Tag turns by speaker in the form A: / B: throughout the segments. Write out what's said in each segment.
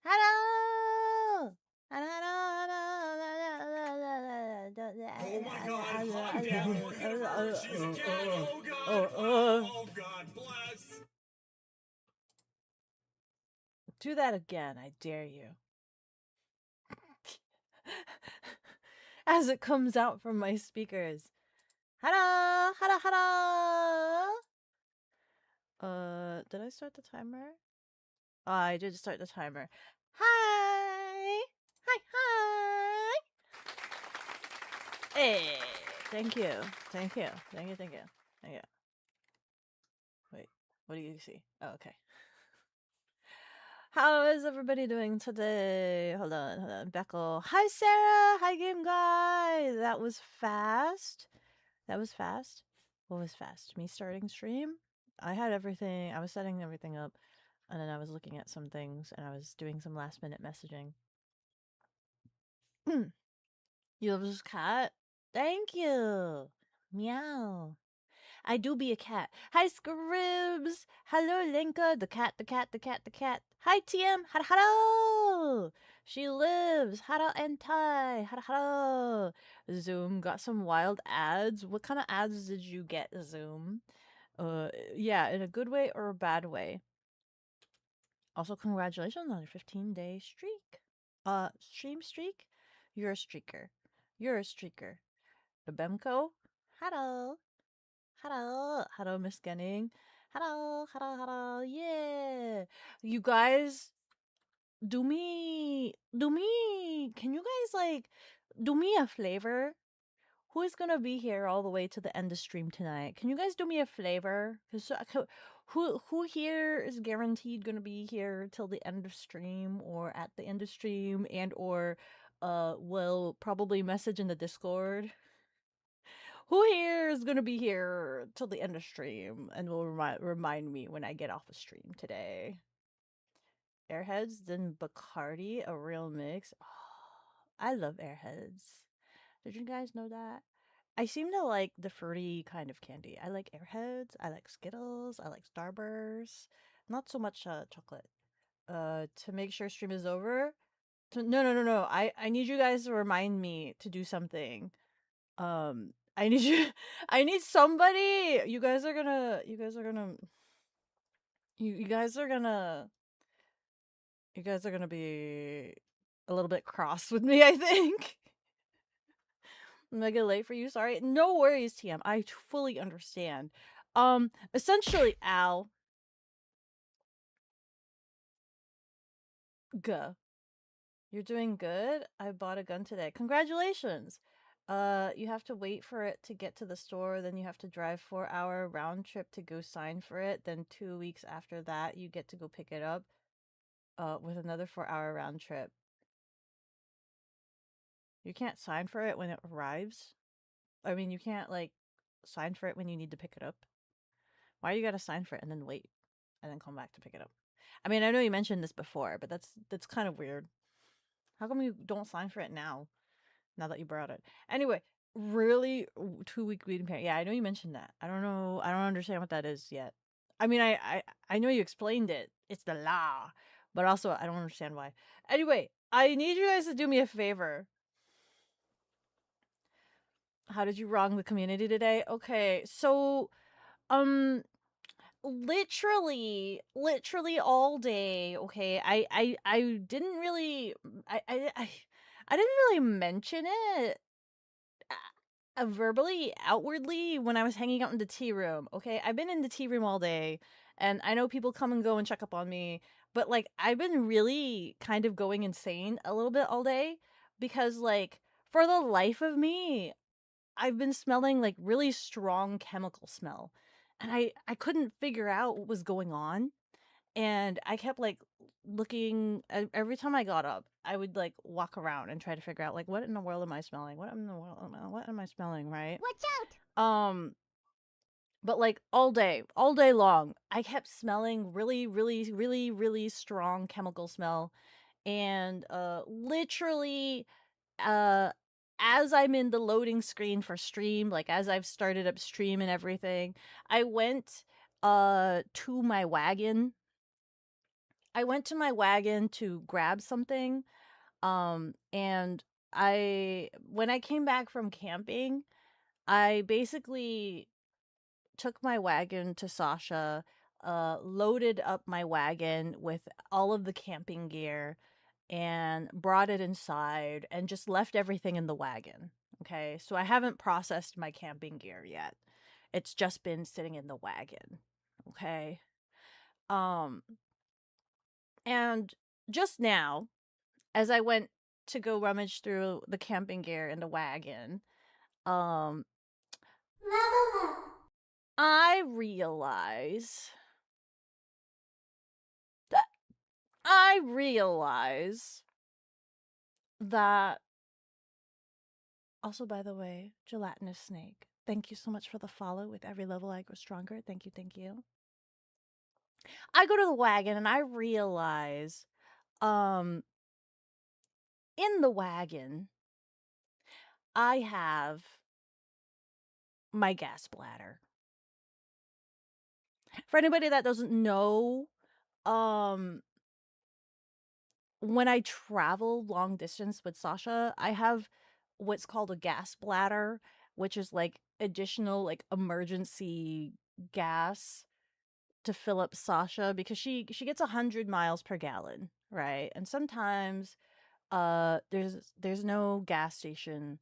A: Hello!
B: Oh my god, I'm Beko. Get her, she's a cat. Oh god, oh god, bless.
A: Do that again, I dare you. As it comes out from my speakers. Hello! Hello, hello! Did I start the timer? Oh, I did start the timer. Hi! Hi, hi! Hey! Thank you. Thank you. Thank you, thank you. Thank you. Wait, what do you see? Oh, okay. How is everybody doing today? Hold on. Beko. Hi, Sarah! Hi, game guy! That was fast. That was fast. What was fast? Me starting stream? I had everything. I was setting everything up, and then I was looking at some things, and I was doing some last minute messaging. You love this cat? Thank you. Meow. I do be a cat. Hi, Scribs. Hello, Linka. The cat, the cat, the cat, the cat. Hi, TM. Hello. She lives. Hello, Entai. Hello. Zoom got some wild ads. What kind of ads did you get, Zoom? Yeah, in a good way or a bad way. Also, congratulations on your 15-day streak. Stream streak? You're a streaker. You're a streaker. The Bemco? Hello. Hello. Hello, Miss Genning. Hello. Hello. Hello. Yeah. You guys, can you guys, like, do me a favor? Who is gonna be here all the way to the end of stream tonight? Can you guys do me a favor? Cause who here is guaranteed gonna be here till the end of stream or at the end of stream and or will probably message in the Discord? Who here is gonna be here till the end of stream and will remind me when I get off of stream today? Airheads, then Bacardi, a real mix. Oh, I love Airheads. Did you guys know that? I seem to like the fruity kind of candy. I like Airheads. I like Skittles. I like Starburst. Not so much chocolate. To make sure stream is over. No. I need you guys to remind me to do something. I need you. I need somebody. You guys are gonna. You guys are gonna. You guys are gonna. You guys are gonna be a little bit cross with me, I think. Mega late for you, sorry. No worries, TM. I fully understand. Essentially, Al. Guh. You're doing good? I bought a gun today. Congratulations! You have to wait for it to get to the store, then you have to drive 4-hour round trip to go sign for it, then 2 weeks after that, you get to go pick it up, with another 4-hour round trip. You can't sign for it when it arrives? I mean, you can't, like, sign for it when you need to pick it up? Why you gotta sign for it and then wait, and then come back to pick it up? I mean, I know you mentioned this before, but that's kind of weird. How come you don't sign for it now that you brought it? Anyway, really 2-week waiting period. Yeah, I know you mentioned that. I don't know. I don't understand what that is yet. I mean, I know you explained it. It's the law, but also I don't understand why. Anyway, I need you guys to do me a favor. How did you wrong the community today? Okay, so um literally all day, okay, I didn't really I didn't really mention it verbally outwardly when I was hanging out in the tea room. Okay, I've been in the tea room all day, and I know people come and go and check up on me, but like I've been really kind of going insane a little bit all day because like for the life of me I've been smelling like really strong chemical smell. And I couldn't figure out what was going on. And I kept like looking every time I got up, I would like walk around and try to figure out like what in the world am I smelling? What am I smelling, right?
C: Watch out!
A: But like all day long, I kept smelling really strong chemical smell. And literally uh as I'm in the loading screen for stream, like as I've started up stream and everything, I went to my wagon. I went to my wagon to grab something, and I when I came back from camping, I basically took my wagon to Sasha, loaded up my wagon with all of the camping gear, and brought it inside and just left everything in the wagon. Okay, so I haven't processed my camping gear yet. It's just been sitting in the wagon. Okay. Um, and just now, as I went to go rummage through the camping gear in the wagon, um, I realize that I realize that also, by the way, gelatinous snake. Thank you so much for the follow. With every level, I grow stronger. Thank you, thank you. I go to the wagon and I realize, um, in the wagon, I have my gas bladder. For anybody that doesn't know, um, when I travel long distance with Sasha, I have what's called a gas bladder, which is like additional like emergency gas to fill up Sasha because she gets 100 miles per gallon, right? And sometimes there's no gas station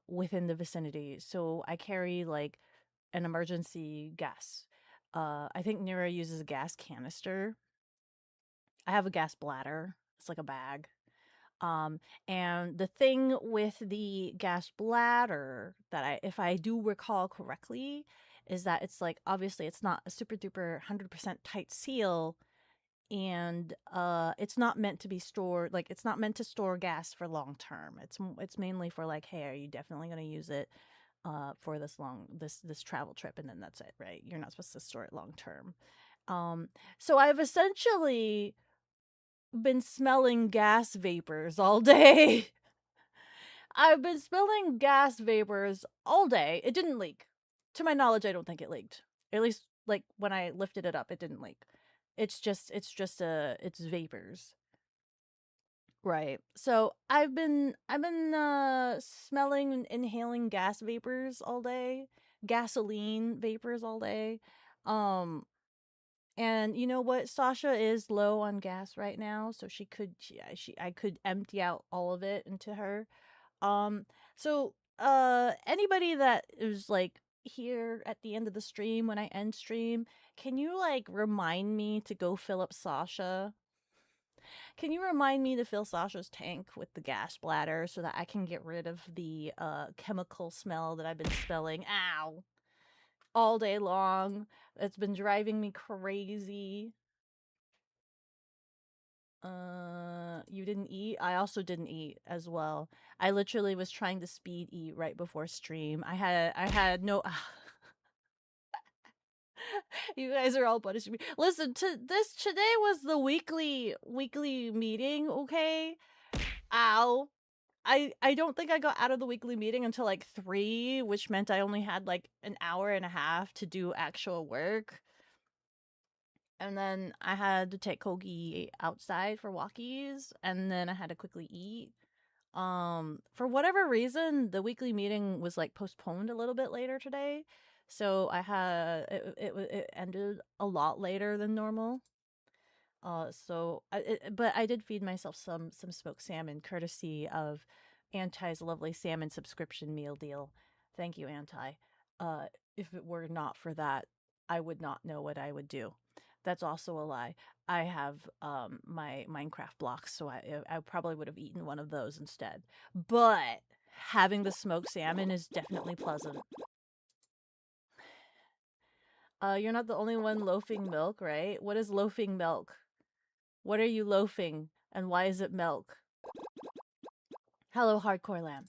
A: within the vicinity. So I carry like an emergency gas. I think Nira uses a gas canister. I have a gas bladder. It's like a bag. Um, and the thing with the gas bladder that if I do recall correctly, is that it's like obviously it's not a super duper 100% tight seal, and it's not meant to be stored, like it's not meant to store gas for long term. It's mainly for like, hey, are you definitely going to use it for this travel trip, and then that's it, right? You're not supposed to store it long term. Um, so I've essentially been smelling gas vapors all day. I've been smelling gas vapors all day. It didn't leak. To my knowledge, I don't think it leaked. At least like when I lifted it up, it didn't leak. It's vapors. Right. So I've been smelling and inhaling gas vapors all day. Gasoline vapors all day. Um and you know what? Sasha is low on gas right now, so she I could empty out all of it into her. Um, so anybody that is like here at the end of the stream when I end stream, can you like remind me to go fill up Sasha? Can you remind me to fill Sasha's tank with the gas bladder so that I can get rid of the chemical smell that I've been smelling, ow, all day long? It's been driving me crazy. You didn't eat? I also didn't eat as well. I literally was trying to speed eat right before stream. I had no You guys are all punishing me. Listen, to this today was the weekly meeting, okay? Ow. I don't think I got out of the weekly meeting until like 3, which meant I only had like an hour and a half to do actual work. And then I had to take Kogi outside for walkies, and then I had to quickly eat. For whatever reason, the weekly meeting was like postponed a little bit later today. So I had it ended a lot later than normal. But I did feed myself some smoked salmon, courtesy of Anti's lovely salmon subscription meal deal. Thank you, Anti. If it were not for that, I would not know what I would do. That's also a lie. I have my Minecraft blocks, so I probably would have eaten one of those instead. But having the smoked salmon is definitely pleasant. You're not the only one loafing milk, right? What is loafing milk? What are you loafing, and why is it milk? Hello, Hardcore Lamb.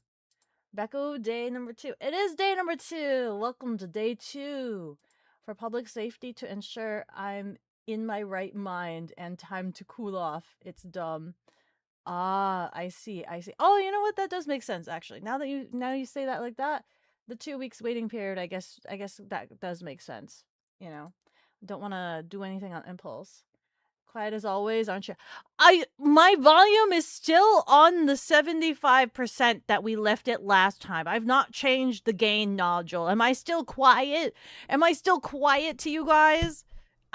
A: Beko, day number 2. It is day number 2. Welcome to day 2. For public safety to ensure I'm in my right mind and time to cool off. It's dumb. Ah, I see. I see. Oh, you know what? That does make sense actually. Now you say that like that, the 2 weeks waiting period, I guess that does make sense, you know. Don't want to do anything on impulse. Quiet as always, aren't you? My volume is still on the 75% that we left it last time. I've not changed the gain nodule. Am I still quiet? Am I still quiet to you guys?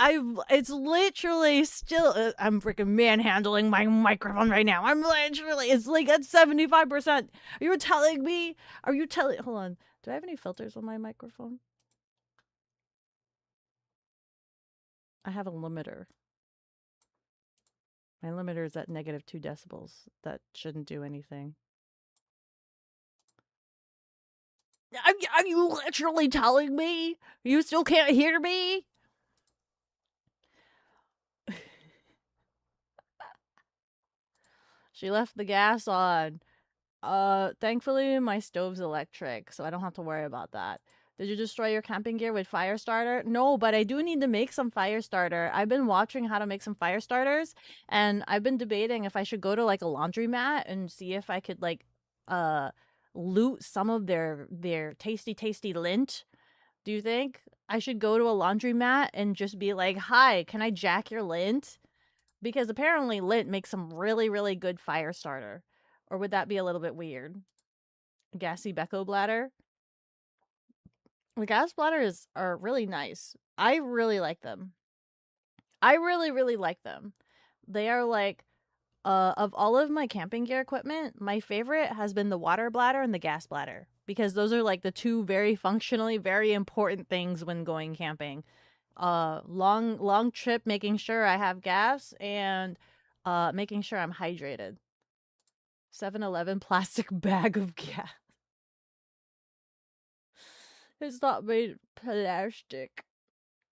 A: It's literally still I'm freaking manhandling my microphone right now. I'm literally it's like at 75%. Are you telling me? Are you telling Hold on. Do I have any filters on my microphone? I have a limiter. My limiter is at -2 decibels. That shouldn't do anything. Are you literally telling me you still can't hear me? She left the gas on. Thankfully my stove's electric, so I don't have to worry about that. Did you destroy your camping gear with fire starter? No, but I do need to make some fire starter. I've been watching how to make some fire starters, and I've been debating if I should go to like a laundromat and see if I could like uh loot some of their tasty lint. Do you think I should go to a laundromat and just be like, "Hi, can I jack your lint?" Because apparently lint makes some really good fire starter. Or would that be a little bit weird? Gassy Beko bladder. The gas bladders are really nice. I really like them. I really like them. They are like of all of my camping gear equipment, my favorite has been the water bladder and the gas bladder because those are like the two very functionally very important things when going camping. Long trip, making sure I have gas, and making sure I'm hydrated. 7-Eleven plastic bag of gas. It's not made plastic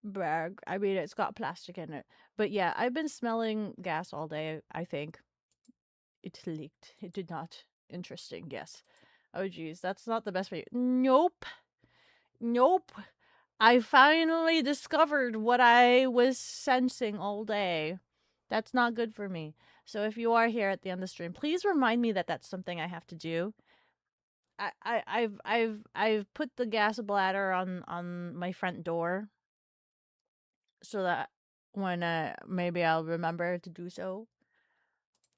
A: bag. I mean, it's got plastic in it. But yeah, I've been smelling gas all day, I think. It leaked. It did not. Interesting, yes. Oh geez, that's not the best for you. Nope. Nope. I finally discovered what I was sensing all day. That's not good for me. So if you are here at the end of the stream, please remind me that that's something I have to do. I've put the gas bladder on my front door so that when maybe I'll remember to do so.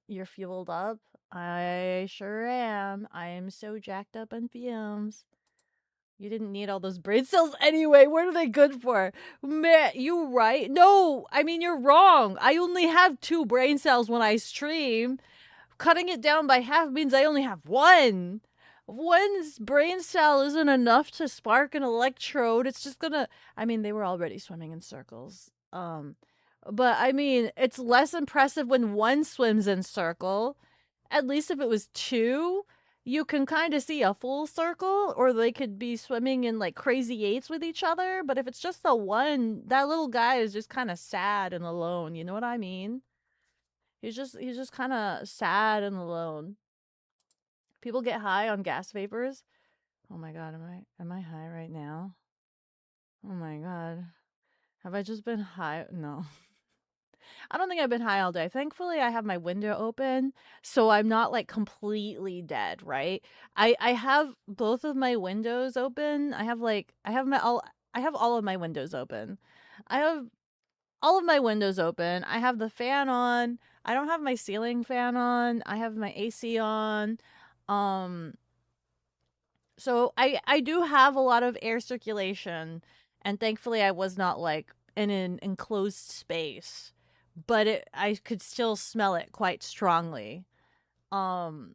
A: You're fueled up. I sure am. I am so jacked up on fumes. You didn't need all those brain cells anyway. What are they good for? Man, you right? No, I mean, you're wrong. I only have 2 brain cells when I stream. Cutting it down by half means I only have 1. One's brain cell isn't enough to spark an electrode. It's just gonna. I mean, they were already swimming in circles. But I mean, it's less impressive when one swims in circle. At least if it was 2, you can kind of see a full circle, or they could be swimming in like crazy eights with each other. But if it's just the one, that little guy is just kind of sad and alone. You know what I mean? He's just kind of sad and alone. People get high on gas vapors. Oh my god, am I high right now? Oh my god. Have I just been high? No. I don't think I've been high all day. Thankfully, I have my window open, so I'm not like completely dead, right? I have both of my windows open. I have all of my windows open. I have all of my windows open. I have the fan on. I don't have my ceiling fan on. I have my AC on. Um so I do have a lot of air circulation, and thankfully I was not like in an enclosed space, but I could still smell it quite strongly. Um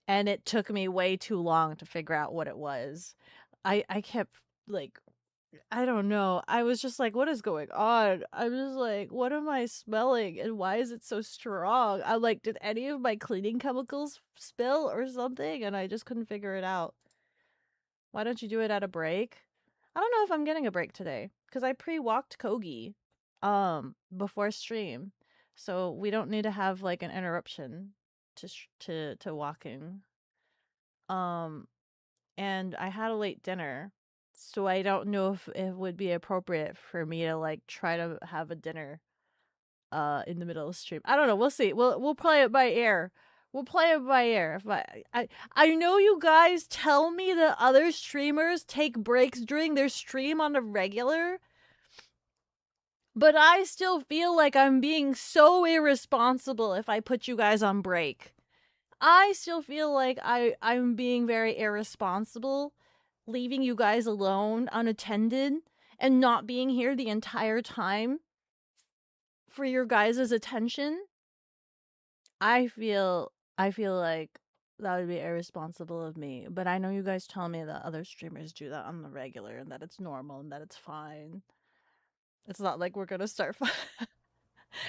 A: and it took me way too long to figure out what it was. I kept like I don't know. I was just like, what is going on? I'm just like, what am I smelling and why is it so strong? I'm like, did any of my cleaning chemicals spill or something? And I just couldn't figure it out. Why don't you do it at a break? I don't know if I'm getting a break today because I pre-walked Kogi before stream. So we don't need to have like an interruption to walking. Um and I had a late dinner. So I don't know if it would be appropriate for me to like try to have a dinner in the middle of the stream. I don't know. We'll see. We'll play it by ear. We'll play it by ear. If I know you guys tell me that other streamers take breaks during their stream on a regular, But I still feel like I'm being so irresponsible if I put you guys on break. I still feel like I'm being very irresponsible, leaving you guys alone, unattended, and not being here the entire time for your guys' attention. I feel like that would be irresponsible of me. But I know you guys tell me that other streamers do that on the regular and that it's normal and that it's fine. It's not like we're gonna start.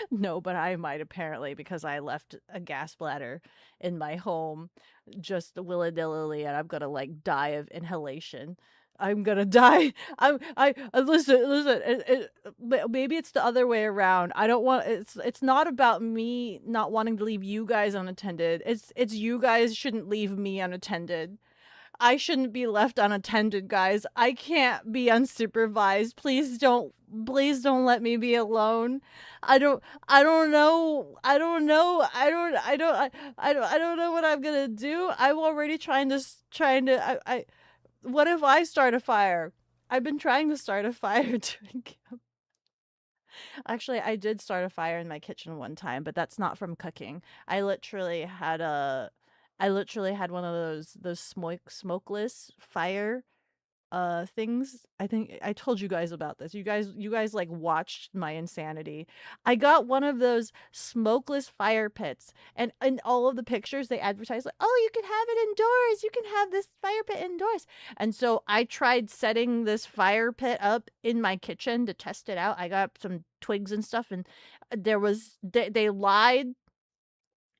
A: No, but I might apparently because I left a gas bladder in my home just willy nilly, and I'm gonna like die of inhalation. I'm gonna die. I listen. Maybe it's the other way around. I don't want. It's not about me not wanting to leave you guys unattended. It's you guys shouldn't leave me unattended. I shouldn't be left unattended, guys. I can't be unsupervised. Please don't let me be alone. I don't know. I don't know what I'm going to do. I'm already trying to what if I start a fire? I've been trying to start a fire during camp. Actually, I did start a fire in my kitchen one time, but that's not from cooking. I literally had one of those smokeless fire things. I think I told you guys about this. You guys like watched my insanity. I got one of those smokeless fire pits, and in all of the pictures they advertise like, "Oh, you can have it indoors. You can have this fire pit indoors." And so I tried setting this fire pit up in my kitchen to test it out. I got some twigs and stuff, and they lied.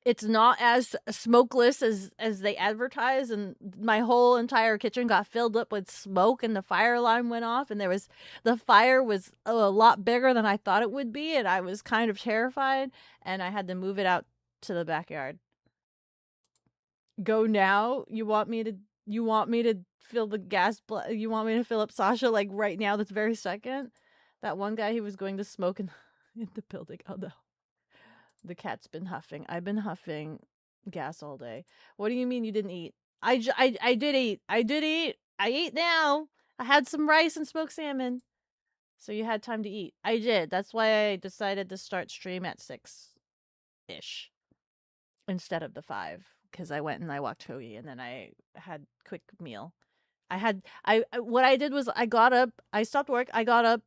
A: It's not as smokeless as they advertise, and my whole entire kitchen got filled up with smoke, and the fire alarm went off, and the fire was a lot bigger than I thought it would be, and I was kind of terrified, and I had to move it out to the backyard. Go now? You want me to fill the you want me to fill up Sasha like right now, this very second? That one guy, he was going to smoke in in the building. Oh no. The cat's been huffing. I've been huffing gas all day. What do you mean you didn't eat? I did eat. I did eat. I ate now. I had some rice and smoked salmon. So you had time to eat. I did. That's why I decided to start stream at 6 ish instead of the 5. Because I went and I walked Hoagie and then I had quick meal. What I did was I got up, I stopped work, I got up,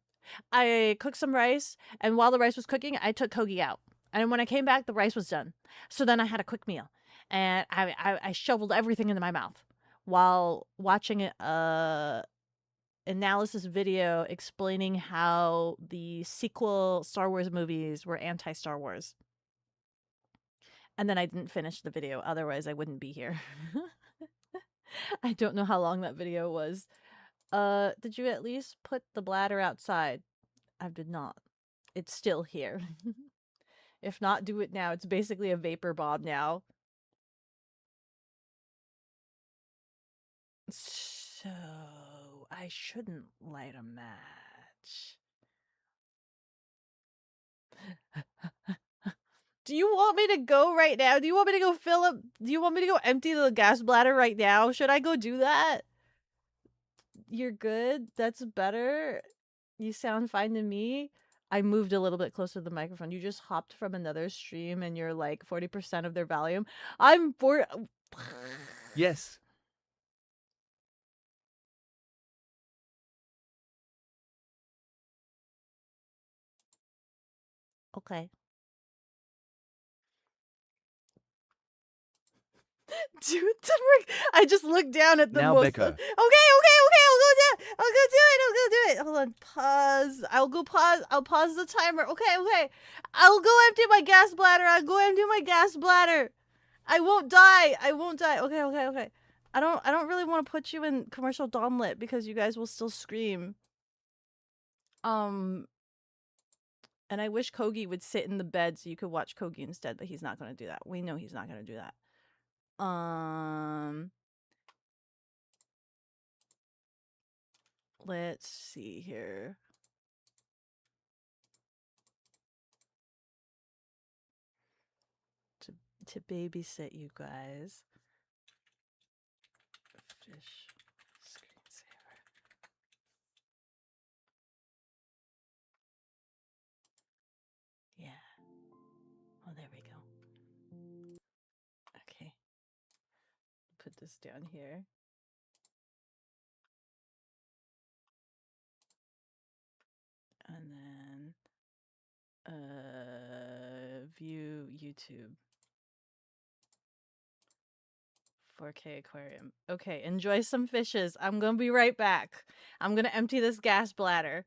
A: I cooked some rice, and while the rice was cooking, I took Kogi out. And when I came back, the rice was done. So then I had a quick meal, and I shoveled everything into my mouth while watching a analysis video explaining how the sequel Star Wars movies were anti Star Wars. And then I didn't finish the video, otherwise I wouldn't be here. I don't know how long that video was. Did you at least put the bladder outside? I did not. It's still here. If not, do it now. It's basically a vapor bomb now. So, I shouldn't light a match. Do you want me to go right now? Do you want me to go fill up? Do you want me to go empty the gas bladder right now? Should I go do that? You're good? That's better? You sound fine to me? I moved a little bit closer to the microphone. You just hopped from another stream and you're like 40% of their volume. I'm 4.
C: Yes.
A: Okay. Dude, I just looked down at the
C: Now,
A: most.
C: Beko.
A: Okay. I'll go do it. I'll go do it. Hold on. Pause. I'll go pause. I'll pause the timer. Okay. I'll go empty my gas bladder. I'll go empty my gas bladder. I won't die. Okay. I don't really want to put you in commercial dawnlit because you guys will still scream. And I wish Kogi would sit in the bed so you could watch Kogi instead, but he's not gonna do that. We know he's not gonna do that. Let's see here. To babysit you guys. Fish screensaver. put this down here. And then view YouTube. 4K aquarium. Okay, enjoy some fishes. I'm gonna be right back. I'm gonna empty this gas bladder.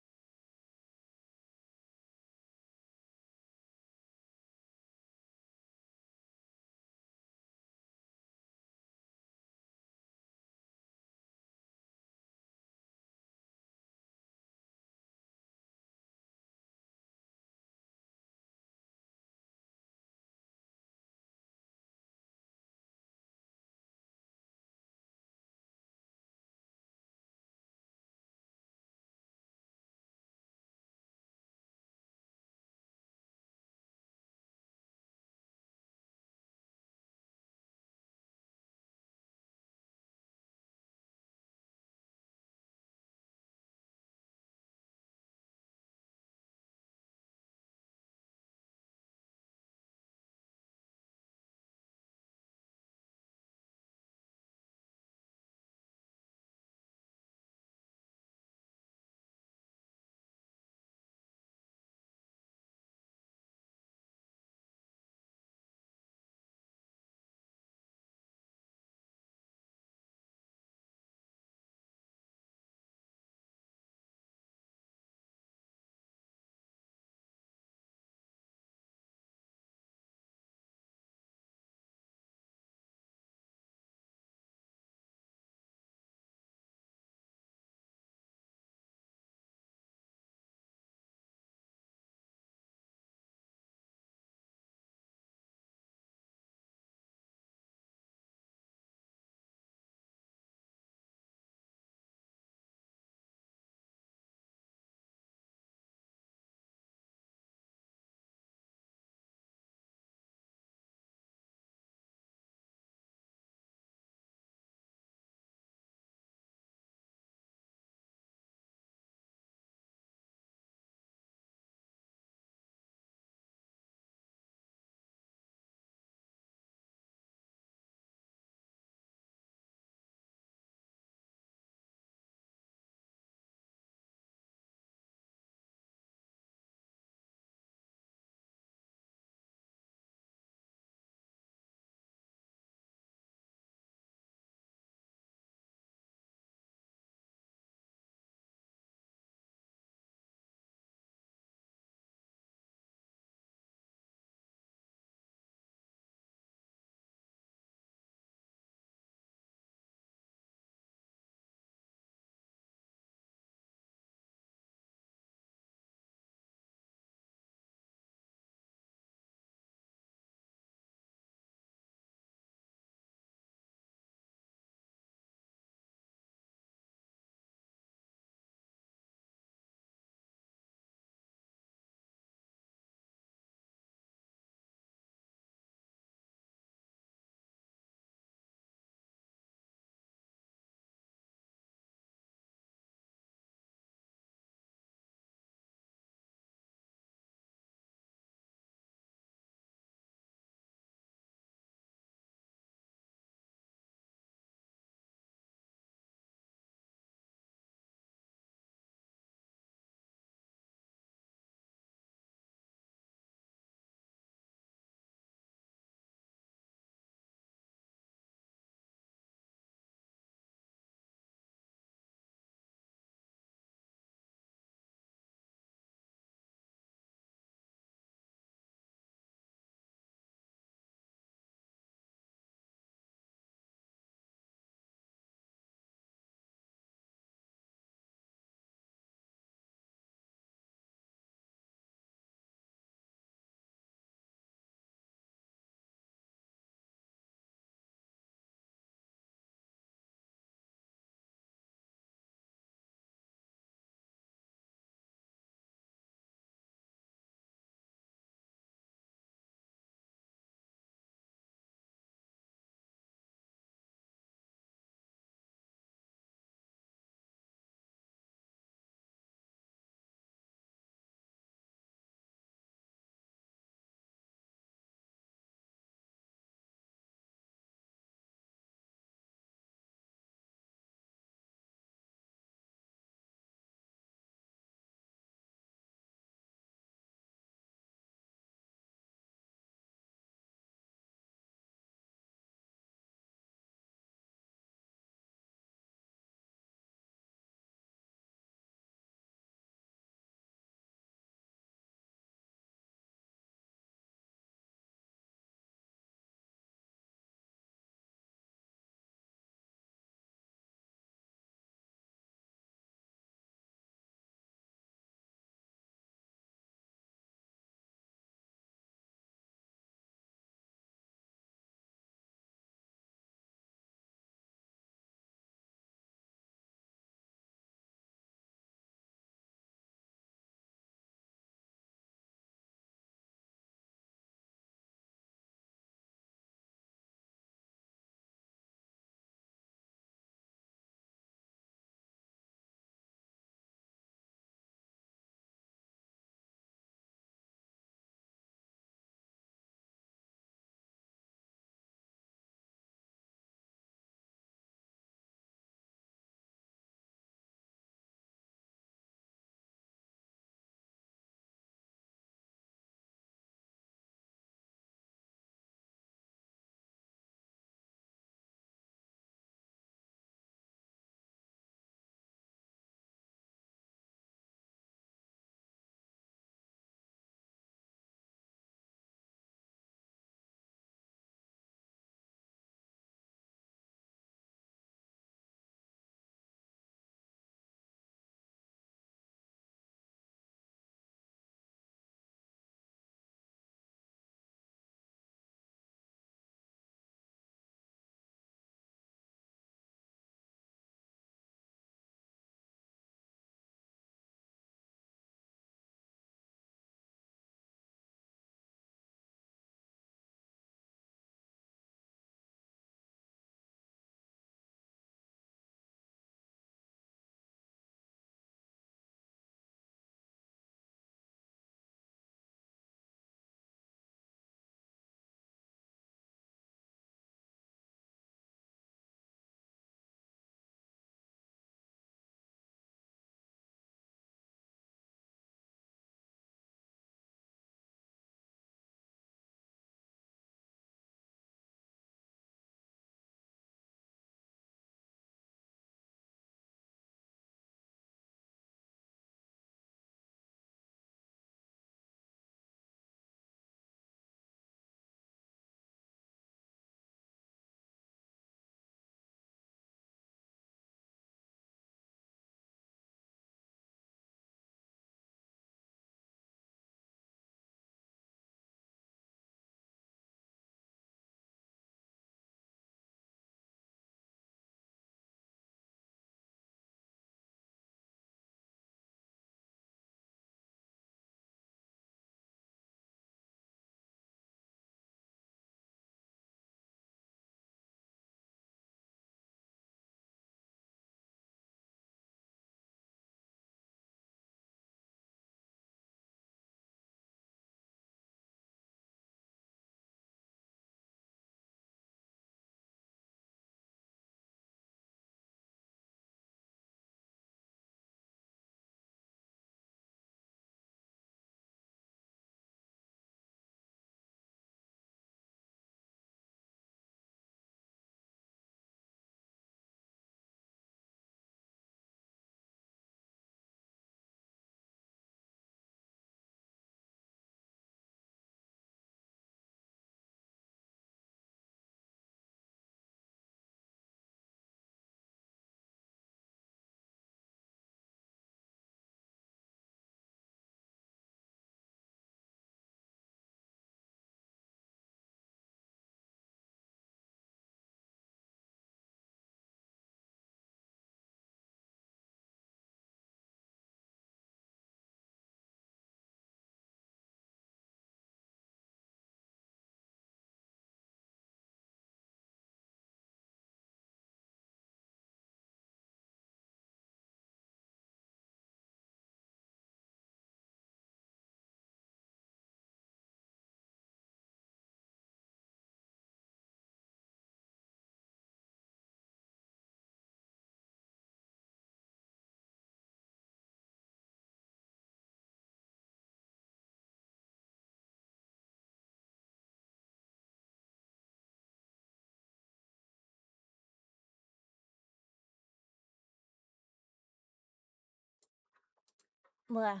A: Blah.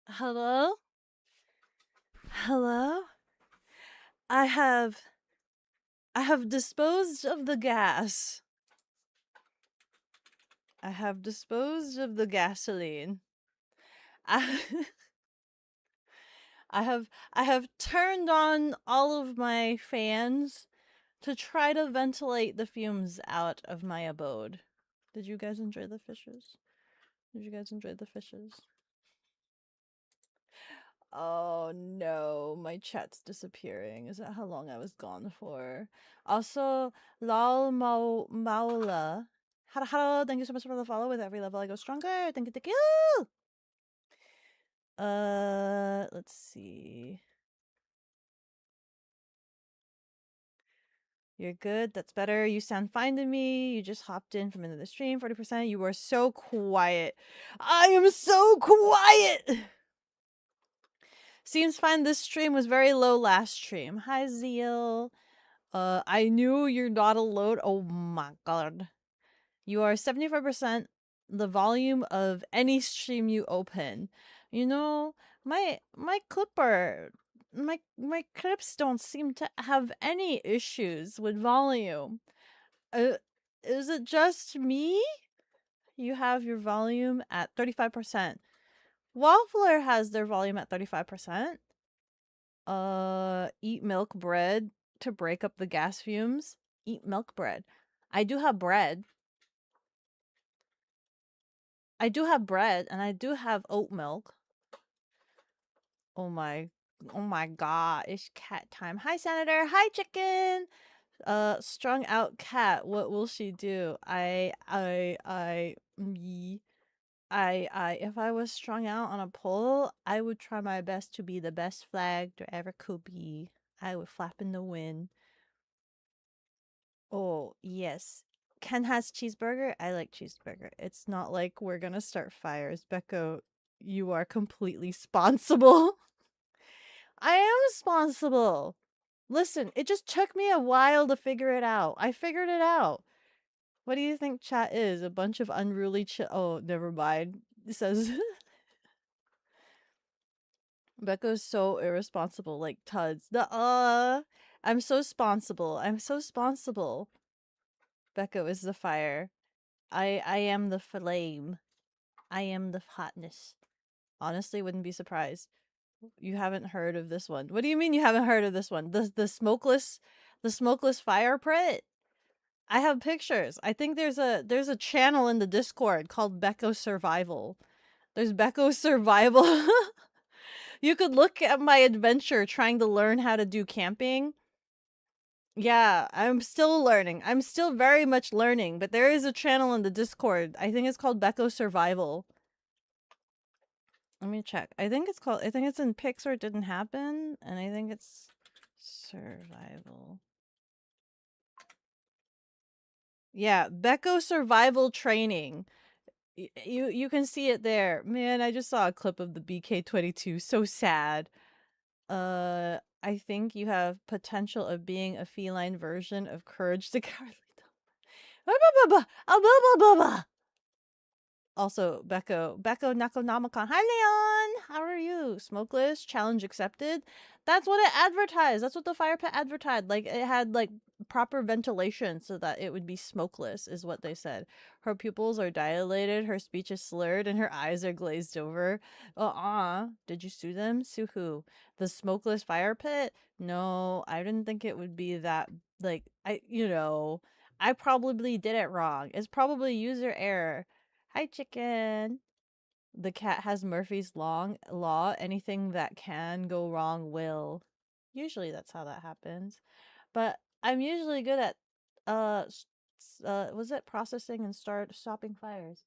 A: Hello? Hello? I have disposed of the gas. I have disposed of the gasoline. I I have turned on all of my fans to try to ventilate the fumes out of my abode. Did you guys enjoy the fishes? Did you guys enjoy the fishes? Oh no, my chat's disappearing. Is that how long I was gone for? Also, Lal Maula. Hello, thank you so much for the follow. With every level I go stronger. Thank you, thank you. Let's see. You're good. That's better. You sound fine to me. You just hopped in from another stream. 40%. You are so quiet. I am so quiet. Seems fine. This stream was very low last stream. Hi, Zeal. I knew you're not alone. Oh my god. You are 75% the volume of any stream you open. You know, my clipper, my clips don't seem to have any issues with volume. Uh, is it just me? You have your volume at 35%. Waffler has their volume at 35%. Eat milk bread to break up the gas fumes. Eat milk bread. I do have bread. I do have bread and I do have oat milk. Oh my god, it's cat time. Hi Senator, hi chicken. Strung out cat, what will she do? Me. If I was strung out on a pole, I would try my best to be the best flag there ever could be. I would flap in the wind. Oh, yes. Ken has cheeseburger. I like cheeseburger. It's not like we're gonna start fires. Beko, you are completely responsible. I am responsible. Listen, it just took me a while to figure it out. I figured it out. What do you think chat is? A bunch of unruly oh, never mind. It says Becca's so irresponsible, like Tuds. I'm so responsible. I'm so responsible. Becca is the fire. I am the flame. I am the hotness. Honestly, wouldn't be surprised. You haven't heard of this one. What do you mean you haven't heard of this one? The smokeless fire pit? I have pictures. I think there's a channel in the Discord called Beko Survival. There's Beko Survival. You could look at my adventure trying to learn how to do camping. Yeah, I'm still learning. I'm still very much learning, but there is a channel in the Discord. I think it's called Beko Survival. Let me check. I think it's in pics or it didn't happen, and I think it's survival. Yeah, Beko survival training. You can see it there. Man, I just saw a clip of the BK-22. So sad. I think you have potential of being a feline version of Courage the Cowardly Dog. Also, Beko Nakonamakan. Hi, Leon! How are you? Smokeless? Challenge accepted? That's what it advertised. That's what the fire pit advertised. Like, it had, like, proper ventilation so that it would be smokeless, is what they said. Her pupils are dilated, her speech is slurred, and her eyes are glazed over. Did you sue them? Sue who? The smokeless fire pit? No, I didn't think it would be that, like, I probably did it wrong. It's probably user error. Hi, chicken. The cat has Murphy's law. Anything that can go wrong will. Usually that's how that happens. But I'm usually good at was it processing and stopping fires?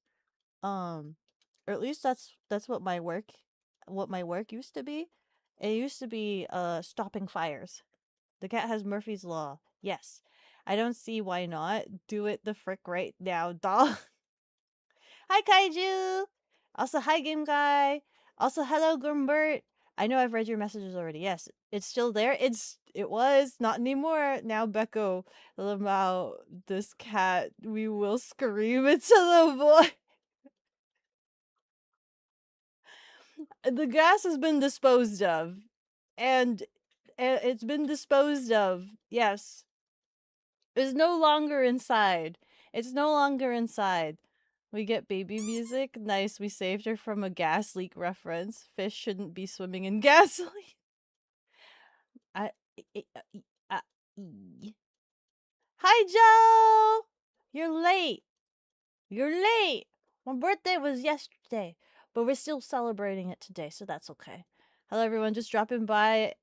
A: Or at least that's what my work used to be. It used to be stopping fires. The cat has Murphy's law. Yes. I don't see why not. Do it the frick right now, dog. Hi, Kaiju! Also, hi, Game Guy! Also, hello, Gumbert! I know I've read your messages already. Yes, it's still there. It was, not anymore. Now, Beko, Lamau, this cat, we will scream into the void. The gas has been disposed of. And it's been disposed of. Yes. It's no longer inside. It's no longer inside. We get baby music. Nice. We saved her from a gas leak reference. Fish shouldn't be swimming in gasoline. I, uh, Hi, Joe! You're late. You're late. My birthday was yesterday, but we're still celebrating it today, so that's okay. Hello, everyone. Just dropping by.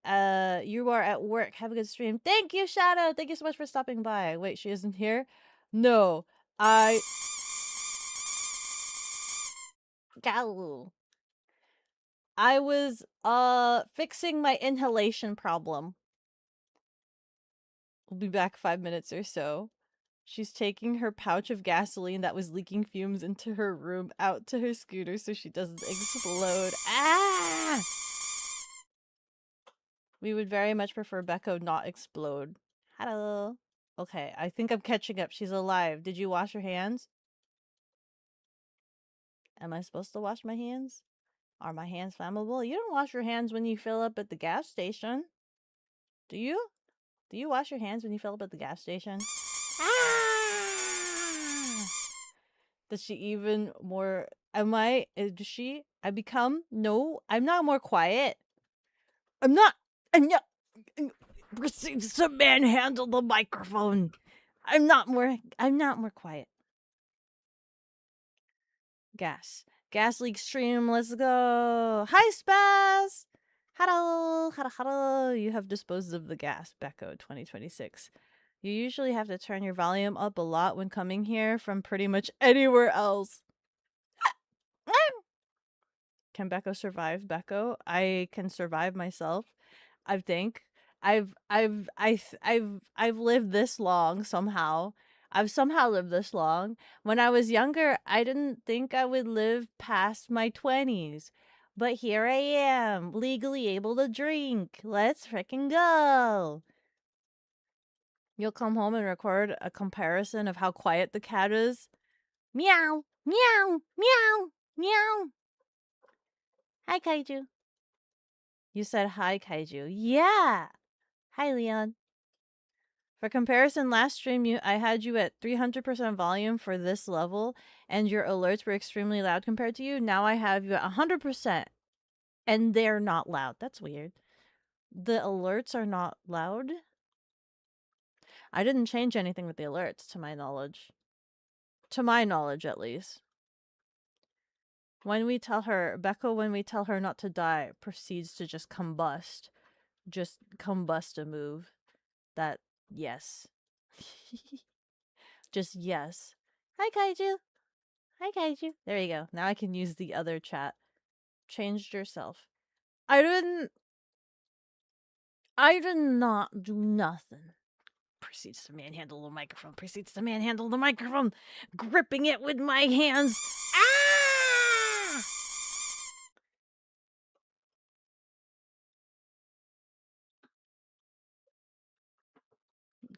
A: You are at work. Have a good stream. Thank you, Shadow. Thank you so much for stopping by. Wait, she isn't here? No. Go. I was, fixing my inhalation problem. We'll be back 5 minutes or so. She's taking her pouch of gasoline that was leaking fumes into her room out to her scooter so she doesn't explode. Ah! We would very much prefer Beko not explode. Hello. Okay, I think I'm catching up. She's alive. Did you wash your hands? Am I supposed to wash my hands? Are my hands flammable? You don't wash your hands when you fill up at the gas station. Do you? Do you wash your hands when you fill up at the gas station? Ah! Does she even more... Does she... I become... No, I'm not more quiet. I'm not... Proceeds to manhandle the microphone. I'm not more quiet. Gas leak stream. Let's go. Hi, Spaz. Hello. You have disposed of the gas. Beko 2026. You usually have to turn your volume up a lot when coming here from pretty much anywhere else. Can Beko survive Beko? I can survive myself. I think I've lived this long somehow. I've somehow lived this long. When I was younger, I didn't think I would live past my 20s. But here I am, legally able to drink. Let's frickin' go. You'll come home and record a comparison of how quiet the cat is. Meow, meow, meow, meow. Hi, Kaiju. You said hi, Kaiju. Yeah. Hi, Leon. For comparison, last stream I had you at 300% volume for this level, and your alerts were extremely loud compared to you. Now I have you at 100%, and they're not loud. That's weird. The alerts are not loud? I didn't change anything with the alerts, to my knowledge. To my knowledge, at least. When we tell her not to die, proceeds to just combust. Just combust a move. That, yes. Just yes. Hi, Kaiju. Hi, Kaiju. There you go. Now I can use the other chat. Changed yourself. I did not do nothing. Proceeds to manhandle the microphone. Proceeds to manhandle the microphone. Gripping it with my hands. Ah!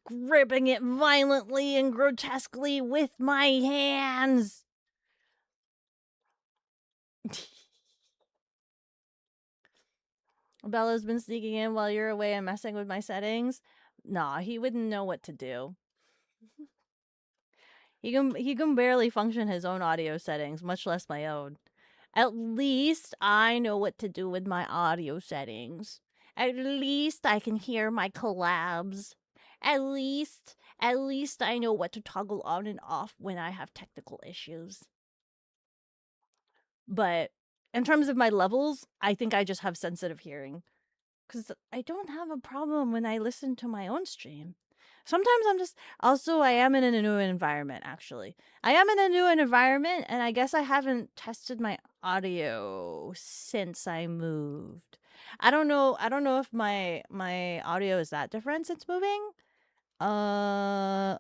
A: Gripping it violently and grotesquely with my hands. Bella's been sneaking in while you're away and messing with my settings. Nah, he wouldn't know what to do. He can barely function his own audio settings, much less my own. At least I know what to do with my audio settings. At least I can hear my collabs. At least I know what to toggle on and off when I have technical issues. But in terms of my levels, I think I just have sensitive hearing. Because I don't have a problem when I listen to my own stream. Sometimes I'm just... Also, I am in a new environment, actually. I am in a new environment, and I guess I haven't tested my audio since I moved. I don't know if my audio is that different since moving. I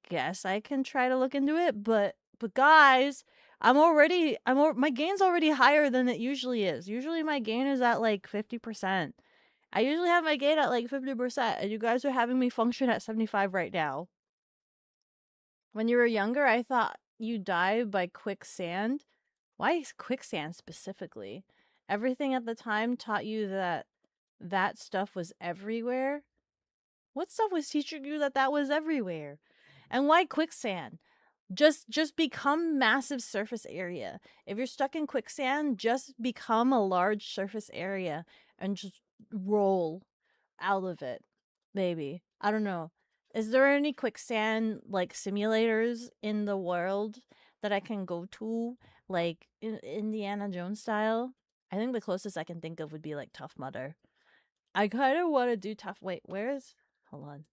A: guess I can try to look into it, but guys, my gain's already higher than it usually is. Usually my gain is at like 50%. I usually have my gain at like 50%, and you guys are having me function at 75 right now. When you were younger, I thought you died by quicksand. Why quicksand specifically? everything at the time taught you that that stuff was everywhere. What stuff was teaching you that that was everywhere? And why quicksand? Just become massive surface area. If you're stuck in quicksand, just become a large surface area and just roll out of it. Maybe. I don't know. Is there any quicksand like simulators in the world that I can go to, like in Indiana Jones style? I think the closest I can think of would be like Tough Mudder. I kind of want to do tough. Wait, where's? Hold on.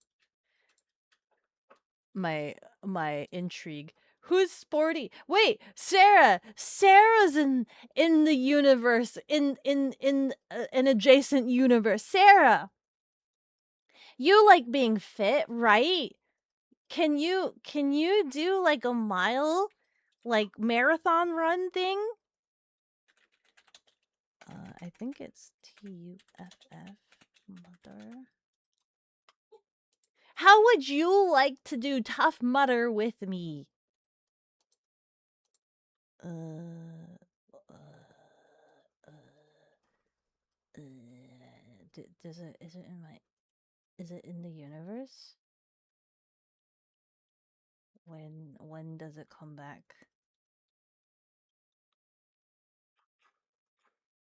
A: My intrigue. Who's sporty? Wait, Sarah. Sarah's in the universe in an adjacent universe. Sarah, you like being fit, right? Can you do like a mile, like marathon run thing? I think it's TUFF mother. How would you like to do Tough Mudder with me? Uh, uh, uh, does it is it in the universe? When does it come back?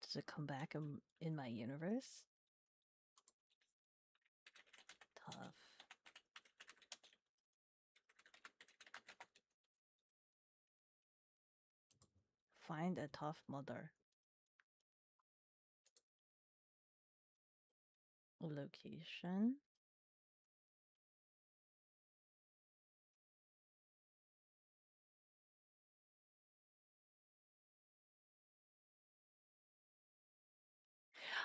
A: Does it come back in my universe? Tough. Find a tough mother. Location.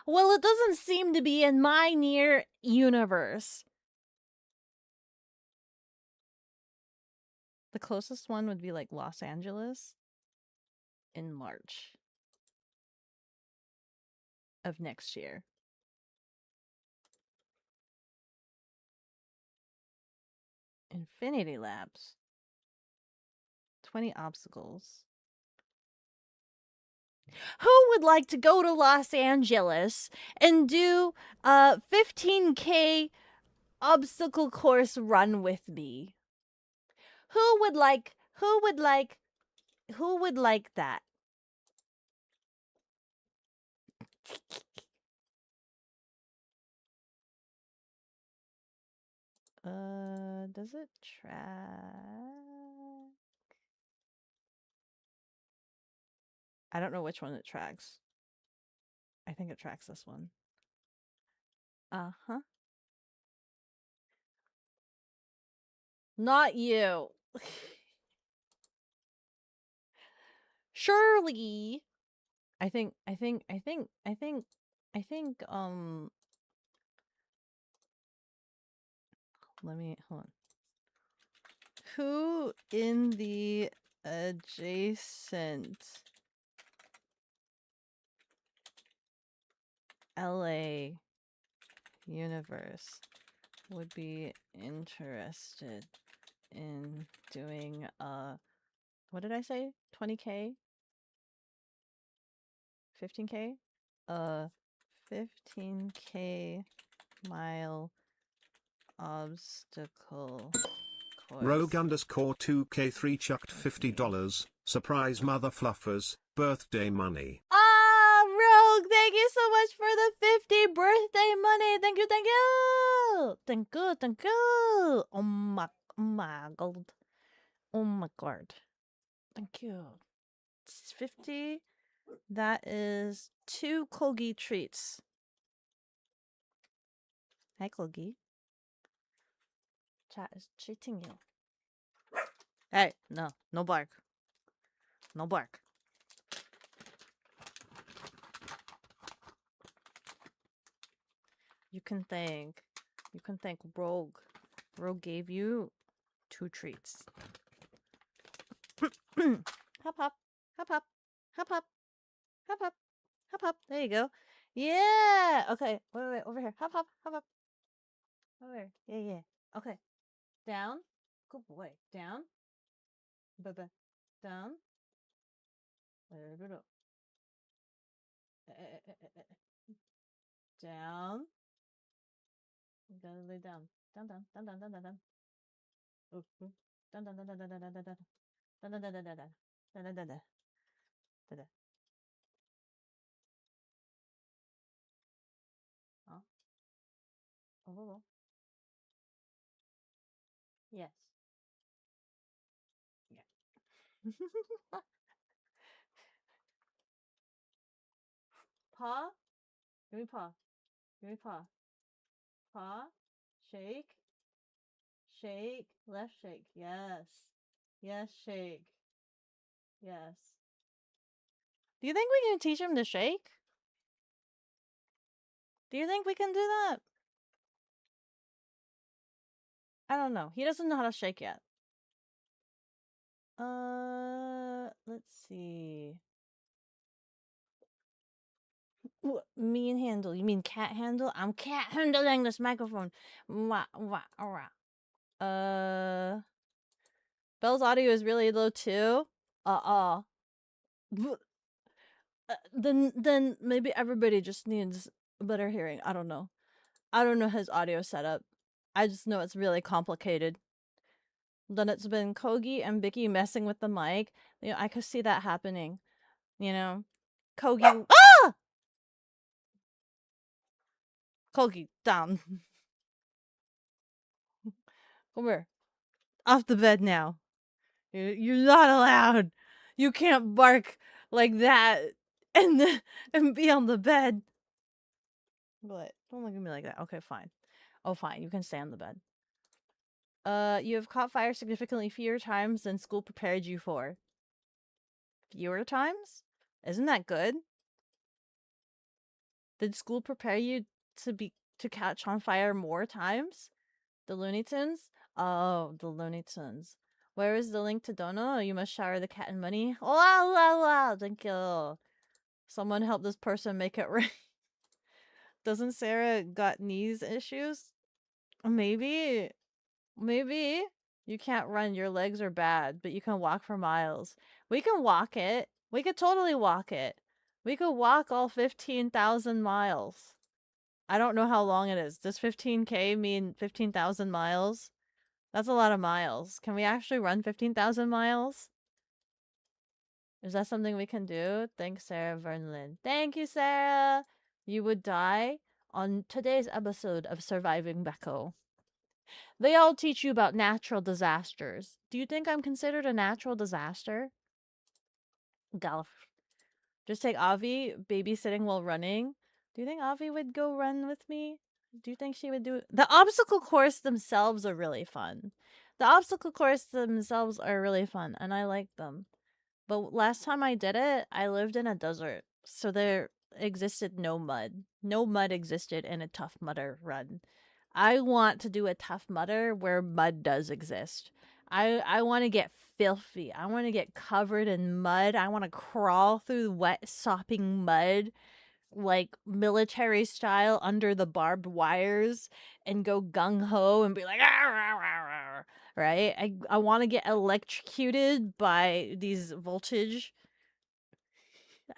A: Well, it doesn't seem to be in my near universe. The closest one would be like Los Angeles in March of next year. Infinity Labs. 20 obstacles. Who would like to go to Los Angeles and do a 15K obstacle course run with me? Who would like that? Does it track? I don't know which one it tracks. I think it tracks this one. Uh-huh. Not you. Surely. I think let me hold on. Who in the adjacent LA universe would be interested in doing what did I say? 20K? 15K? 15K mile obstacle course.
D: Rogue_2K3 chucked $50. Surprise mother fluffers, birthday money.
A: Ah, Rogue, thank you so much for the 50 birthday money. Thank you, thank you. Thank you, thank you. Oh my god. Oh my god. Thank you. It's 50. That is 2 Kogi treats. Hi, Kogi. Chat is treating you. Hey, no bark. No bark. You can thank Rogue. Rogue gave you 2 treats. Hop hop. Hop hop. Hop hop. Hop hop. Hop hop. There you go. Yeah. Okay. Wait. Over here. Hop hop. Hop hop. Over here. Yeah. Okay. Down. Good boy. Down. Bye-bye. Down. Down. You gotta lay down. Down, down, down, down, down, down, down. Ooh, ooh. Down, down, down, down, down, down, down, down, down. Down, down, down, down, down, down. Down, down, down, down. Down, down. Oh. Oh, oh, oh. Yes. Yeah. Paw. Give me paw. Give me paw. Paw. Shake. Shake. Left shake. Yes. Yes, shake. Yes. Do you think we can teach him to shake? Do you think we can do that? I don't know. He doesn't know how to shake yet. Let's see. Mean handle. You mean cat handle? I'm cat handling this microphone. Wah, wah, wah. Belle's audio is really low too. Then maybe everybody just needs better hearing. I don't know. I don't know his audio setup. I just know it's really complicated. Then it's been Kogi and Vicky messing with the mic. You know, I could see that happening. You know, Kogi. Ah! Kogi, down. Come here. Off the bed now. You're not allowed. You can't bark like that and be on the bed. What? Don't look at me like that. Okay, fine. Oh, fine. You can stay on the bed. You have caught fire significantly fewer times than school prepared you for. Fewer times? Isn't that good? Did school prepare you to catch on fire more times? The Looney Tunes? Oh, the Looney Tunes. Where is the link to Dono? You must shower the cat in money. Wow, wow, wow. Thank you. Someone help this person make it right. Doesn't Sarah got knees issues? Maybe. Maybe. You can't run. Your legs are bad, but you can walk for miles. We can walk it. We could totally walk it. We could walk all 15,000 miles. I don't know how long it is. Does 15K mean 15,000 miles? That's a lot of miles. Can we actually run 15,000 miles? Is that something we can do? Thanks, Sarah Vernlin. Thank you, Sarah. You would die on today's episode of Surviving Beko. They all teach you about natural disasters. Do you think I'm considered a natural disaster? Galf. Just take Avi babysitting while running. Do you think Avi would go run with me? Do you think she would do it? The obstacle course themselves are really fun. The obstacle course themselves are really fun, and I like them. But last time I did it, I lived in a desert, so there existed no mud. No mud existed in a Tough Mudder run. I want to do a Tough Mudder where mud does exist. I want to get filthy. I want to get covered in mud. I want to crawl through wet, sopping mud like military style under the barbed wires and go gung ho and be like, "Arr, arr, arr, arr," right? I want to get electrocuted by these voltage.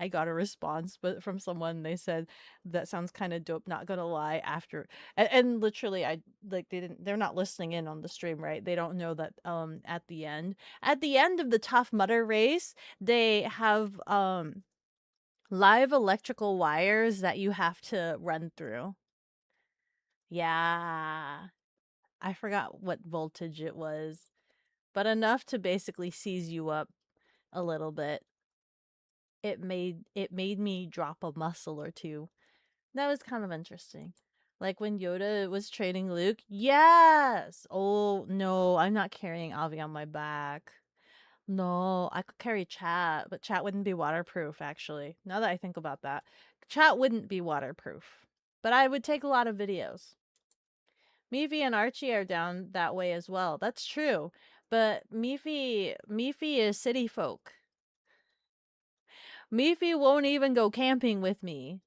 A: I got a response, but from someone they said that sounds kind of dope. Not gonna lie, after and literally, I like they're not listening in on the stream, right? They don't know that at the end of the Tough Mudder race, they have live electrical wires that you have to run through. Yeah. I forgot what voltage it was, but enough to basically seize you up a little bit. It made me drop a muscle or two. That was kind of interesting. Like when Yoda was training Luke. Yes. Oh no, I'm not carrying Avi on my back. No, I could carry Chat, but Chat wouldn't be waterproof, actually. Now that I think about that, Chat wouldn't be waterproof. But I would take a lot of videos. Miffy and Archie are down that way as well. That's true. But Miffy is city folk. Miffy won't even go camping with me.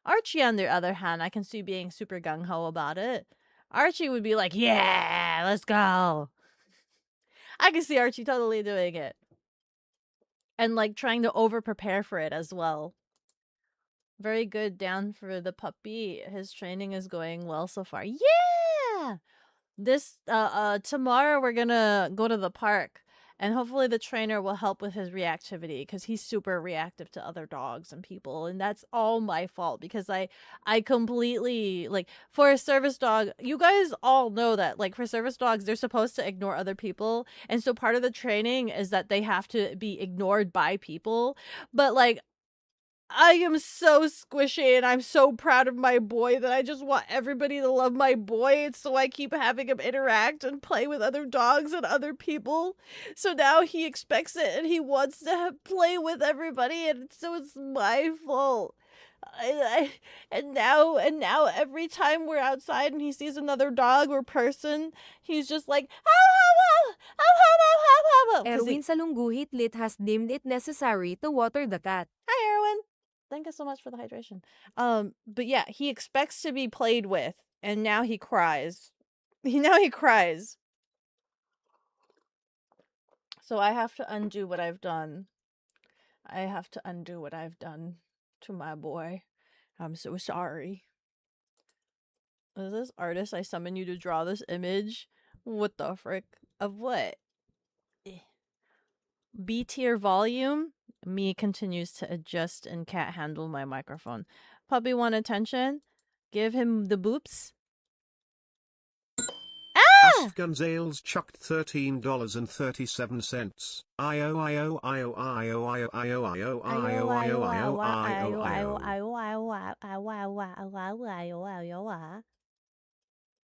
A: Archie, on the other hand, I can see being super gung-ho about it. Archie would be like, yeah, let's go. I can see Archie totally doing it. And like trying to over prepare for it as well. Very good, down for the puppy. His training is going well so far. Yeah! This tomorrow we're gonna go to the park, and hopefully the trainer will help with his reactivity, because he's super reactive to other dogs and people, and that's all my fault, because I completely, like, for a service dog, you guys all know that, like, for service dogs they're supposed to ignore other people, and so part of the training is that they have to be ignored by people, but like I am so squishy, and I'm so proud of my boy that I just want everybody to love my boy, and so I keep having him interact and play with other dogs and other people. So now he expects it, and he wants to play with everybody, and so it's my fault. And now every time we're outside and he sees another dog or person, he's just like, "Ow, ow, ow, ow, ow, ow, ow, ow, ow," 'cause
E: Erwin Salungguhit Lit has deemed it necessary to water the cat.
A: Hi, Erwin. Thank you so much for the hydration. But yeah, he expects to be played with, and now he cries. Now he cries. So I have to undo what I've done. I have to undo what I've done to my boy. I'm so sorry. Is this artist I summon you to draw this image? What the frick? Of what? B tier volume? Me continues to adjust and can't handle my microphone. Puppy want attention? Give him the boops. Ah!
D: Gonzales chucked $13.37.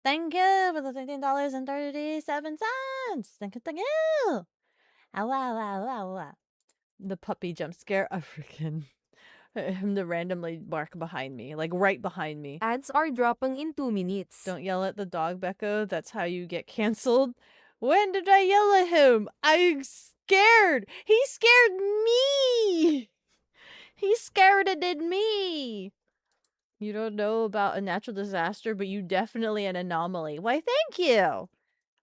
A: Thank you for the $13.37. Thank you. The puppy jump scare. I freaking him to randomly bark behind me, like right behind me.
E: Ads are dropping in 2 minutes.
A: Don't yell at the dog, Beko. That's how you get canceled. When did I yell at him? I'm scared. He scared me. He scared me. You don't know about a natural disaster, but you definitely an anomaly. Why, thank you.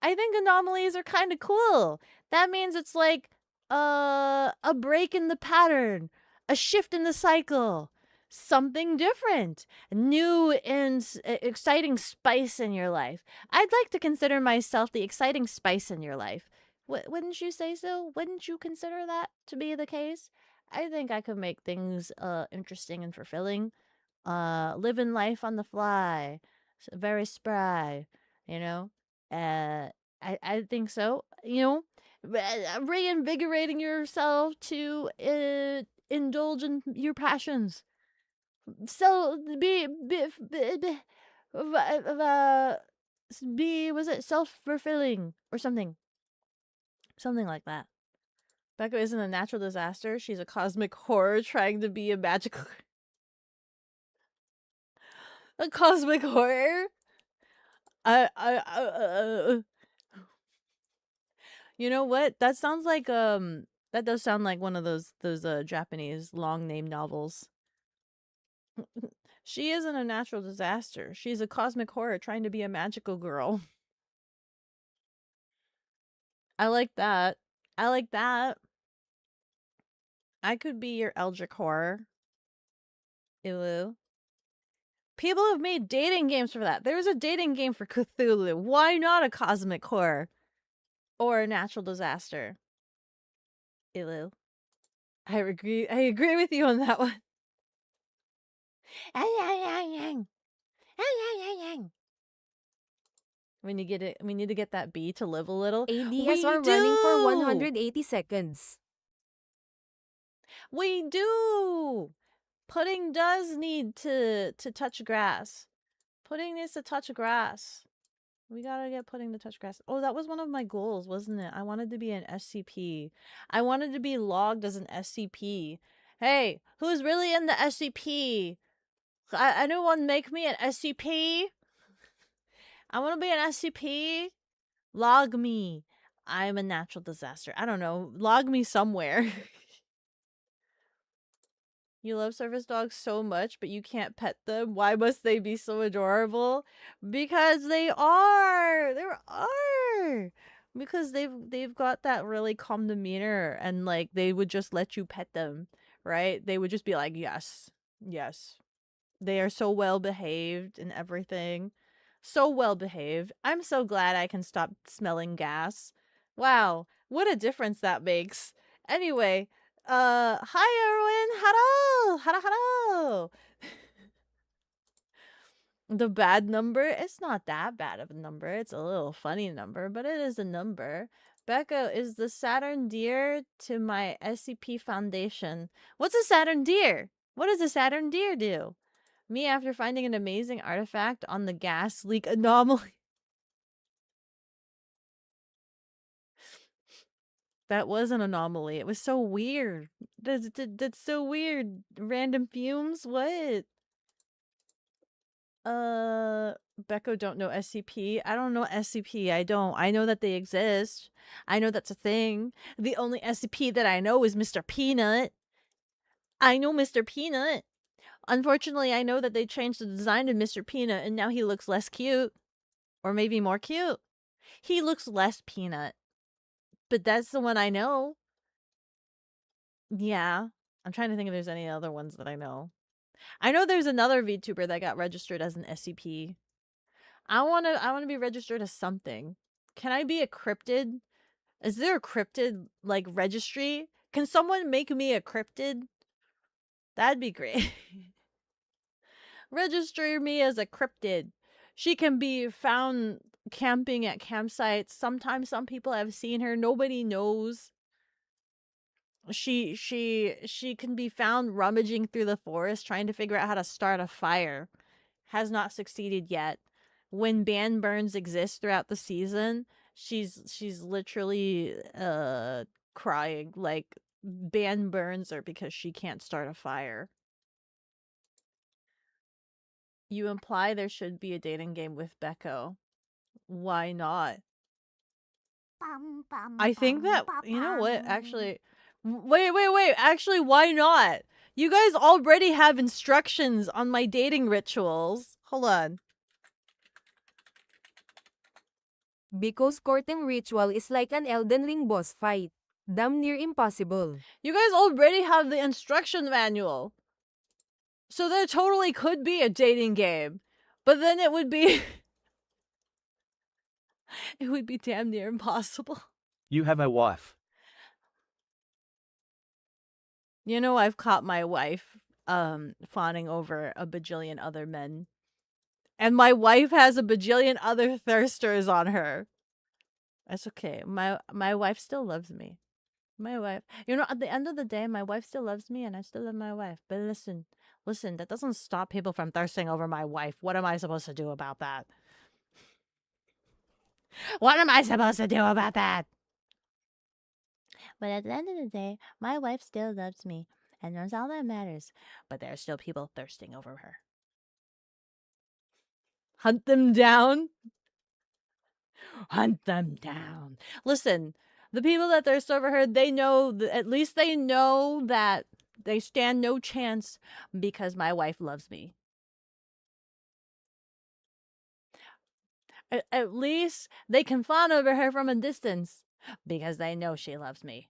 A: I think anomalies are kind of cool. That means it's like a break in the pattern, a shift in the cycle, something different, new and exciting spice in your life. I'd like to consider myself the exciting spice in your life. Wouldn't you say so? Wouldn't you consider that to be the case? I think I could make things interesting and fulfilling. Living life on the fly, very spry, you know. I think so. You know, reinvigorating yourself to indulge in your passions. So was it self-fulfilling or something like that. Becca isn't a natural disaster. She's a cosmic horror trying to be a magical. A cosmic horror. You know what? That sounds like that does sound like one of those Japanese long name novels. She isn't a natural disaster. She's a cosmic horror trying to be a magical girl. I like that. I like that. I could be your eldritch horror. Ew. People have made dating games for that. There's a dating game for Cthulhu. Why not a cosmic horror? Or a natural disaster? Ew. I agree with you on that one. We need to get that bee to live a little.
E: ADS are running for 180 seconds.
A: We do. Pudding does need to touch grass. Pudding needs to touch grass. We gotta get Pudding to touch grass. Oh, that was one of my goals, wasn't it? I wanted to be an SCP. I wanted to be logged as an SCP. Hey, who's really in the SCP? Anyone make me an SCP? I want to be an SCP. Log me. I'm a natural disaster. I don't know. Log me somewhere. You love service dogs so much, but you can't pet them. Why must they be so adorable? Because they are. They are. Because they've got that really calm demeanor, and like they would just let you pet them, right? They would just be like, "Yes, Yes. They are so well behaved and everything. So well behaved. I'm so glad I can stop smelling gas. Wow, what a difference that makes. Anyway, hi everyone. Hello. Hello, hello. The bad number, it's not that bad of a number. It's a little funny number, but it is a number. Beko is the Saturn deer to my SCP Foundation. What's a Saturn deer? What does a Saturn deer do? Me after finding an amazing artifact on the gas leak anomaly. That was an anomaly. It was so weird. That's so weird. Random fumes? What? Beko don't know SCP. I don't know SCP. I don't. I know that they exist. I know that's a thing. The only SCP that I know is Mr. Peanut. I know Mr. Peanut. Unfortunately, I know that they changed the design of Mr. Peanut and now he looks less cute. Or maybe more cute. He looks less peanut. But that's the one I know. Yeah. I'm trying to think if there's any other ones that I know. I know there's another VTuber that got registered as an SCP. I wanna be registered as something. Can I be a cryptid? Is there a cryptid like registry? Can someone make me a cryptid? That'd be great. Register me as a cryptid. She can be found camping at campsites. Sometimes some people have seen her. Nobody knows. She can be found rummaging through the forest trying to figure out how to start a fire. Has not succeeded yet. When ban burns exist throughout the season, she's literally crying like ban burns are because she can't start a fire. You imply there should be a dating game with Beko. Why not? I think that you know what actually wait. Actually, why not? You guys already have instructions on my dating rituals. Hold on.
E: Because courting ritual is like an Elden Ring boss fight. Damn near impossible.
A: You guys already have the instruction manual. So there totally could be a dating game. But then it would be it would be damn near impossible.
C: You have a wife.
A: You know, I've caught my wife fawning over a bajillion other men. And my wife has a bajillion other thirsters on her. That's okay. My wife still loves me. My wife. You know, at the end of the day, my wife still loves me and I still love my wife. But listen, that doesn't stop people from thirsting over my wife. What am I supposed to do about that? What am I supposed to do about that? But at the end of the day, my wife still loves me. And that's all that matters. But there are still people thirsting over her. Hunt them down. Hunt them down. Listen, the people that thirst over her, they know, at least they know that they stand no chance because my wife loves me. At least they can fawn over her from a distance because they know she loves me.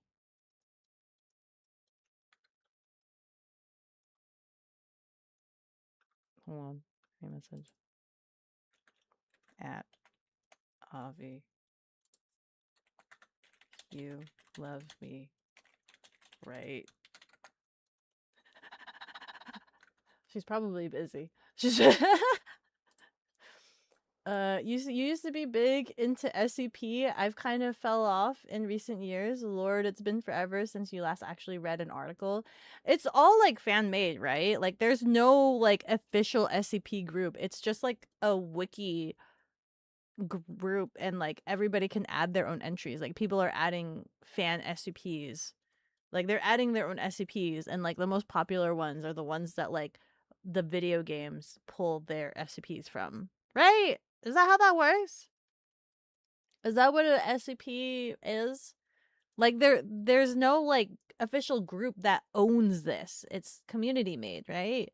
A: Hold on. A message. At Avi. You love me, right? She's probably busy. She's you used to be big into SCP. I've kind of fell off in recent years. Lord, it's been forever since you last actually read an article. It's all like fan made, right? Like there's no like official SCP group. It's just like a wiki group and like everybody can add their own entries. Like people are adding fan SCPs. Like they're adding their own SCPs and like the most popular ones are the ones that like the video games pull their SCPs from. Right? Is that how that works? Is that what an SCP is? Like there's no like official group that owns this. It's community made, right?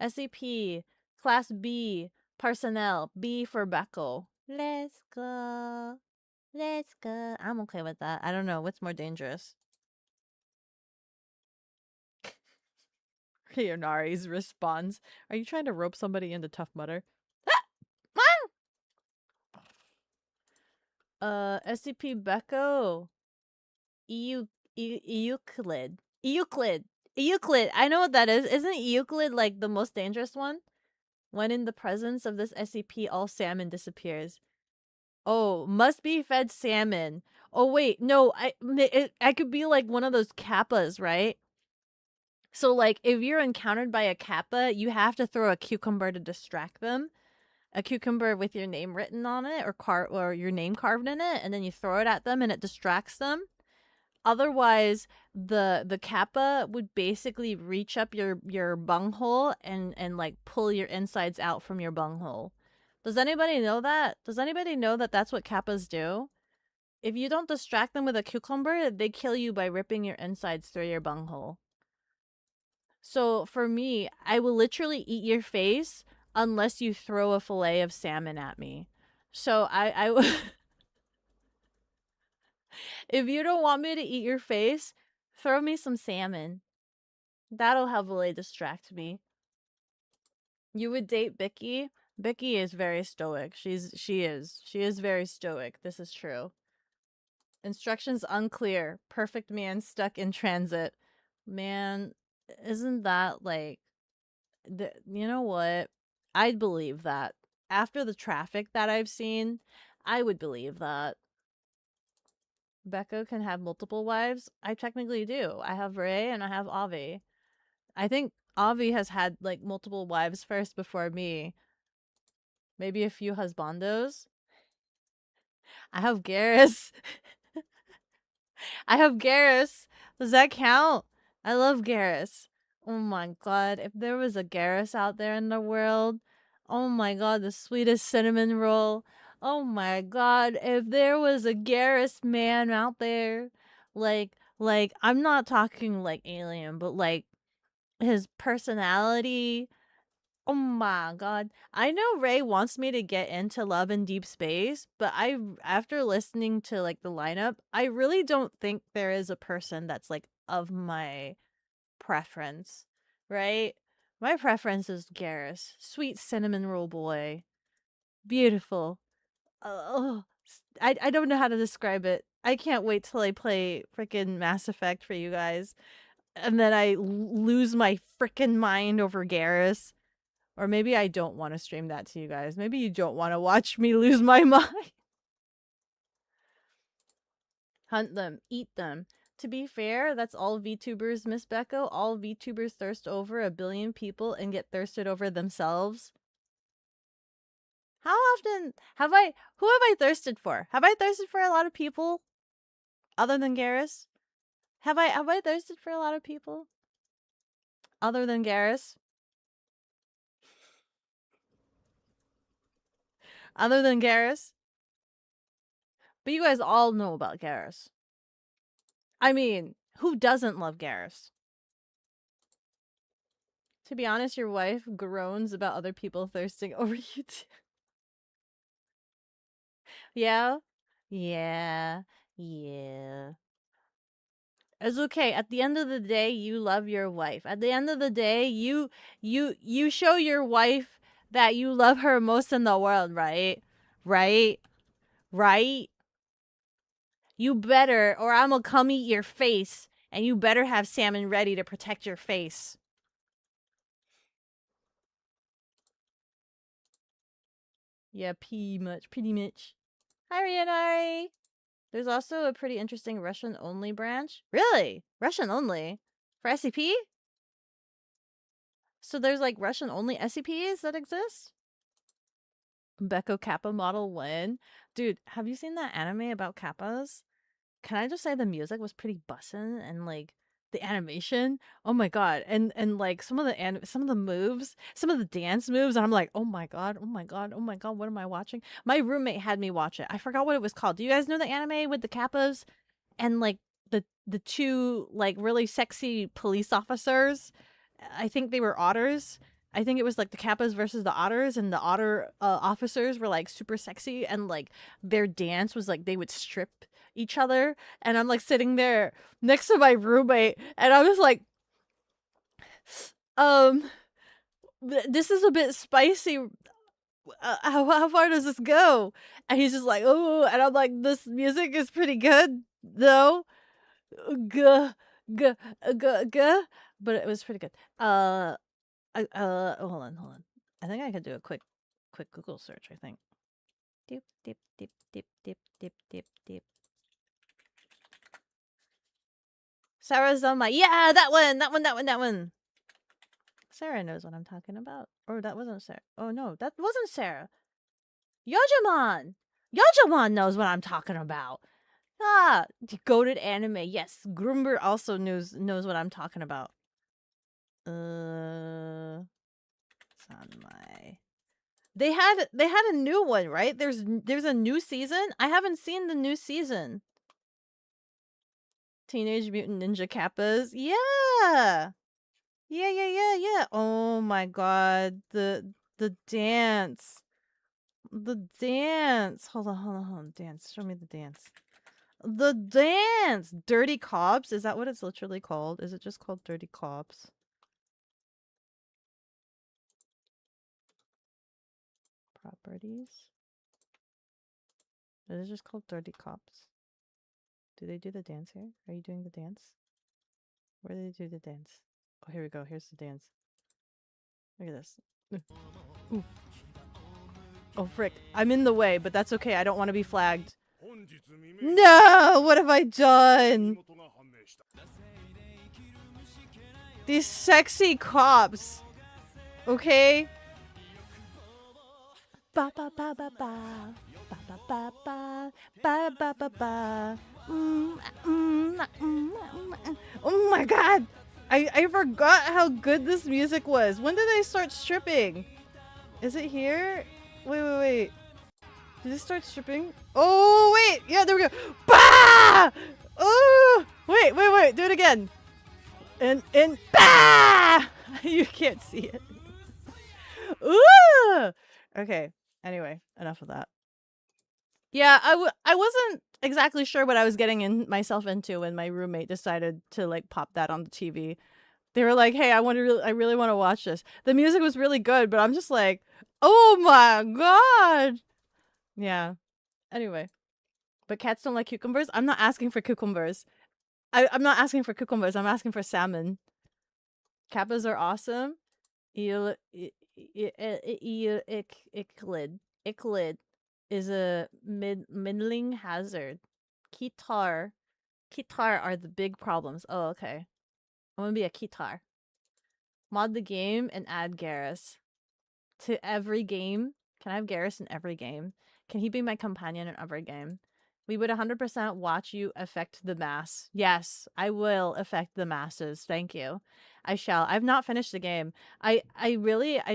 A: SCP Class B personnel, B for Beko. Let's go. Let's go. I'm okay with that. I don't know what's more dangerous. Rionari's responds. Are you trying to rope somebody into Tough Mudder? SCP Beko. Euclid. Euclid. Euclid. I know what that is. Isn't Euclid like the most dangerous one? When in the presence of this SCP, all salmon disappears. Oh, must be fed salmon. Oh wait, no, I could be like one of those kappas, right? So like if you're encountered by a kappa, you have to throw a cucumber to distract them. A cucumber with your name written on it or your name carved in it, and then you throw it at them and it distracts them. Otherwise, the kappa would basically reach up your bunghole and like pull your insides out from your bunghole. Does anybody know that? Does anybody know that that's what kappas do? If you don't distract them with a cucumber, they kill you by ripping your insides through your bunghole. So for me, I will literally eat your face unless you throw a fillet of salmon at me. So I if you don't want me to eat your face, throw me some salmon. That'll heavily distract me. You would date Bicky? Bicky is very stoic. She is very stoic. This is true. Instructions unclear. Perfect man stuck in transit. Man, isn't that like you know what? I'd believe that. After the traffic that I've seen, I would believe that. Beko can have multiple wives? I technically do. I have Ray and I have Avi. I think Avi has had like multiple wives first before me. Maybe a few husbandos. I have Garrus. I have Garrus. Does that count? I love Garrus. Oh my god, if there was a Garrus out there in the world, oh my god, the sweetest cinnamon roll. Oh my god, if there was a Garrus man out there, like I'm not talking like alien, but like his personality. Oh my god. I know Ray wants me to get into Love in Deep Space, but after listening to like the lineup, I really don't think there is a person that's like of my preference, right? My preference is Garrus. Sweet cinnamon roll boy. Beautiful. Oh, I don't know how to describe it. I can't wait till I play freaking Mass Effect for you guys. And then I lose my freaking mind over Garrus. Or maybe I don't want to stream that to you guys. Maybe you don't want to watch me lose my mind. Hunt them. Eat them. To be fair, that's all VTubers, Miss Beko. All VTubers thirst over 1 billion people and get thirsted over themselves. How often who have I thirsted for? Have I thirsted for a lot of people? Other than Garrus? Have I thirsted for a lot of people? Other than Garrus? Other than Garrus? But you guys all know about Garrus. I mean, who doesn't love Garrus? To be honest, your wife groans about other people thirsting over you too. Yeah? Yeah. Yeah. It's okay. At the end of the day, you love your wife. At the end of the day, you show your wife that you love her most in the world, right? Right? Right? You better, or I'm gonna come eat your face, and you better have salmon ready to protect your face. Yeah, pretty much. Hi, Rianari. There's also a pretty interesting Russian-only branch. Really? Russian-only? For SCP? So there's like Russian-only SCPs that exist? Beko Kappa Model 1. Dude, have you seen that anime about Kappas? Can I just say the music was pretty bussin' and like the animation? Oh my god. And like some of the moves, some of the dance moves, and I'm like, oh my god, oh my god, oh my god, what am I watching? My roommate had me watch it. I forgot what it was called. Do you guys know the anime with the Kappas and like the two like really sexy police officers? I think they were otters. I think it was like the Kappas versus the otters, and the otter officers were like super sexy, and like their dance was like they would strip each other. And I'm like sitting there next to my roommate, and I was like, Um, this is a bit spicy. How far does this go? And he's just like, oh, and I'm like, this music is pretty good though. Guh, guh, guh. But it was pretty good. Hold on. I think I could do a quick Google search. I think. Dip, dip, dip, dip, dip, dip, dip, dip. Sarah's on my that one. Sarah knows what I'm talking about. Or that wasn't Sarah. Oh no, that wasn't Sarah. Yojimon! Yojimon knows what I'm talking about. Ah, goated anime. Yes, Grumber also knows what I'm talking about. Sanmai. They had a new one, right? There's a new season. I haven't seen the new season. Teenage Mutant Ninja Kappas. Yeah. Yeah. Oh my god. The dance. The dance. Hold on. Dance. Show me the dance. The dance. Dirty Cops. Is that what it's literally called? Is it just called Dirty Cops? Properties. Is it just called Dirty Cops? Do they do the dance here? Are you doing the dance? Where do they do the dance? Oh, here we go. Here's the dance. Look at this. Ooh. Oh, frick. I'm in the way, but that's okay. I don't want to be flagged. No! What have I done? These sexy cops. Okay? Ba ba ba ba ba. Ba ba ba ba. Ba ba ba ba. Oh my god! I forgot how good this music was. When did they start stripping? Is it here? Wait. Did it start stripping? Oh, wait! Yeah, there we go. Bah! Oh! Wait. Do it again. And bah! You can't see it. Ooh! Okay. Anyway, enough of that. Yeah, I wasn't exactly sure what I was getting myself into when my roommate decided to like pop that on the TV. They were like, "Hey, I really want to watch this." The music was really good, but I'm just like, "Oh my god!" Yeah. Anyway, but cats don't like cucumbers. I'm not asking for cucumbers. I'm not asking for cucumbers. I'm asking for salmon. Kappas are awesome. Ichlid is a middling hazard. Kitar are the big problems. Oh, okay. I'm gonna be a Kitar. Mod the game and add Garrus to every game. Can I have Garrus in every game? Can he be my companion in every game? We would 100% watch you affect the mass. Yes, I will affect the masses. Thank you. I shall. I've not finished the game. I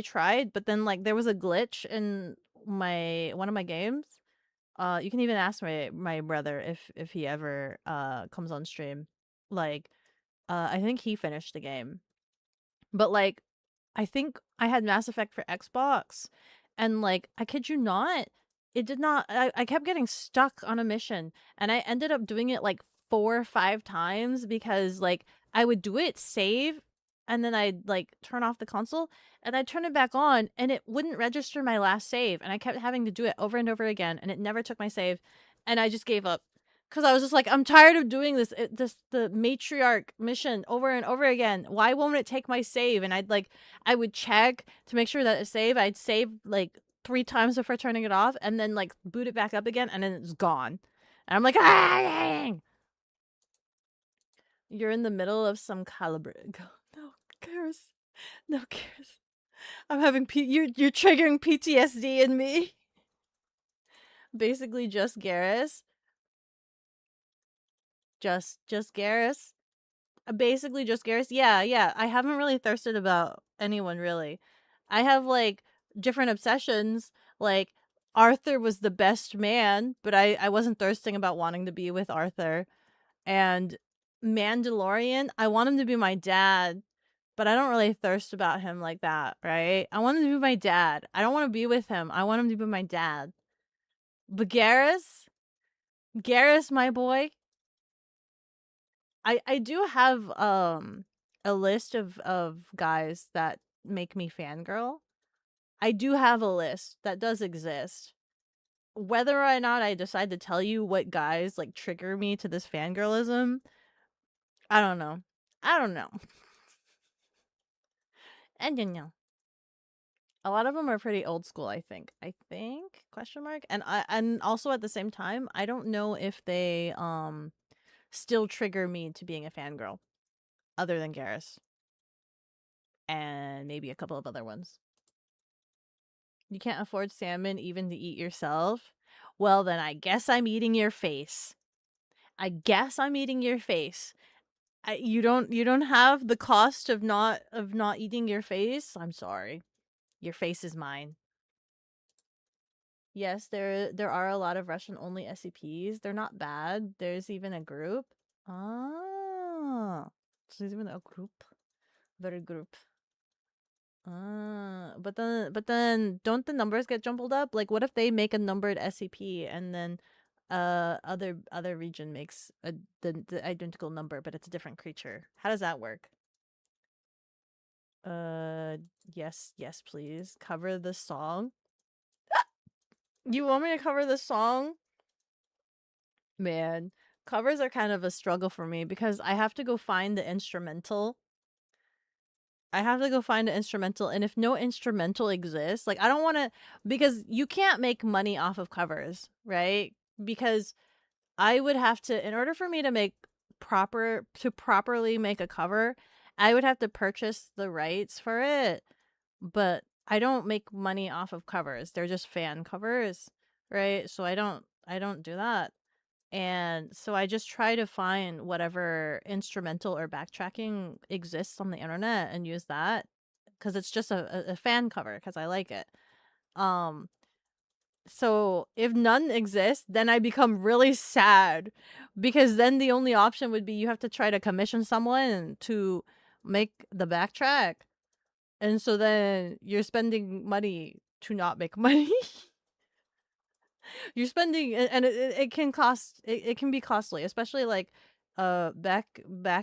A: tried, but then like there was a glitch in one of my games. You can even ask my brother if he ever comes on stream. Like I think he finished the game. But like I think I had Mass Effect for Xbox, and like I kid you not, it did not. I kept getting stuck on a mission, and I ended up doing it like 4 or 5 times because like I would do it, save, and then I'd like turn off the console, and I'd turn it back on, and it wouldn't register my last save, and I kept having to do it over and over again, and it never took my save, and I just gave up. Cause I was just like, I'm tired of doing this. The matriarch mission over and over again. Why won't it take my save? And I would check to make sure that it saved. I'd save like 3 times before turning it off, and then like boot it back up again, and then it's gone. And I'm like, dang! You're in the middle of some caliber. No, Karis. No, Karis. I'm having you're triggering PTSD in me. Basically, just Garrus. Just Garrus. Basically just Garrus. Yeah. I haven't really thirsted about anyone really. I have like different obsessions. Like Arthur was the best man, but I wasn't thirsting about wanting to be with Arthur. And Mandalorian, I want him to be my dad, but I don't really thirst about him like that, right? I want him to be my dad. I don't want to be with him. I want him to be my dad. But Garrus, my boy, I do have a list of guys that make me fangirl. I do have a list that does exist. Whether or not I decide to tell you what guys like trigger me to this fangirlism, I don't know. I don't know. And you know, a lot of them are pretty old school. I think. I think question mark. And also at the same time, I don't know if they still trigger me to being a fangirl, other than Garrus and maybe a couple of other ones. You can't afford salmon even to eat yourself. Well, then I guess I'm eating your face. I guess I'm eating your face. You don't have the cost of not eating your face. I'm sorry. Your face is mine. Yes, there are a lot of Russian only SCPs. They're not bad. There's even a group. Ah. So there's even a group. Very group. But then don't the numbers get jumbled up? Like what if they make a numbered SCP and then other region makes the identical number but it's a different creature. How does that work? Yes, yes, please. Cover the song. You want me to cover the song? Man, covers are kind of a struggle for me because I have to go find the instrumental. And if no instrumental exists, like I don't want to, because you can't make money off of covers, right? Because I would have to, in order for me to properly make a cover, I would have to purchase the rights for it. But I don't make money off of covers. They're just fan covers, right? So I don't do that. And so I just try to find whatever instrumental or backtracking exists on the internet and use that because it's just a fan cover because I like it. Um, so if none exist, then I become really sad because then the only option would be you have to try to commission someone to make the backtrack. And so then you're spending money to not make money. You're spending and it can cost it can be costly, especially like back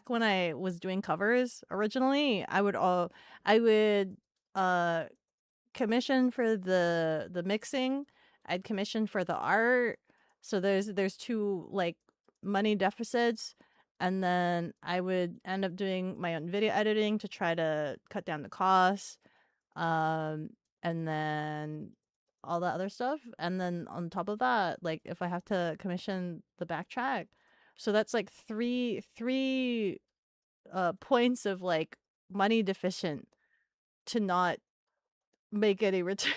A: when I was doing covers originally, I would uh commission for the mixing, I'd commission for the art. So there's two like money deficits, and then I would end up doing my own video editing to try to cut down the costs. Um and then all that other stuff, and then on top of that, like if I have to commission the backtrack, so that's like three points of like money deficient to not make any return.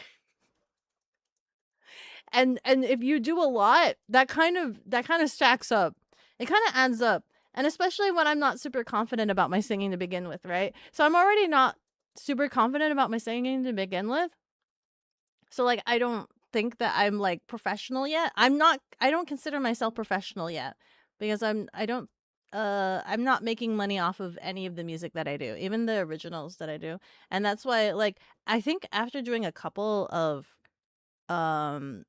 A: And if you do a lot, that kind of stacks up. It kind of adds up. And especially when I'm not super confident about my singing to begin with, right? So I'm already not super confident about my singing to begin with. So like I don't think that I'm like professional yet. I don't consider myself professional yet because I'm not making money off of any of the music that I do, even the originals that I do. And that's why like I think after doing a couple of um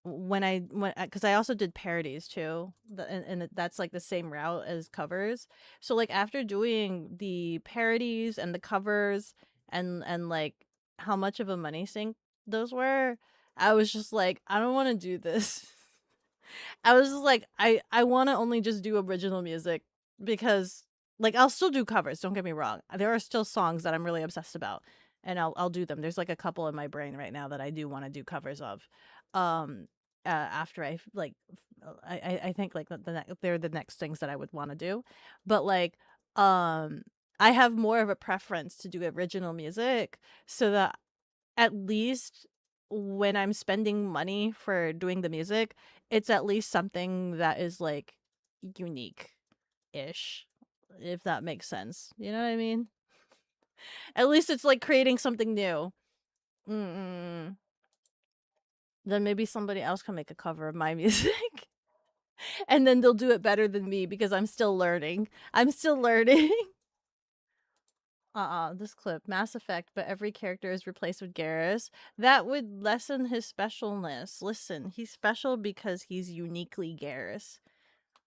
A: when because I also did parodies too, and that's like the same route as covers. So like after doing the parodies and the covers and like how much of a money sink those were, I was just like, I don't want to do this. I was just like, I want to only just do original music because like I'll still do covers, don't get me wrong. There are still songs that I'm really obsessed about and I'll do them. There's like a couple in my brain right now that I do want to do covers of. Um after I think like they're the next things that I would want to do. But like I have more of a preference to do original music so that at least when I'm spending money for doing the music, it's at least something that is like unique ish, if that makes sense. You know what I mean? At least it's like creating something new. Mm-mm. Then maybe somebody else can make a cover of my music. And then they'll do it better than me because I'm still learning. I'm still learning. This clip. Mass Effect, but every character is replaced with Garrus. That would lessen his specialness. Listen, he's special because he's uniquely Garrus.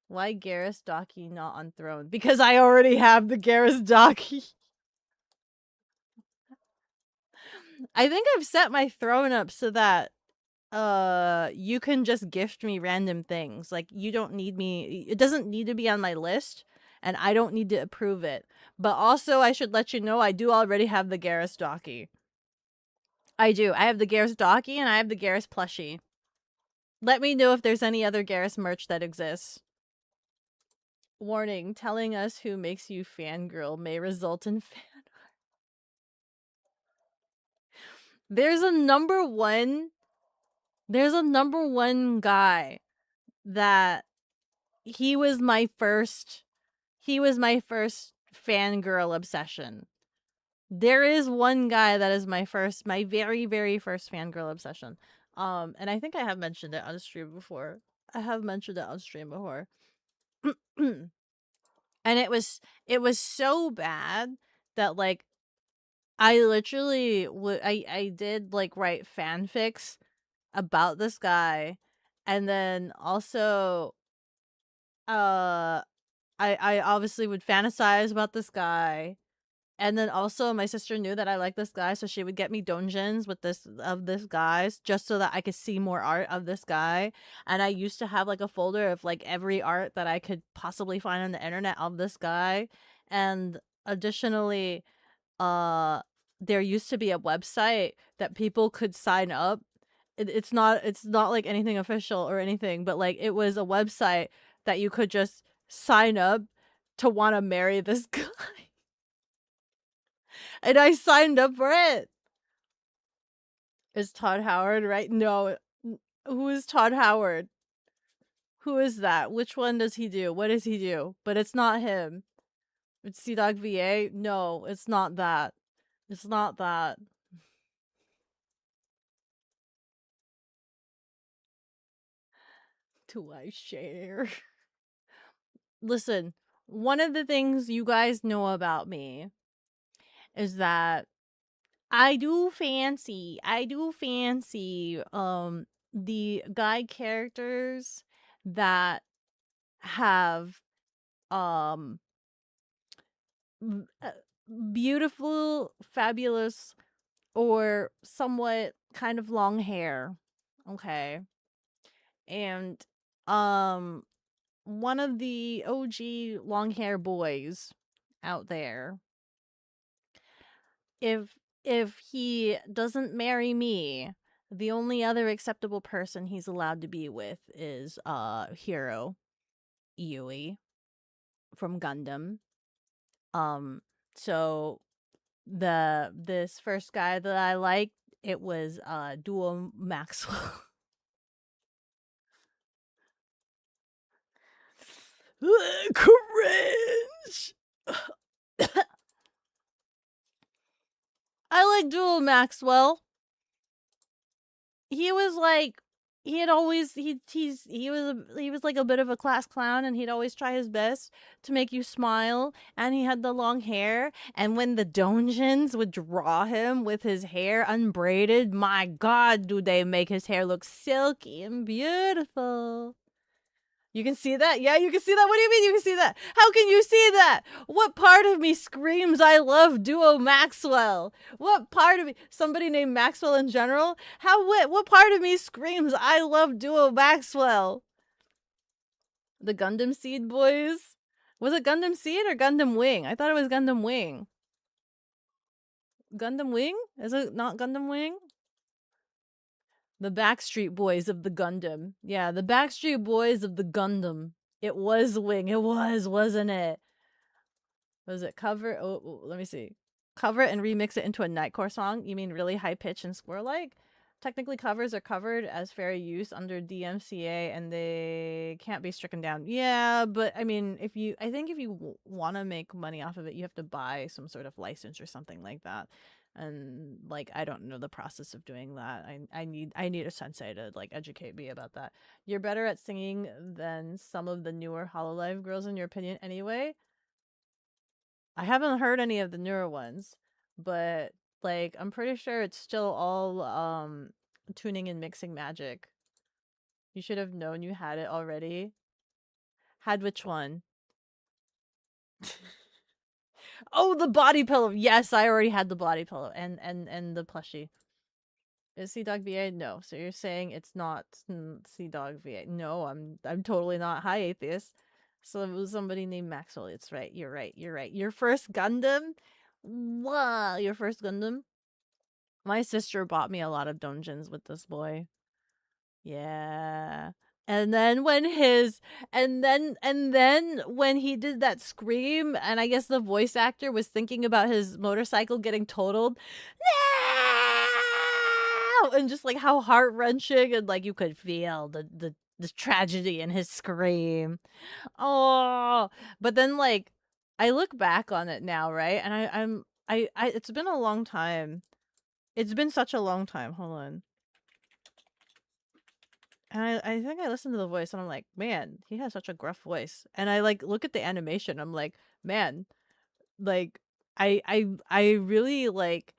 A: Why Garrus Daki not on throne? Because I already have the Garrus Daki. I think I've set my throne up so that you can just gift me random things. Like, you don't need me, it doesn't need to be on my list, and I don't need to approve it. But also, I should let you know, I do already have the Garrus Daki. I do. I have the Garrus Daki and I have the Garrus plushie. Let me know if there's any other Garrus merch that exists. Warning, telling us who makes you fangirl may result in fan. There's a number one guy that he was my first fangirl obsession. There is one guy that is my very, very first fangirl obsession. And I think I have mentioned it on stream before. And it was so bad that, like, I literally I did, like, write fanfics about this guy, and then also I obviously would fantasize about this guy. And then also my sister knew that I liked this guy, so she would get me donjins with this guy just so that I could see more art of this guy. And I used to have, like, a folder of, like, every art that I could possibly find on the internet of this guy. And additionally, there used to be a website that people could sign up. It's not like anything official or anything, but, like, it was a website that you could just sign up to want to marry this guy. And I signed up for it. Is Todd Howard right? No. Who is Todd Howard? Who is that? Which one does he do? What does he do? But it's not him. It's C-Dog VA? No, it's not that. It's not that. Do I share? Listen, one of the things you guys know about me is that I do fancy the guy characters that have um beautiful, fabulous, or somewhat kind of long hair. Okay. And one of the OG long hair boys out there, if he doesn't marry me, the only other acceptable person he's allowed to be with is Hero Yui from Gundam. So this first guy that I liked, it was Duo Maxwell. Cringe. I like Duo Maxwell. He was like, he was like a bit of a class clown, and he'd always try his best to make you smile, and he had the long hair, and when the donjins would draw him with his hair unbraided, my god, do they make his hair look silky and beautiful. You can see that? Yeah, you can see that? What do you mean you can see that? How can you see that? What part of me screams I love Duo Maxwell? What part of me? Somebody named Maxwell in general? What part of me screams I love Duo Maxwell? The Gundam Seed boys? Was it Gundam Seed or Gundam Wing? I thought it was Gundam Wing. Gundam Wing? Is it not Gundam Wing? The Backstreet Boys of the Gundam. Yeah, the Backstreet Boys of the Gundam. It was Wing. It was, wasn't it? Was it cover? Oh, let me see. Cover it and remix it into a Nightcore song? You mean really high pitch and square-like? Technically, covers are covered as fair use under DMCA, and they can't be stricken down. Yeah, but I mean, I think if you want to make money off of it, you have to buy some sort of license or something like that. And, like, I don't know the process of doing that. I need a sensei to, like, educate me about that. You're better at singing than some of the newer Hololive girls, in your opinion, anyway. I haven't heard any of the newer ones, but, like, I'm pretty sure it's still all tuning and mixing magic. You should have known you had it already. Had which one? Oh, the body pillow. Yes, I already had the body pillow and the plushie. Is Sea Dog VA? No. So you're saying it's not Sea Dog VA? No, I'm totally not high atheist. So it was somebody named Maxwell. It's right. You're right. You're right. Your first Gundam? Wow, your first Gundam? My sister bought me a lot of dungeons with this boy. Yeah. And then when his and then when he did that scream, and I guess the voice actor was thinking about his motorcycle getting totaled. No! And just like how heart-wrenching, and like you could feel the tragedy in his scream. Oh, but then like I look back on it now, right? And I it's been a long time. It's been such a long time. Hold on. And I think I listened to the voice and I'm like, man, he has such a gruff voice. And I like look at the animation. I'm like, man, like I really like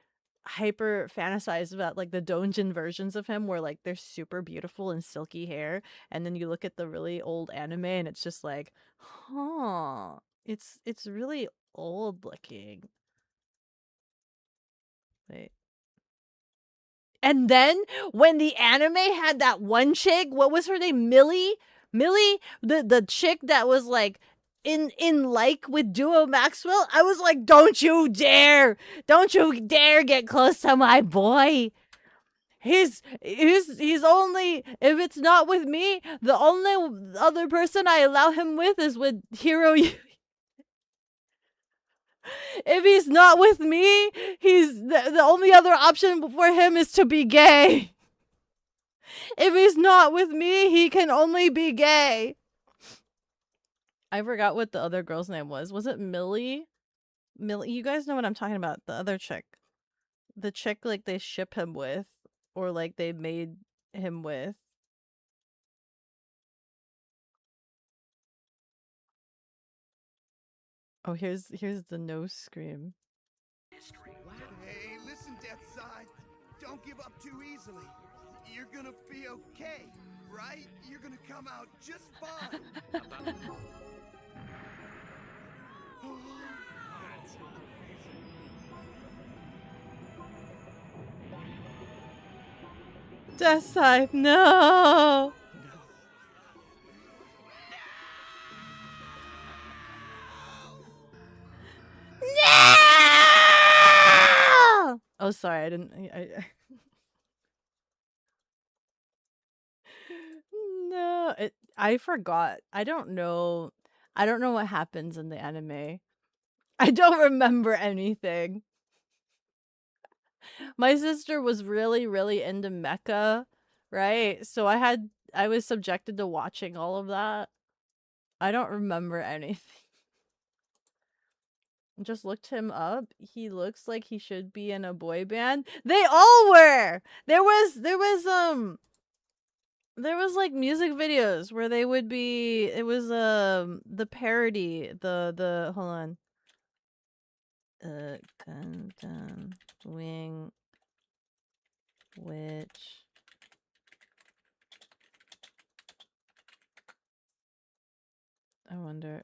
A: hyper fantasize about like the Donjin versions of him where like they're super beautiful and silky hair. And then you look at the really old anime and it's just like, huh. It's really old looking. Wait. And then when the anime had that one chick, what was her name? Millie? Millie, the chick that was like in like with Duo Maxwell, I was like, don't you dare! Don't you dare get close to my boy! He's only, if it's not with me, the only other person I allow him with is with Hero. If he's not with me, he's the only other option for him is to be gay. If he's not with me, he can only be gay. I forgot what the other girl's name was. Was it Millie? Millie, you guys know what I'm talking about. The other chick. The chick like they ship him with, or like they made him with. Oh, here's the nose scream.
F: Hey, listen, Death Side. Don't give up too easily. You're gonna be okay, right? You're gonna come out just fine.
A: Death side, no. No! Oh, sorry, I didn't. No, I forgot. I don't know. I don't know what happens in the anime. I don't remember anything. My sister was really, really into mecha, right? So I was subjected to watching all of that. I don't remember anything. Just looked him up. He looks like he should be in a boy band. They all were. There was like music videos where they would be. It was the parody. The hold on. Gundam Wing Witch. I wonder.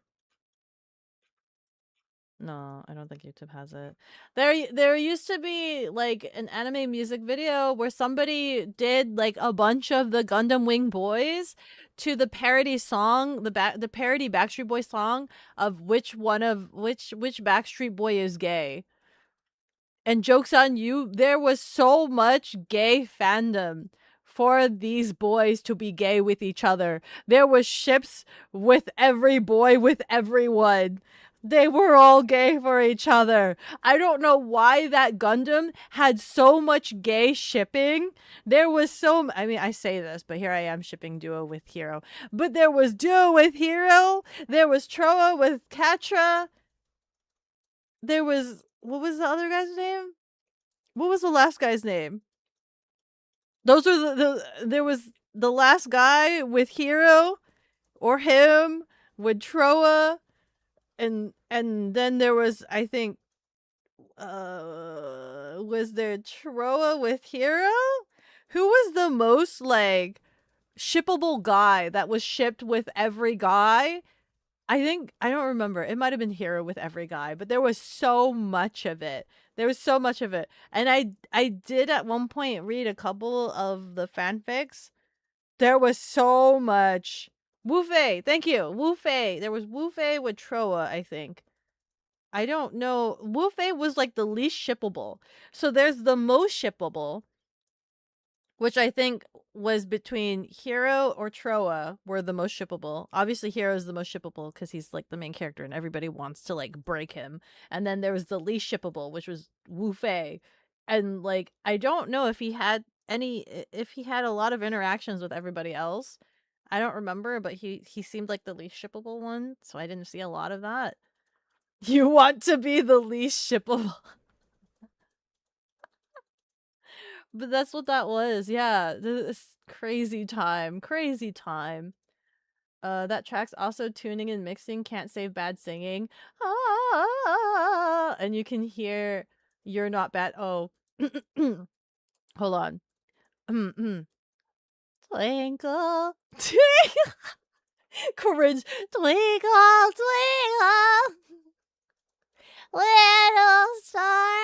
A: No, I don't think YouTube has it. There used to be like an anime music video where somebody did like a bunch of the Gundam Wing Boys to the parody song, the parody Backstreet Boy song of which Backstreet Boy is gay. And joke's on you, there was so much gay fandom for these boys to be gay with each other. There was ships with every boy with everyone. They were all gay for each other. I don't know why that Gundam had so much gay shipping. There was so... I mean, I say this, but here I am shipping Duo with Hero. But there was Duo with Hero. There was Troa with Katra. There was... What was the other guy's name? What was the last guy's name? Those are there was the last guy with Hero or him with Troa. And then there was, I think, was there Troa with Hero? Who was the most, like, shippable guy that was shipped with every guy? I think I don't remember. It might have been Hero with every guy, but there was so much of it. There was so much of it. And I did at one point read a couple of the fanfics. There was so much. Wu Fei, thank you. Wu Fei. There was Wu Fei with Troa, I think. I don't know. Wu Fei was like the least shippable. So there's the most shippable, which I think was between Hero or Troa were the most shippable. Obviously, Hero is the most shippable because he's like the main character and everybody wants to like break him. And then there was the least shippable, which was Wu Fei. And like, I don't know if he had if he had a lot of interactions with everybody else. I don't remember, but he seemed like the least shippable one, so I didn't see a lot of that. You want to be the least shippable. But that's what that was. Yeah, this crazy time. Crazy time. That track's also tuning and mixing, can't save bad singing. Ah, and you can hear You're Not Bad. Oh. Hold on. Twinkle. Twinkle. Cringe. Twinkle, twinkle. Little star.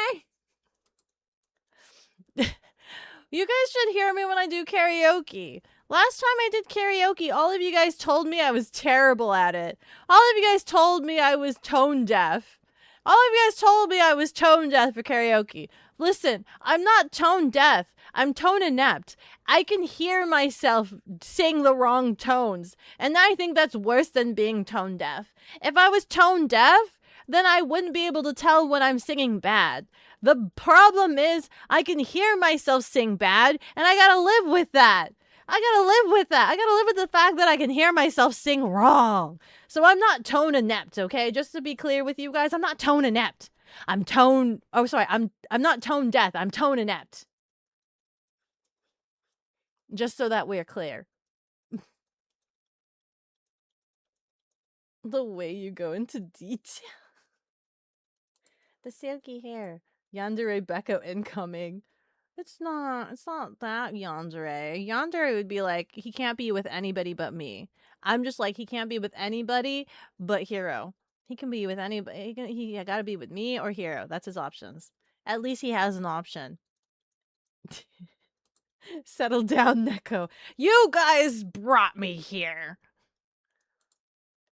A: You guys should hear me when I do karaoke. Last time I did karaoke, all of you guys told me I was terrible at it. All of you guys told me I was tone deaf. All of you guys told me I was tone deaf for karaoke. Listen, I'm not tone deaf. I'm tone inept. I can hear myself sing the wrong tones, and I think that's worse than being tone deaf. If I was tone deaf, then I wouldn't be able to tell when I'm singing bad. The problem is I can hear myself sing bad, and I gotta live with that. I gotta live with that. I gotta live with the fact that I can hear myself sing wrong. So I'm not tone inept, okay? Just to be clear with you guys, I'm not tone inept. I'm not tone deaf. I'm tone inept. Just so that we're clear. The way you go into detail. The silky hair. Yandere Beko incoming. It's not that Yandere. Yandere would be like, he can't be with anybody but me. I'm just like, he can't be with anybody but Hero. He can be with anybody. He gotta be with me or Hero. That's his options. At least he has an option. Settle down, Neko. You guys brought me here.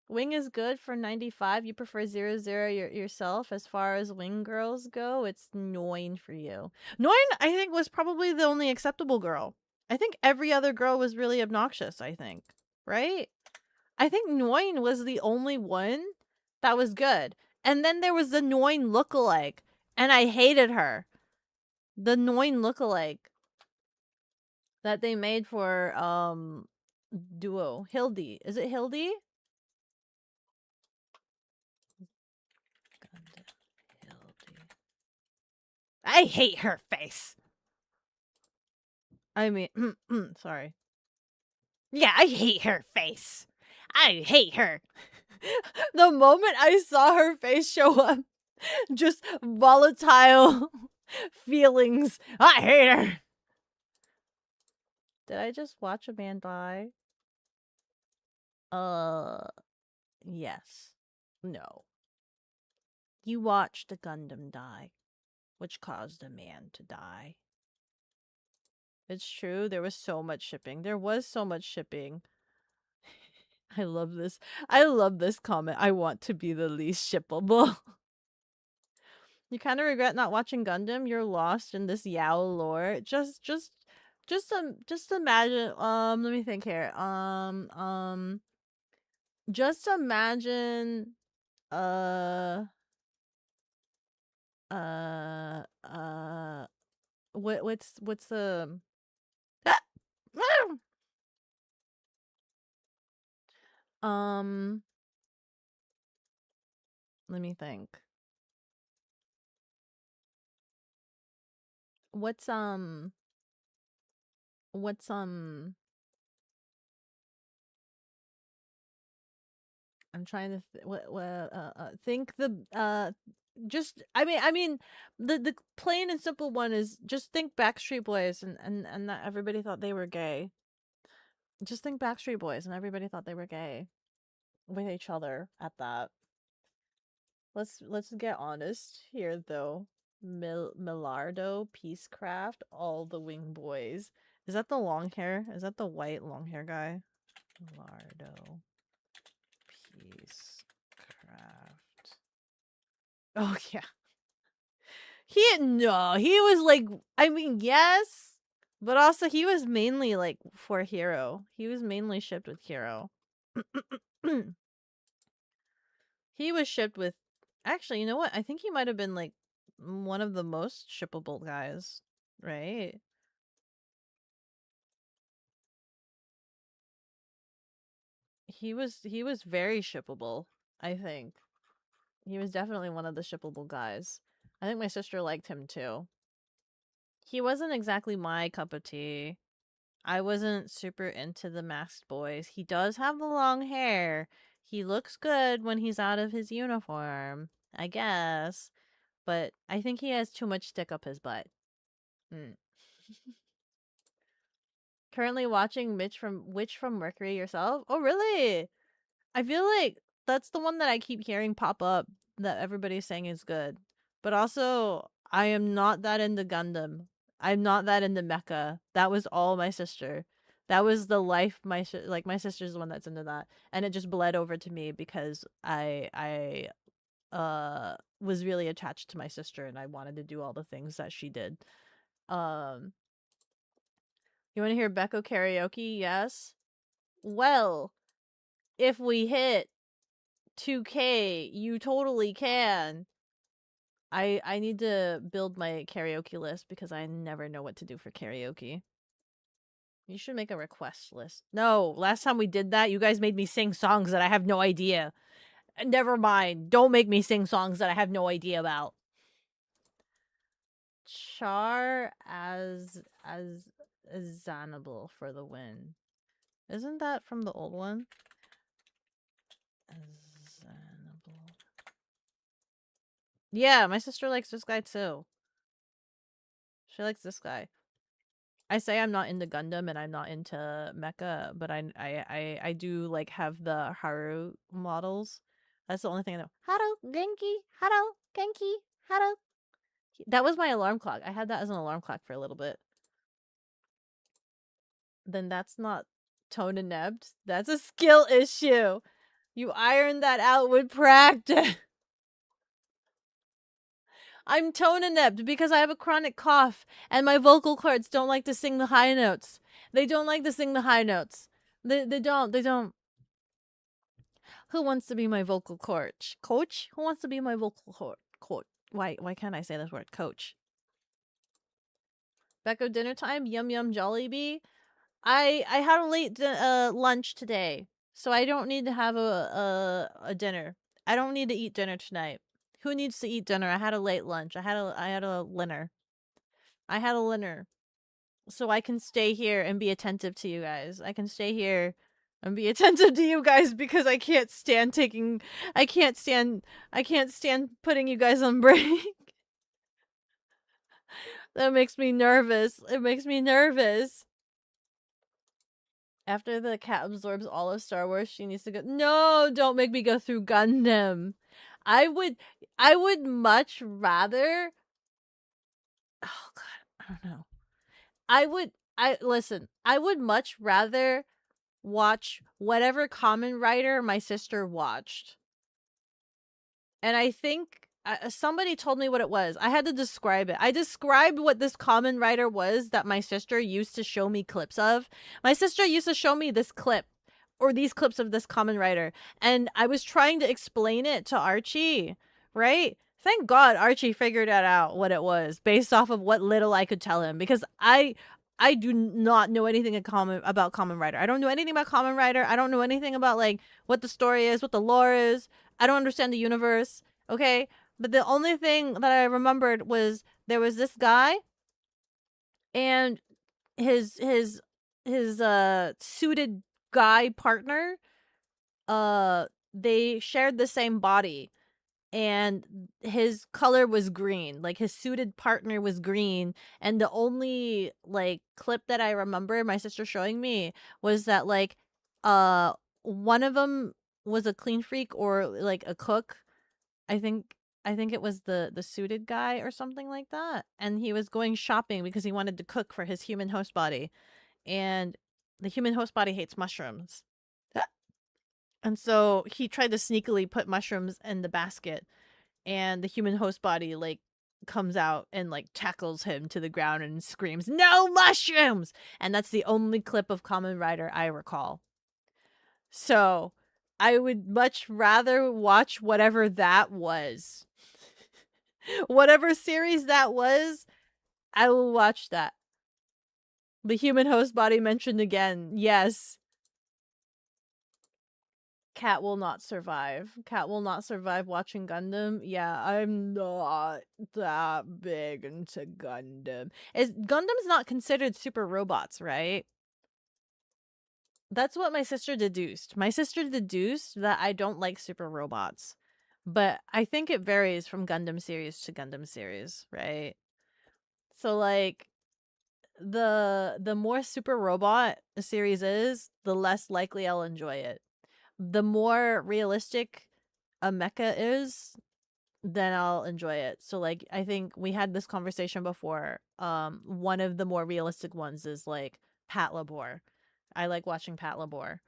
A: Wing is good for 95. You prefer 00 yourself. As far as wing girls go, it's 9 for you. 9, I think, was probably the only acceptable girl. I think every other girl was really obnoxious, I think. Right? I think 9 was the only one that was good. And then there was the 9 lookalike. And I hated her. The 9 lookalike that they made for Duo. Hildy. Is it Hildy? I hate her face. I mean, sorry. Yeah, I hate her face. I hate her. The moment I saw her face show up, just volatile feelings. I hate her. Did I just watch a man die? Yes. No. You watched a Gundam die, which caused a man to die. It's true, there was so much shipping. There was so much shipping. I love this. I love this comment. I want to be the least shippable. You kind of regret not watching Gundam. You're lost in this Yao lore. Just imagine. Let me think here. Just imagine. Uh. What's the. Let me think. What's I'm trying to think the just I mean the plain and simple one is just think Backstreet Boys and that everybody thought they were gay. Just think Backstreet Boys and everybody thought they were gay. with each other at that. Let's get honest here though. Millardo, Peacecraft, all the wing boys. Is that the long hair? Is that the white long hair guy? Millardo, Peacecraft. Oh yeah. He was like, I mean, yes, but also he was mainly like for Hero. He was mainly shipped with Hero. He was shipped with, actually, you know what? I think he might have been like one of the most shippable guys, right? He was very shippable, I think. He was definitely one of the shippable guys. I think my sister liked him too. He wasn't exactly my cup of tea. I wasn't super into the masked boys. He does have the long hair. He looks good when he's out of his uniform, I guess. But I think he has too much stick up his butt. Mm. Currently watching Witch from Mercury yourself? Oh, really? I feel like that's the one that I keep hearing pop up that everybody's saying is good. But also, I am not that into Gundam. I'm not that into Mecha. That was all my sister. That was the life like my sister's the one that's into that, and it just bled over to me because I was really attached to my sister and I wanted to do all the things that she did. Um, you want to hear Beko karaoke? Yes. Well, if we hit 2K, you totally can. I need to build my karaoke list because I never know what to do for karaoke. You should make a request list. No, last time we did that, you guys made me sing songs that I have no idea. Never mind. Don't make me sing songs that I have no idea about. Char as Zanable for the win. Isn't that from the old one? Zanable. Yeah, my sister likes this guy too. She likes this guy. I say I'm not into Gundam and I'm not into Mecha, but I do like have the Haru models. That's the only thing I know. Haru, Genki, Haru, Genki, Haru. That was my alarm clock. I had that as an alarm clock for a little bit. Then that's not tone inept. That's a skill issue. You iron that out with practice. I'm tone inept because I have a chronic cough and my vocal cords don't like to sing the high notes. They don't like to sing the high notes. They don't. Who wants to be my vocal coach? Coach? Who wants to be my vocal coach? Why can't I say this word? Coach. Beko dinner time? Yum yum Jollibee. I had a late lunch today, so I don't need to have a dinner. I don't need to eat dinner tonight. Who needs to eat dinner? I had a late lunch. I had a dinner. I had a dinner. So I can stay here and be attentive to you guys. I can stay here and be attentive to you guys because I can't stand putting you guys on break. That makes me nervous. It makes me nervous. After the cat absorbs all of Star Wars, she needs to go. No, don't make me go through Gundam. I would much rather. Oh god, I don't know. I would much rather watch whatever Common Writer my sister watched. And I think somebody told me what it was. I had to describe it. I described what this Common Writer was that my sister used to show me clips of. My sister used to show me this clip or these clips of this Common Writer, and I was trying to explain it to Archie, right? Thank God Archie figured it out what it was based off of what little I could tell him, because I do not know anything about Common Writer. I don't know anything about Common Writer. I don't know anything about like what the story is, what the lore is. I don't understand the universe, okay? But the only thing that I remembered was there was this guy and his suited guy partner, they shared the same body, and his color was green. Like his suited partner was green, and the only like clip that I remember my sister showing me was that like one of them was a clean freak or like a cook. I think it was the suited guy or something like that. And he was going shopping because he wanted to cook for his human host body. And the human host body hates mushrooms. And so he tried to sneakily put mushrooms in the basket, and the human host body like comes out and like tackles him to the ground and screams, "No mushrooms!" And that's the only clip of Kamen Rider I recall. So I would much rather watch whatever that was. Whatever series that was, I will watch that. The human host body mentioned again. Yes. Cat will not survive. Cat will not survive watching Gundam. Yeah, I'm not that big into Gundam. Gundam's not considered super robots, right? That's what my sister deduced. My sister deduced that I don't like super robots. But I think it varies from Gundam series to Gundam series, right? So like the more super robot a series is, the less likely I'll enjoy it. The more realistic a mecha is, then I'll enjoy it. So like I think we had this conversation before. One of the more realistic ones is like Pat Labor. I like watching Pat Labor.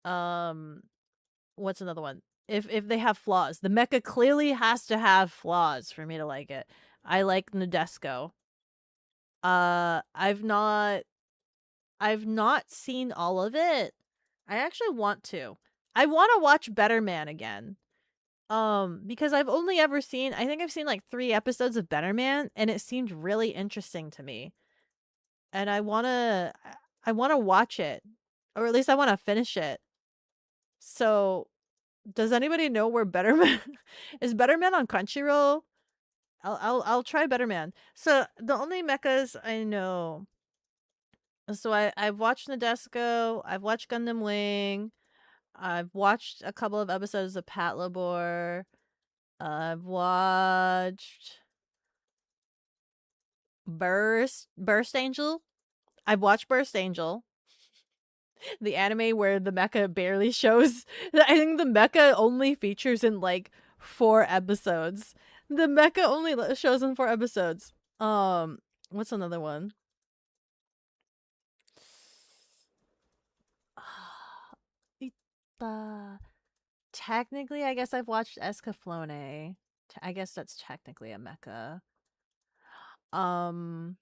A: Um what's another one? If they have flaws. The mecha clearly has to have flaws for me to like it. I like Nadesco. I've not seen all of it. I actually want to. I want to watch Better Man again. Because I've only ever seen, I think I've seen like 3 episodes of Better Man, and it seemed really interesting to me. And I want to watch it, or at least I want to finish it. So, does anybody know where Better Man is? Better Man on Crunchyroll? I'll try Better Man. So, the only mechas I know, so I've watched Nadesco, I've watched Gundam Wing, I've watched a couple of episodes of Pat Labor. I've watched Burst Angel. I've watched Burst Angel, the anime where the mecha barely shows. I think the mecha only features in like 4 episodes. The mecha only shows in 4 episodes. What's another one? Ita. Technically, I guess I've watched Escaflowne. I guess that's technically a mecha. Um,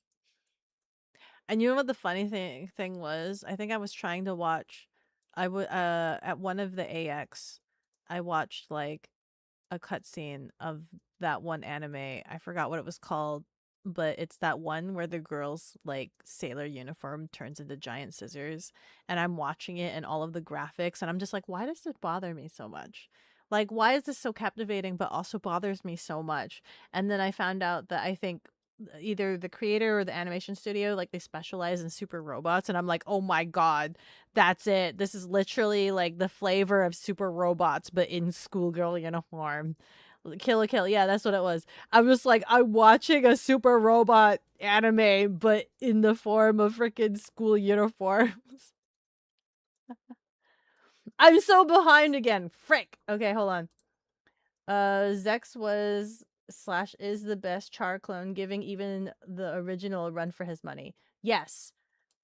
A: and you know what the funny thing was? I think I was trying to watch. I would at one of the AX, I watched like a cutscene of that one anime. I forgot what it was called, but it's that one where the girl's like sailor uniform turns into giant scissors, and I'm watching it and all of the graphics, and I'm just like, why does it bother me so much? Like, why is this so captivating but also bothers me so much? And then I found out that I think either the creator or the animation studio, like, they specialize in super robots, and I'm like, oh my god, that's it. This is literally like the flavor of super robots but in schoolgirl uniform. Kill la Kill, yeah, that's what it was. I'm just like, I'm watching a super robot anime but in the form of freaking school uniforms. I'm so behind again. Frick. Okay, hold on. Zex was slash is the best Char clone, giving even the original a run for his money. Yes.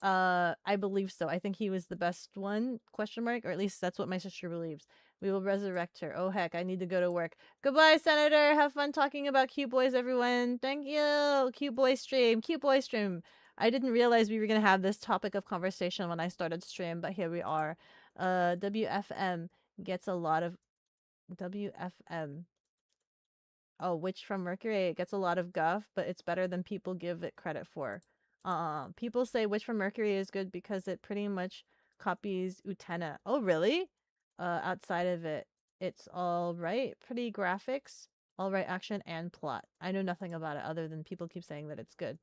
A: I believe so. I think he was the best one, question mark, or at least that's what my sister believes. We will resurrect her. Oh heck, I need to go to work. Goodbye, Senator. Have fun talking about cute boys, everyone. Thank you. Cute boy stream. Cute boy stream. I didn't realize we were gonna have this topic of conversation when I started stream, but here we are. WFM gets a lot of WFM. Oh, Witch from Mercury. It gets a lot of guff, but it's better than people give it credit for. People say Witch from Mercury is good because it pretty much copies Utena. Oh, really? Outside of it, it's all right. Pretty graphics, all right action and plot. I know nothing about it other than people keep saying that it's good.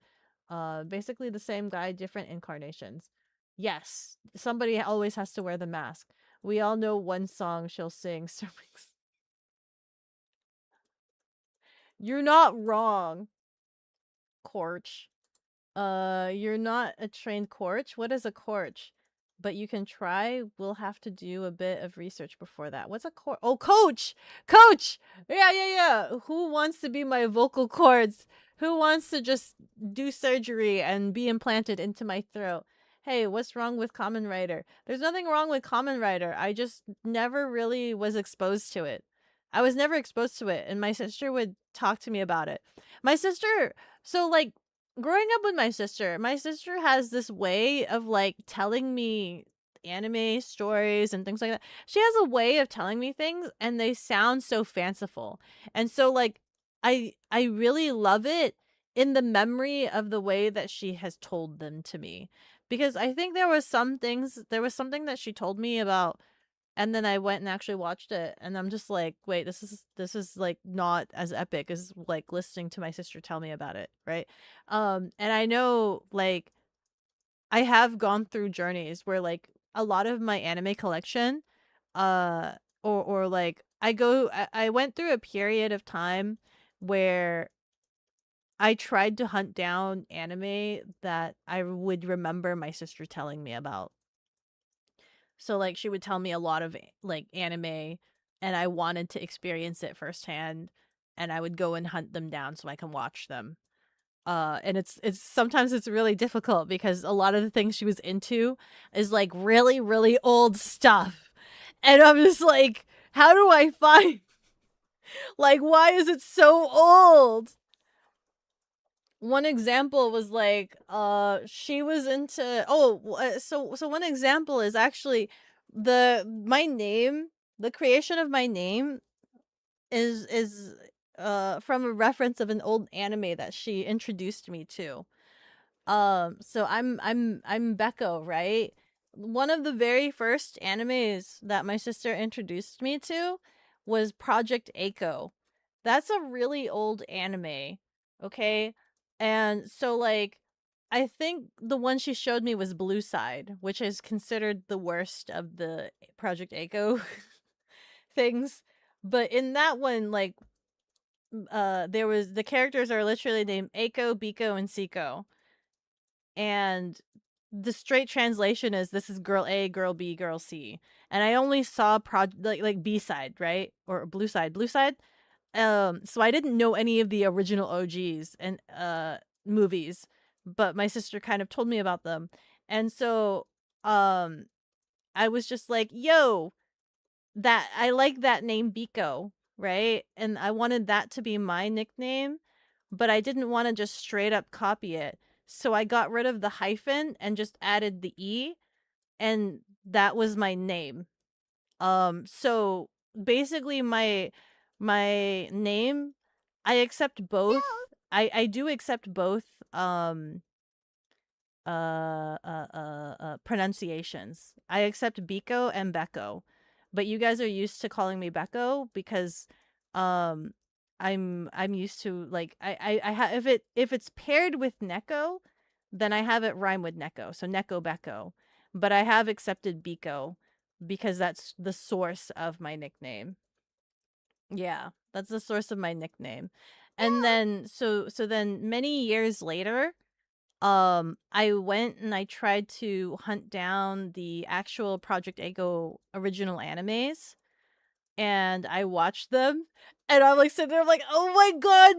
A: Basically the same guy, different incarnations. Yes, somebody always has to wear the mask. We all know one song she'll sing. You're not wrong, Corch. You're not a trained Corch? What is a Corch? but you can try. We'll have to do a bit of research before that. What's a cord? Oh, coach! Coach! Yeah. Who wants to be my vocal cords? Who wants to just do surgery and be implanted into my throat? Hey, what's wrong with Common Writer? There's nothing wrong with Common Writer. I just never really was exposed to it. I was never exposed to it, and my sister would talk to me about it. My sister, so like growing up with my sister has this way of like telling me anime stories and things like that. She has a way of telling me things and they sound so fanciful. And so like I really love it in the memory of the way that she has told them to me. Because I think there was something that she told me about, and then I went and actually watched it, and I'm just like, wait, this is like not as epic as like listening to my sister tell me about it, right? And I know like I have gone through journeys where like a lot of my anime collection, uh, or like I went through a period of time where I tried to hunt down anime that I would remember my sister telling me about. So like she would tell me a lot of like anime and I wanted to experience it firsthand and I would go and hunt them down so I can watch them. And it's sometimes it's really difficult because a lot of the things she was into is like really really old stuff. And I'm just like, how do I find like why is it so old? One example was like she was into so one example is actually the creation of my name is from a reference of an old anime that she introduced me to. So I'm Beko, right? One of the very first animes that my sister introduced me to was Project Echo. That's a really old anime, okay? And so like I think the one she showed me was Blue Side, which is considered the worst of the Project Echo things. But in that one, like there was the characters are literally named Eiko, Biko, and Siko. And the straight translation is this is girl A, girl B, girl C. And I only saw like B side, right? Or blue side. Blue side. So I didn't know any of the original OGs and movies, but my sister kind of told me about them. And so um I was just like, "Yo, that I like that name Biko, right?" And I wanted that to be my nickname, but I didn't want to just straight up copy it. So I got rid of the hyphen and just added the E, and that was my name. So basically my name, I accept both. I do accept both pronunciations. I accept Biko and Beko. But you guys are used to calling me Beko because um I'm used to like if it's paired with Neko, then I have it rhyme with Neko. So Neko Beko. But I have accepted Biko because that's the source of my nickname. Yeah, that's the source of my nickname. And then so then many years later, I went and I tried to hunt down the actual Project Echo original animes and I watched them and I'm like sitting there I'm like, oh my god,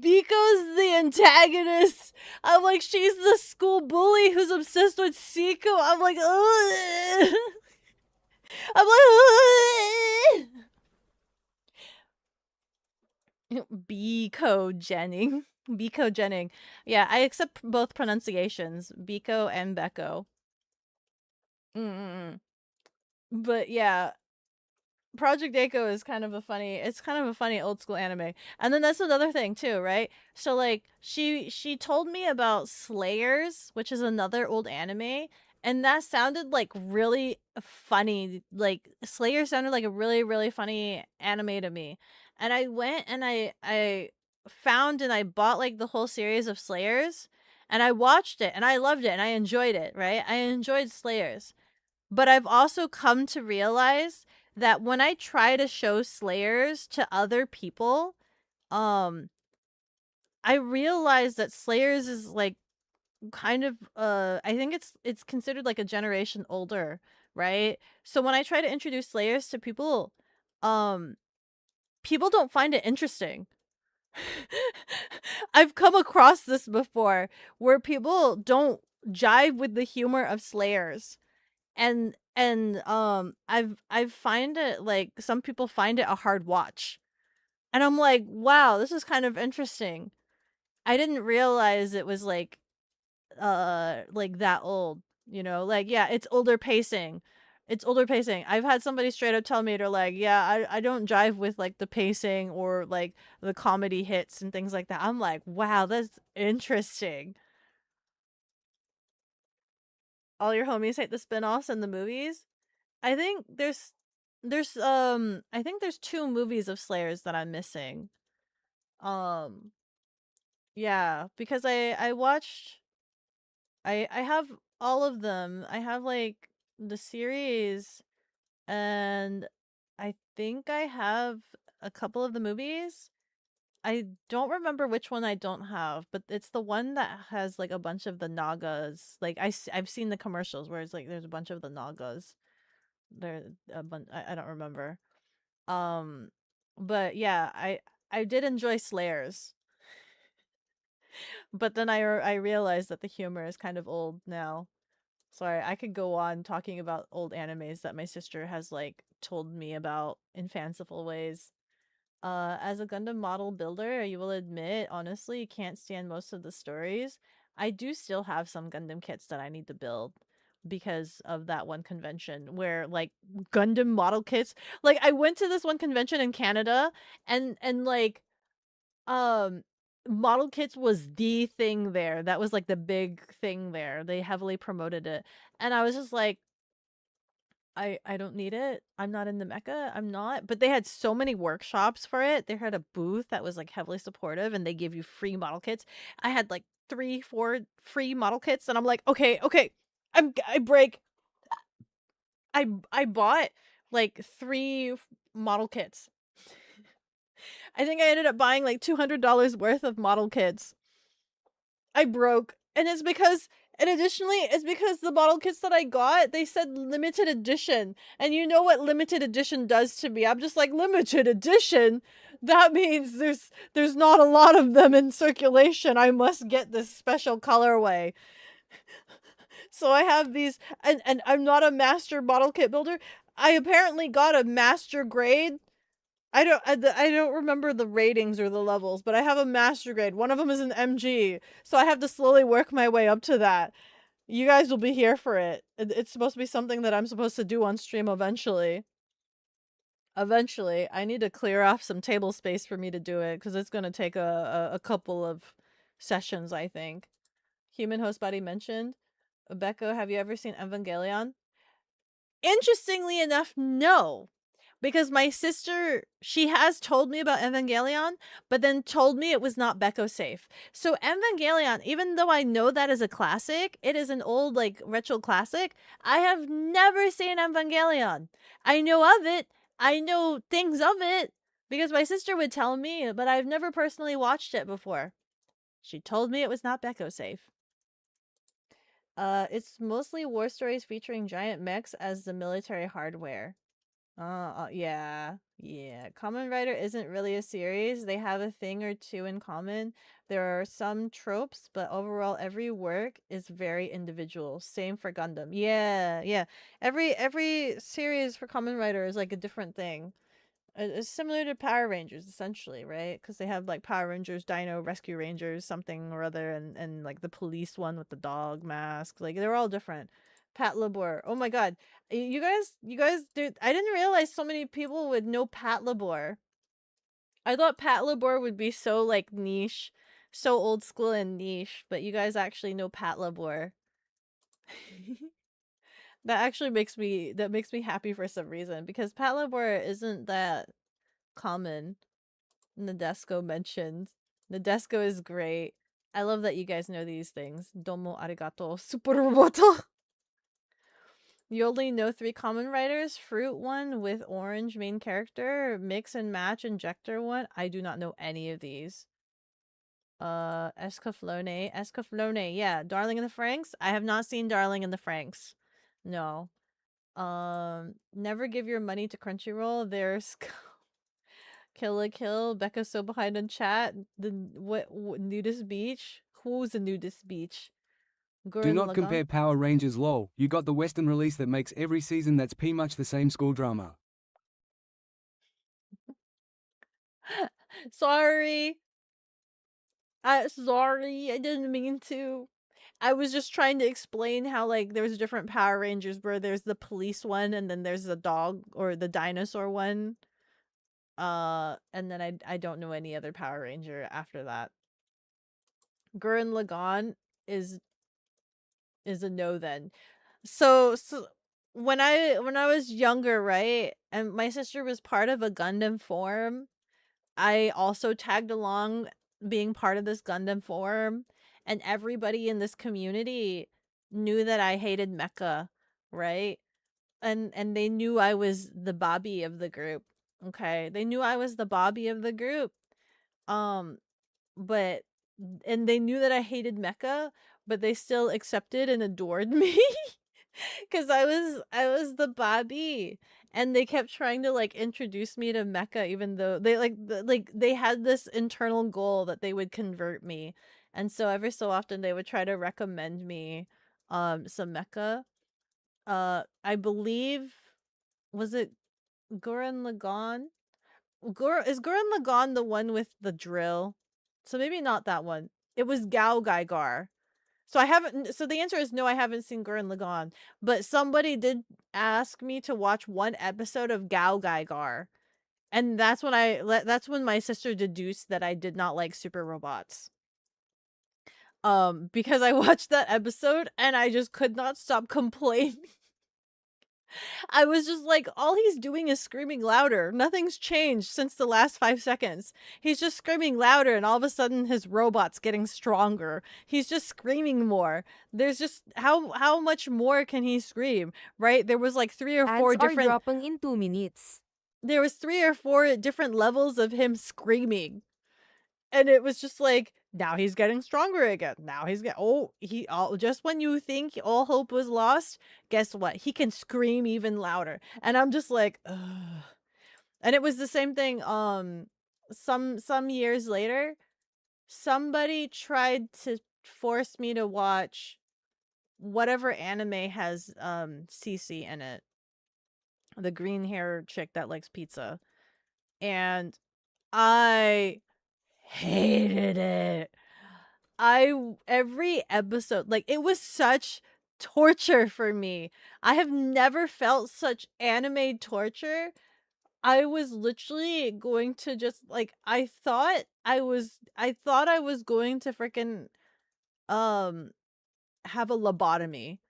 A: Biko's the antagonist. I'm like, she's the school bully who's obsessed with Siko. I'm like, ugh. I'm like, bekogenning. Bekogenning. Yeah, I accept both pronunciations, Biko and Beko. Mm-mm. But yeah, Project Echo is kind of a funny old school anime. And then that's another thing too, right? So like she told me about Slayers, which is another old anime, and that sounded like really funny. Like Slayer sounded like a really really funny anime to me. And I went and I found and I bought like the whole series of Slayers and I watched it and I loved it and I enjoyed it, right? I enjoyed Slayers. But I've also come to realize that when I try to show Slayers to other people, um, I realize that Slayers is like kind of I think it's considered like a generation older, right? So when I try to introduce Slayers to people, um people don't find it interesting. I've come across this before where people don't jive with the humor of Slayers. And I've find it like some people find it a hard watch. And I'm like, "Wow, this is kind of interesting." I didn't realize it was like that old, you know? Like, yeah, it's older pacing. It's older pacing. I've had somebody straight up tell me they're like, "Yeah, I don't jive with like the pacing or like the comedy hits and things like that." I'm like, "Wow, that's interesting." All your homies hate the spin-offs and the movies? I think I think there's 2 movies of Slayers that I'm missing. Um yeah, because I watched I have all of them. I have like the series, and I think I have a couple of the movies. I don't remember which one I don't have, but it's the one that has like a bunch of the Nagas. Like I've seen the commercials where it's like there's a bunch of the Nagas. There a bunch I don't remember. Um but yeah, I did enjoy Slayers. But then I realized that the humor is kind of old now. Sorry, I could go on talking about old animes that my sister has like told me about in fanciful ways. As a Gundam model builder, you will admit, honestly, you can't stand most of the stories. I do still have some Gundam kits that I need to build because of that one convention where like Gundam model kits. Like I went to this one convention in Canada and like um model kits was the thing there. That was like the big thing there. They heavily promoted it. And I was just like, I don't need it. I'm not in the Mecca. I'm not. But they had so many workshops for it. They had a booth that was like heavily supportive and they gave you free model kits. I had like 3, 4 free model kits and I'm like, okay, okay. I break. I bought like 3 model kits. I think I ended up buying like $200 worth of model kits. I broke. And additionally, it's because the model kits that I got, they said limited edition. And you know what limited edition does to me. I'm just like, limited edition? That means there's not a lot of them in circulation. I must get this special colorway. So I have these, and I'm not a master model kit builder. I apparently got a master grade. I don't remember the ratings or the levels, but I have a master grade. One of them is an MG, so I have to slowly work my way up to that. You guys will be here for it. It's supposed to be something that I'm supposed to do on stream eventually. Eventually, I need to clear off some table space for me to do it because it's gonna take a couple of sessions, I think. Human host body mentioned. Beko, have you ever seen Evangelion? Interestingly enough, no. Because my sister, she has told me about Evangelion, but then told me it was not Beko safe. So Evangelion, even though I know that is a classic, it is an old like retro classic, I have never seen Evangelion. I know of it. I know things of it because my sister would tell me, but I've never personally watched it before. She told me it was not Beko safe. It's mostly war stories featuring giant mechs as the military hardware. Yeah. Yeah. Kamen Rider isn't really a series. They have a thing or two in common. There are some tropes, but overall every work is very individual. Same for Gundam. Yeah, yeah. Every series for Kamen Rider is like a different thing. It's similar to Power Rangers, essentially, right? Because they have like Power Rangers, Dino Rescue Rangers, something or other, and like the police one with the dog mask. Like they're all different. Pat Labor. Oh my god, you guys, dude! I didn't realize so many people would know Pat Labor. I thought Pat Labor would be so like niche, so old school and niche, but you guys actually know Pat Labor. That makes me happy for some reason because Pat Labor isn't that common. Nadesco mentioned. Nadesco is great. I love that you guys know these things. Domo arigato. Super roboto. You only know 3 common writers. Fruit one with orange main character. Mix and match injector one. I do not know any of these. Escaflowne, yeah, Darling in the Franxx. I have not seen Darling in the Franxx. No. Never give your money to Crunchyroll. There's Kill la Kill, Becca so behind in chat. The what nudist beach? Who's a nudist beach?
G: Do
A: Gurren
G: not
A: Lagann.
G: compare Power Rangers lol. You got the Western release that makes every season that's pretty much the same school drama.
A: Sorry. Sorry. I didn't mean to. I was just trying to explain how like there's different Power Rangers where there's the police one and then there's the dog or the dinosaur one. And then I don't know any other Power Ranger after that. Gurren Lagann is a no then. So when I was younger, right? And my sister was part of a Gundam forum. I also tagged along being part of this Gundam forum, and everybody in this community knew that I hated mecha, right? And they knew I was the Bobby of the group. Okay. They knew I was the Bobby of the group. Um but and they knew that I hated mecha, but they still accepted and adored me. Cause I was the Bobby, and they kept trying to like introduce me to mecha, even though they like they had this internal goal that they would convert me, and so every so often they would try to recommend me some mecha. I believe, was it Gurren Lagann? Is Gurren Lagann the one with the drill? So maybe not that one. It was Gao Gaigar. So I haven't. So the answer is no. I haven't seen Gurren Lagann, but somebody did ask me to watch one episode of Gao Gaigar, and that's when my sister deduced that I did not like super robots. Because I watched that episode and I just could not stop complaining. I was just like, all he's doing is screaming louder. Nothing's changed since the last 5 seconds. He's just screaming louder, and all of a sudden his robot's getting stronger. He's just screaming more. There's just how much more can he scream? Right? There was like three or four
E: Ads are
A: different
E: dropping in 2 minutes.
A: there was 3 or 4 different levels of him screaming. And it was just like, now he's getting stronger again. Now he's just when you think all hope was lost, guess what? He can scream even louder. And I'm just like, ugh. And it was the same thing. Some years later, somebody tried to force me to watch whatever anime has Cece in it, the green hair chick that likes pizza, and I hated it. Every episode, like, it was such torture for me. I have never felt such anime torture. I was literally going to just like I thought I was going to freaking um have a lobotomy.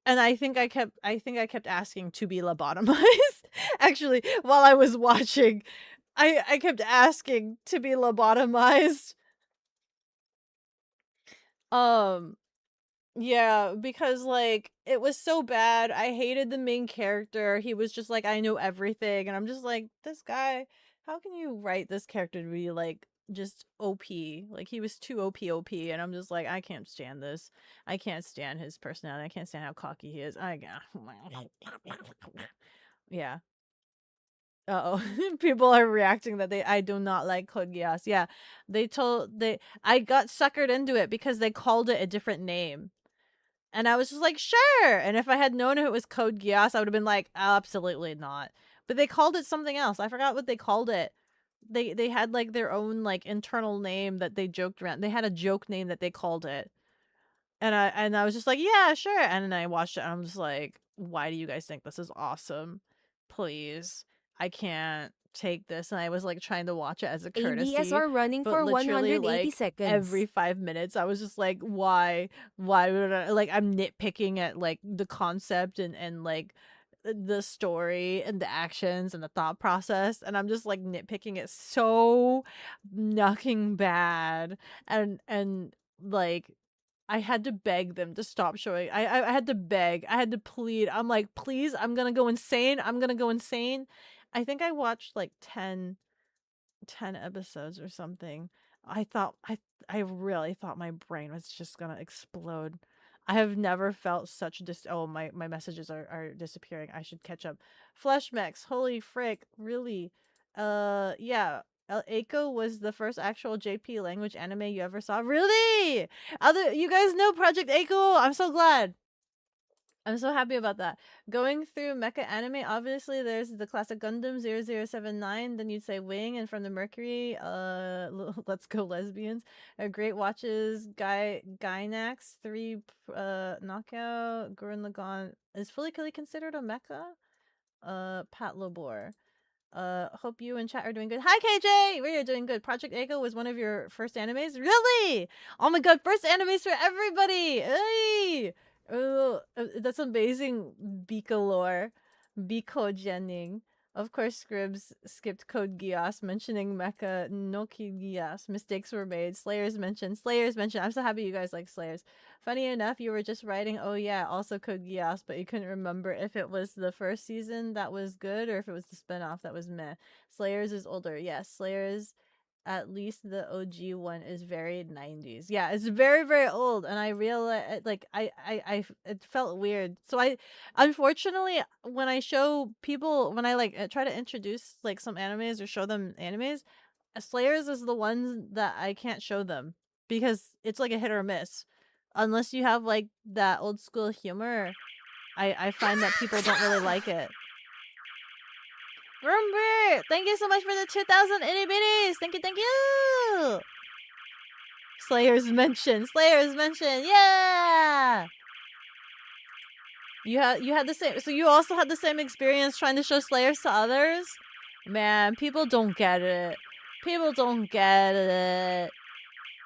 A: And I kept asking to be lobotomized. Actually, while I was watching, I kept asking to be lobotomized. Um Yeah, because like it was so bad. I hated the main character. He was just like, I know everything, and I'm just like, this guy, how can you write this character to be like just OP? Like he was too OP, and I'm just like, I can't stand this. I can't stand his personality. I can't stand how cocky he is. Yeah. Uh-oh. People are reacting that I do not like Code Geass. Yeah. I got suckered into it because they called it a different name. And I was just like, sure. And if I had known it was Code Geass, I would have been like, absolutely not. But they called it something else. I forgot what they called it. They had like their own like internal name that they joked around. They had a joke name that they called it. And I was just like, yeah, sure. And then I watched it and I'm just like, why do you guys think this is awesome? Please. I can't take this. And I was like trying to watch it as a courtesy.
E: ADSR running
A: But
E: for
A: literally
E: 180
A: like
E: seconds.
A: every 5 minutes I was just like, why would I, like, I'm nitpicking at like the concept and like the story and the actions and the thought process, and I'm just like nitpicking it so knocking bad. And like I had to beg them to stop showing. I had to beg. I had to plead. I'm like, please, I'm gonna go insane. I'm gonna go insane. I think I watched like 10 episodes or something. I really thought my brain was just gonna explode. I have never felt such oh, my messages are disappearing. I should catch up. Flesh mechs, holy frick, really? Yeah. Eiko was the first actual JP language anime you ever saw. Really? You guys know Project Eiko? I'm so glad. I'm so happy about that. Going through mecha anime, obviously there's the classic Gundam 0079, then you'd say Wing, and from the Mercury, Let's Go Lesbians. Great Watches, Gainax, 3 Knockout, Gurren Lagann. Is Fully Killy considered a mecha? Pat Labor. Hope you and chat are doing good. Hi KJ! We are doing good. Project Echo was one of your first animes? Really? Oh my god, first animes for everybody! Hey! Oh, that's amazing, Beko lore. Bekogenning. Of course, Scribs skipped Code Geass, mentioning Mecha no Kid Geass. Mistakes were made. Slayers mentioned. Slayers mentioned. I'm so happy you guys like Slayers. Funny enough, you were just writing, oh yeah, also Code Geass, but you couldn't remember if it was the first season that was good or if it was the spinoff that was meh. Slayers is older. Yes, Slayers, at least the OG one, is very 90s. Yeah, it's very, very old. And I realized, like, it felt weird. So unfortunately, when I show people, when I, like, try to introduce, like, some animes or show them animes, Slayers is the ones that I can't show them because it's like a hit or miss. Unless you have, like, that old school humor, I find that people don't really like it. Rumber! Thank you so much for the 2,000 itty bitties! Thank you, thank you! Slayers mentioned! Slayers mentioned! Yeah! You had the same, so you also had the same experience trying to show Slayers to others? Man, people don't get it. People don't get it.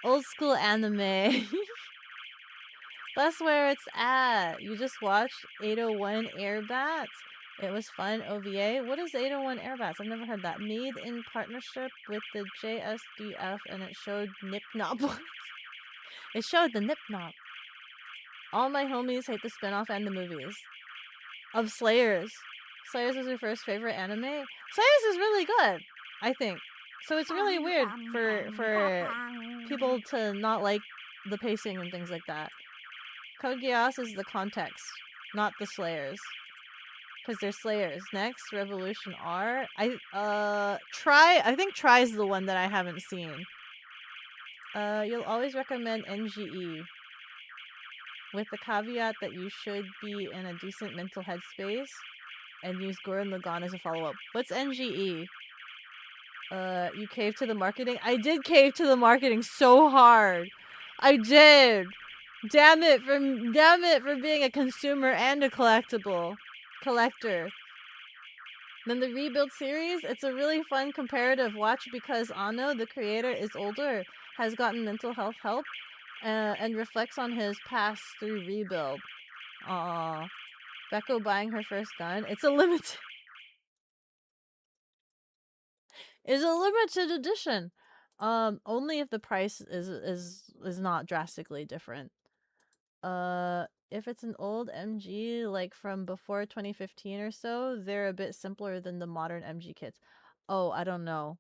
A: Old school anime. That's where it's at. You just watched 801 Airbats. It was fun. OVA. What is 801 Airbats? I've never heard that. Made in partnership with the JSDF, and it showed Nip Nop. It showed the Nip Nop. All my homies hate the spinoff and the movies. Of Slayers. Slayers is your first favorite anime? Slayers is really good, I think. So it's really weird for people to not like the pacing and things like that. Code Geass is the context, not the Slayers. Because they're Slayers. Next, Revolution R. I think Try is the one that I haven't seen. You'll always recommend NGE. With the caveat that you should be in a decent mental headspace and use Gurren Lagann as a follow-up. What's NGE? You caved to the marketing? I did cave to the marketing so hard. I did. Damn it for being a consumer and a collector. Then the Rebuild series, it's a really fun comparative watch because Ano, the creator, is older, has gotten mental health help, and reflects on his past through Rebuild. Aww. Beko buying her first gun. It's a limited edition. Only if the price is not drastically different. If it's an old MG, like from before 2015 or so, they're a bit simpler than the modern MG kits. Oh, I don't know.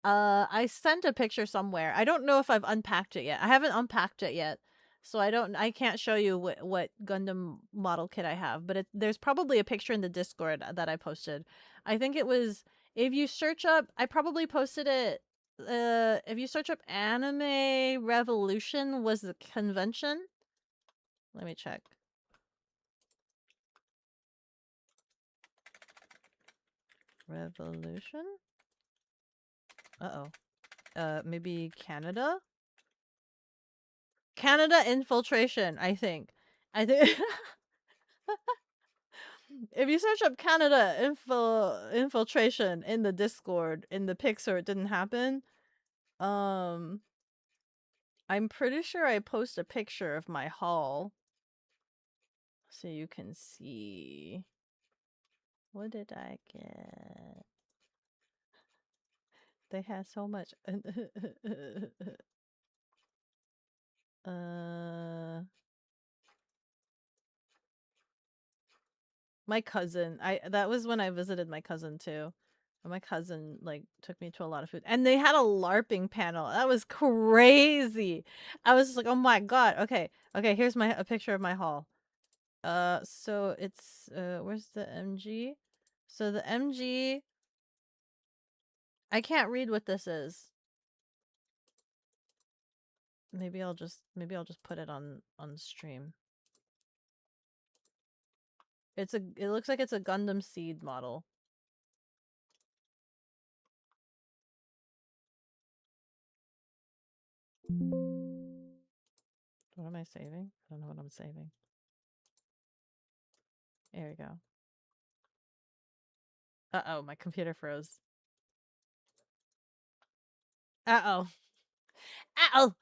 A: I sent a picture somewhere. I don't know if I've unpacked it yet. I haven't unpacked it yet. So I can't show you what Gundam model kit I have, but there's probably a picture in the Discord that I posted. I think it was, if you search up, I probably posted it, if you search up Anime Revolution was the convention. Let me check. Revolution? Uh-oh. Maybe Canada? Canada Infiltration, I think. If you search up Canada Infiltration in the Discord, in the pics, or it didn't happen, I'm pretty sure I post a picture of my haul. So you can see. What did I get? They had so much. My cousin. That was when I visited my cousin too. My cousin like took me to a lot of food, and they had a LARPing panel. That was crazy. I was just like, oh my god. Okay, okay. Here's a picture of my hall. So it's where's the MG? So the MG. I can't read what this is. Maybe I'll just put it on stream. It looks like it's a Gundam Seed model. What am I saving? I don't know what I'm saving. There we go. Uh-oh, my computer froze. Uh-oh. Uh-oh.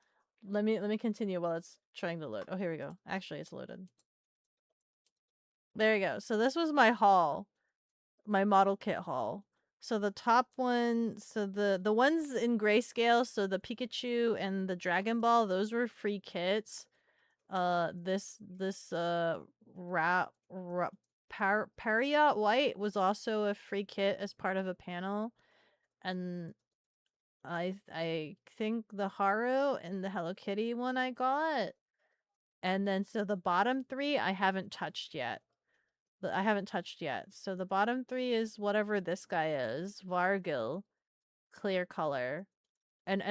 A: Let me continue while it's trying to load. Oh, here we go. Actually, it's loaded. There we go. So this was my haul. My model kit haul. So the top one, so the ones in grayscale, so the Pikachu and the Dragon Ball, those were free kits. This Paria White was also a free kit as part of a panel, and I think the Haru and the Hello Kitty one I got, and then so the bottom three I haven't touched yet. So the bottom three is whatever this guy is, Vargil, clear color. And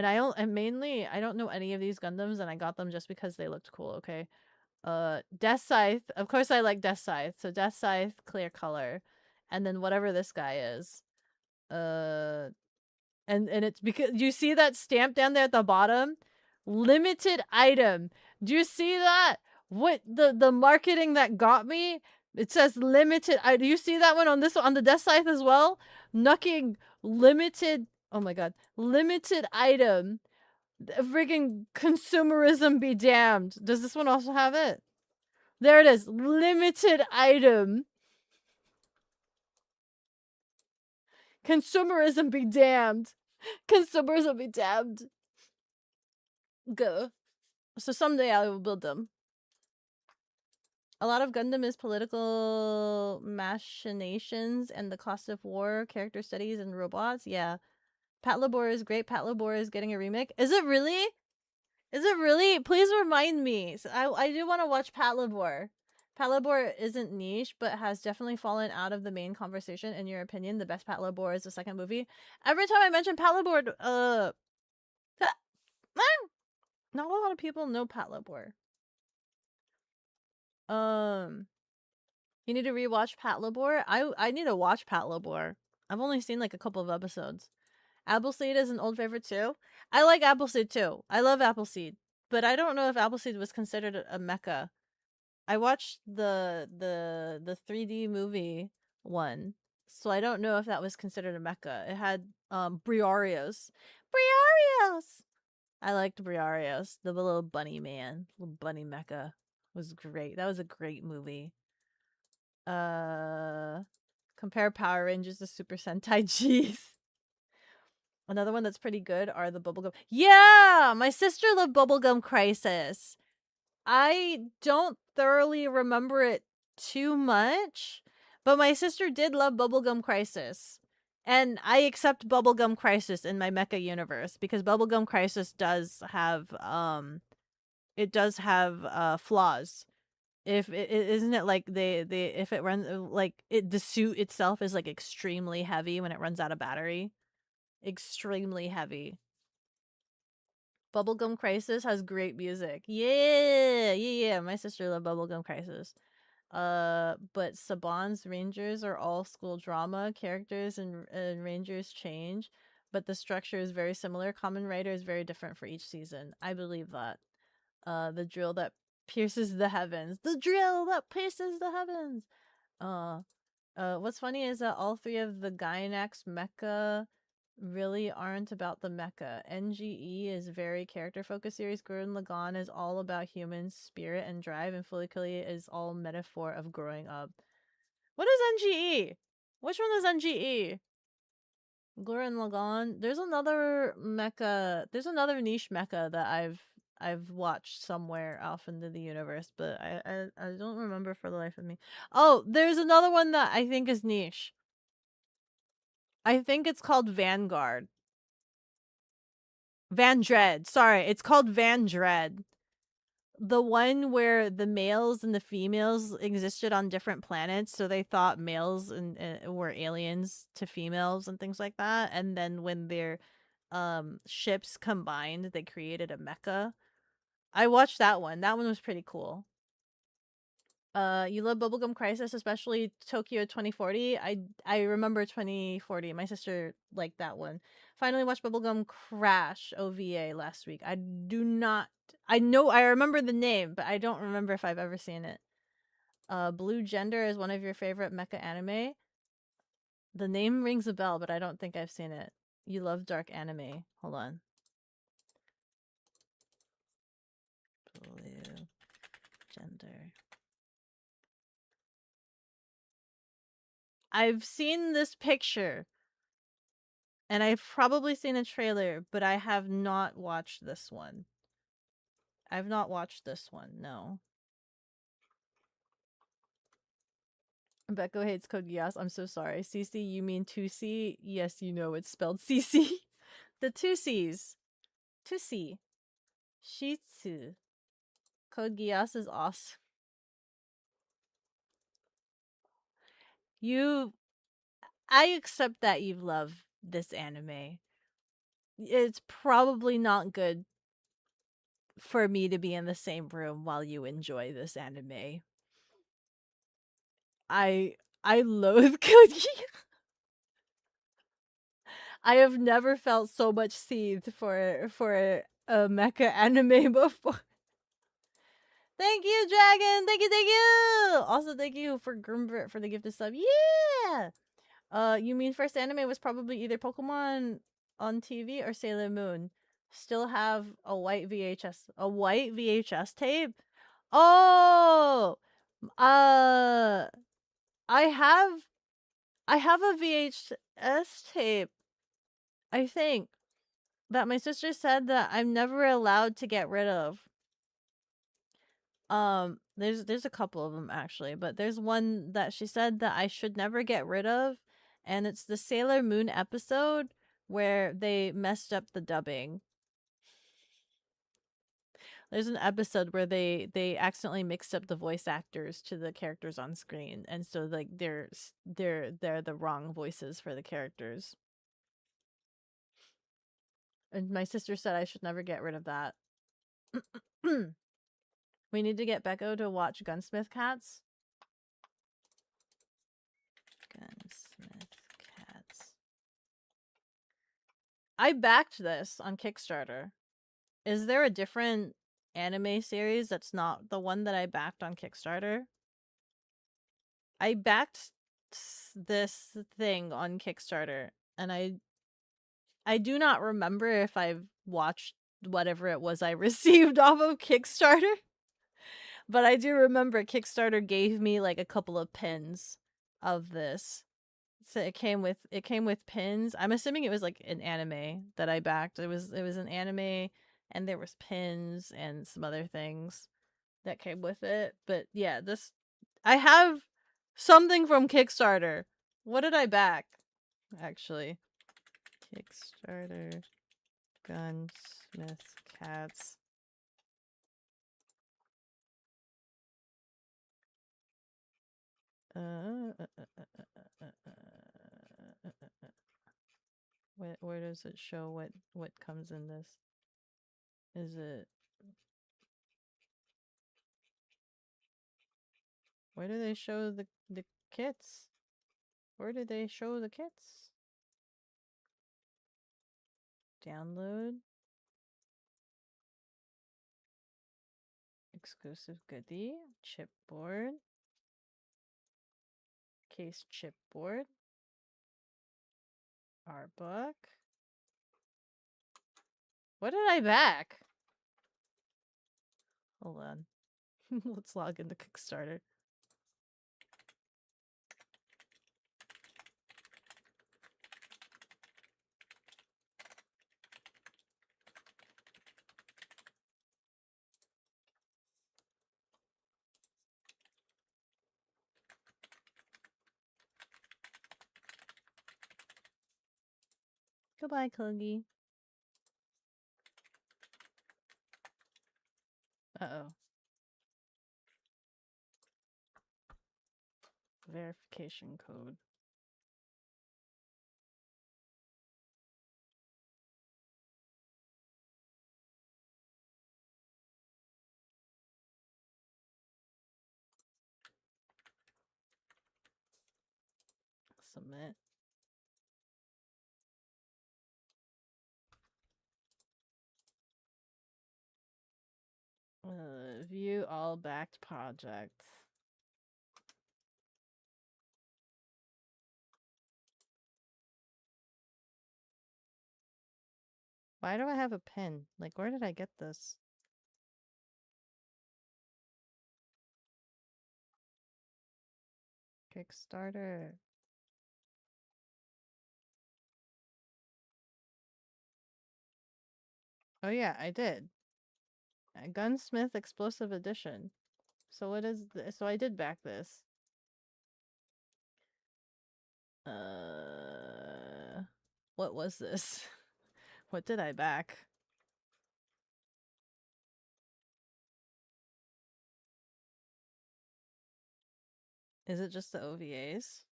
A: mainly I don't know any of these Gundams, and I got them just because they looked cool, okay? Death Scythe. Of course I like Death Scythe. So Death Scythe, clear color. And then whatever this guy is. And it's because you see that stamp down there at the bottom? Limited item. Do you see that? What the marketing that got me? It says limited. Do you see that one on the Death Scythe as well? Nucking limited. Oh my god. Limited item. Freaking consumerism be damned. Does this one also have it? There it is. Limited item. Consumerism be damned. Consumerism be damned. Go. So someday I will build them. A lot of Gundam is political machinations and the cost of war, character studies, and robots. Yeah. Patlabor is great. Patlabor is getting a remake. Is it really? Is it really? Please remind me. So I do want to watch Patlabor. Patlabor isn't niche, but has definitely fallen out of the main conversation. In your opinion, the best Patlabor is the second movie. Every time I mention Patlabor, not a lot of people know Patlabor. You need to rewatch Patlabor. I need to watch Patlabor. I've only seen like a couple of episodes. Appleseed is an old favorite too. I like Appleseed too. I love Appleseed, but I don't know if Appleseed was considered a mecha. I watched the 3D movie one, so I don't know if that was considered a mecha. It had Briarios. Briarios. I liked Briarios, the little bunny man, little bunny mecha was great. That was a great movie. Compare Power Rangers to Super Sentai G's. Another one that's pretty good are the Bubblegum. Yeah, my sister loved Bubblegum Crisis. I don't thoroughly remember it too much, but my sister did love Bubblegum Crisis. And I accept Bubblegum Crisis in my mecha universe because Bubblegum Crisis does have flaws. If it isn't it like they if it runs like the suit itself is like extremely heavy when it runs out of battery. Extremely heavy. Bubblegum Crisis has great music. Yeah. My sister loved Bubblegum Crisis. But Saban's Rangers are all school drama. Characters and Rangers change, but the structure is very similar. Common writer is very different for each season. I believe that. The drill that pierces the heavens. The drill that pierces the heavens. What's funny is that all three of the Gainax mecha really aren't about the mecha. NGE is very character focused series. Gurren Lagann is all about human spirit and drive, and Fully is all metaphor of growing up. What is NGE? Which one is NGE? Gurren Lagann. There's another mecha. There's another niche mecha that I've watched somewhere off into the universe, but I don't remember for the life of me. Oh, there's another one that I think is niche. I think it's called Vanguard. Van Dread. Sorry, it's called Van Dread. The one where the males and the females existed on different planets, so they thought males and were aliens to females and things like that. And then when their ships combined, they created a mecha. I watched that one. That one was pretty cool. You love Bubblegum Crisis, especially Tokyo 2040. I remember 2040. My sister liked that one. Finally watched Bubblegum Crash OVA last week. I do not. I know. I remember the name, but I don't remember if I've ever seen it. Blue Gender is one of your favorite mecha anime. The name rings a bell, but I don't think I've seen it. You love dark anime. Hold on. Blue Gender. I've seen this picture. And I've probably seen a trailer, but I have not watched this one. I've not watched this one, no. Beko hates Code Geass. I'm so sorry. CC, you mean 2C? Yes, you know it's spelled CC. The 2 C's. 2C. Shitsu. Code Geass is awesome. I accept that you love this anime. It's probably not good for me to be in the same room while you enjoy this anime. I loathe Code Geass. I have never felt so much seethed for a mecha anime before. Thank you, Dragon. Thank you. Also, thank you for Grimbert for the gift of sub. Yeah. You mean first anime was probably either Pokemon on TV or Sailor Moon. Still have a white VHS tape. Oh, uh, I have a VHS tape. I think that my sister said that I'm never allowed to get rid of. There's a couple of them actually, but there's one that she said that I should never get rid of, and it's the Sailor Moon episode where they messed up the dubbing. There's an episode where they accidentally mixed up the voice actors to the characters on screen, and so like they're the wrong voices for the characters. And my sister said I should never get rid of that. We need to get Beko to watch Gunsmith Cats. Gunsmith Cats. I backed this on Kickstarter. Is there a different anime series that's not the one that I backed on Kickstarter? I backed this thing on Kickstarter, and I do not remember if I've watched whatever it was I received off of Kickstarter. But I do remember Kickstarter gave me like a couple of pins of this. So it came with pins. I'm assuming it was like an anime that I backed. It was an anime, and there was pins and some other things that came with it. But yeah, this I have something from Kickstarter. What did I back? Actually, Kickstarter Gunsmith Cats. Where does it show what comes in this? Is it where do they show the kits? Where do they show the kits? Download. Exclusive goodie. Chipboard. Case chipboard. Art book. What did I back? Hold on. Let's log into Kickstarter. Goodbye, Kogi. Uh-oh. Verification code. Submit. View all backed projects. Why do I have a pin? Like, where did I get this? Kickstarter. Oh yeah, I did. A Gunsmith Explosive Edition. So what is this? So I did back this. What was this? What did I back? Is it just the OVAs?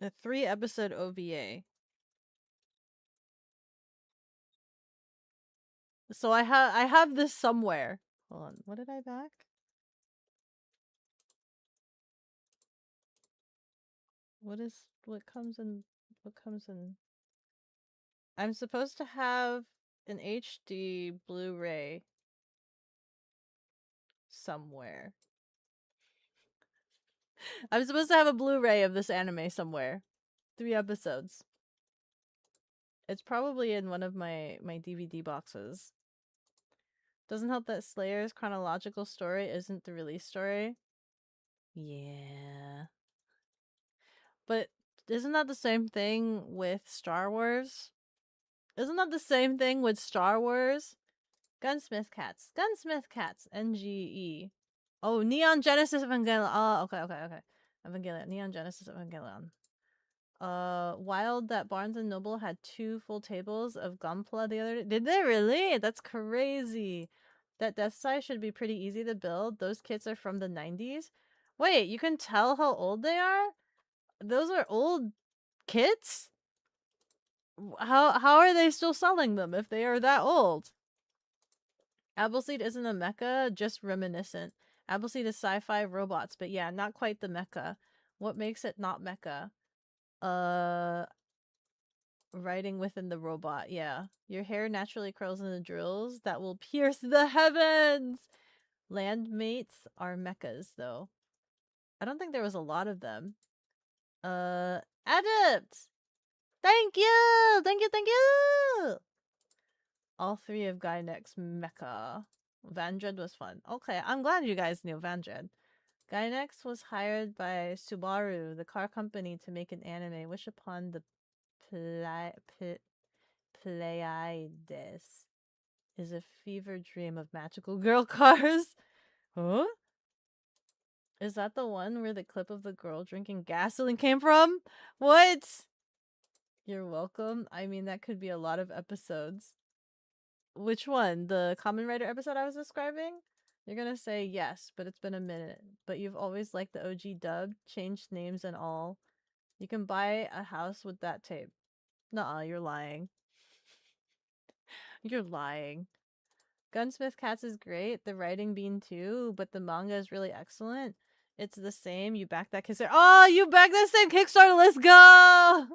A: A 3-episode OVA. So I have this somewhere. Hold on, what did I back? What comes in? I'm supposed to have an HD Blu-ray somewhere. I'm supposed to have a Blu-ray of this anime somewhere. 3 episodes. It's probably in one of my DVD boxes. Doesn't help that Slayer's chronological story isn't the release story. Yeah. But isn't that the same thing with Star Wars? Isn't that the same thing with Star Wars? Gunsmith Cats. Gunsmith Cats. NGE. Oh, Neon Genesis Evangelion. Oh, okay. Evangelion. Neon Genesis Evangelion. Wild that Barnes and Noble had 2 full tables of Gunpla the other day. Did they really? That's crazy. That Death Size should be pretty easy to build. Those kits are from the 90s. Wait, you can tell how old they are? Those are old kits? How are they still selling them if they are that old? Appleseed isn't a mecha, just reminiscent. Appleseed is sci-fi robots, but yeah, not quite the mecha. What makes it not mecha? Writing within the robot, yeah. Your hair naturally curls in the drills that will pierce the heavens! Landmates are mechas, though. I don't think there was a lot of them. Adept! Thank you! Thank you! All 3 of Gynek's mecha. Vandred was fun. Okay, I'm glad you guys knew Vandred. Gynex was hired by Subaru, the car company, to make an anime. Wish upon the Pleiades is a fever dream of magical girl cars. Huh? Is that the one where the clip of the girl drinking gasoline came from? What? You're welcome. I mean, that could be a lot of episodes. Which one? The Kamen Rider episode I was describing? You're gonna say yes, but it's been a minute. But you've always liked the OG dub, changed names and all. You can buy a house with that tape. Nuh-uh, you're lying. You're lying. Gunsmith Cats is great, the writing being too, but the manga is really excellent. It's the same. You back that Kickstarter. Oh, you back that same Kickstarter. Let's go!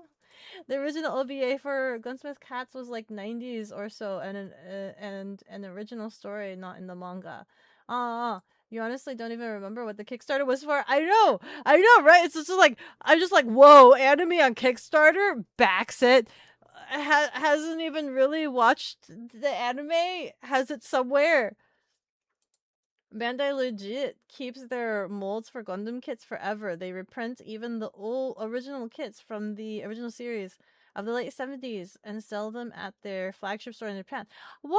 A: The original OVA for Gunsmith Cats was like 90s or so, and an original story, not in the manga. You honestly don't even remember what the Kickstarter was for? I know, right? It's just like, I'm just like, whoa, anime on Kickstarter? Backs it. Hasn't even really watched the anime? Has it somewhere? Bandai legit keeps their molds for Gundam kits forever. They reprint even the old original kits from the original series of the late 70s and sell them at their flagship store in Japan. Wow!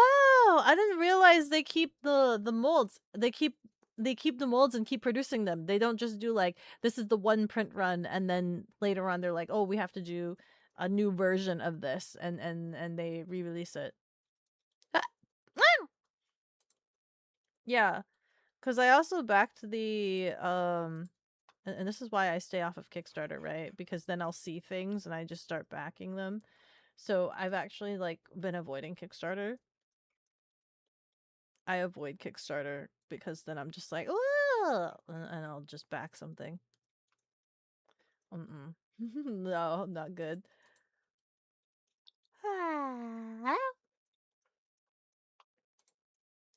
A: I didn't realize they keep the molds. They keep they keep the molds and keep producing them. They don't just do like this is the one print run and then later on they're like, oh, we have to do a new version of this and they re-release it. Yeah, because I also backed the and this is why I stay off of Kickstarter, right? Because then I'll see things and I just start backing them. So I've actually like been avoiding Kickstarter. I avoid Kickstarter because then I'm just like, oh, and I'll just back something. No, not good.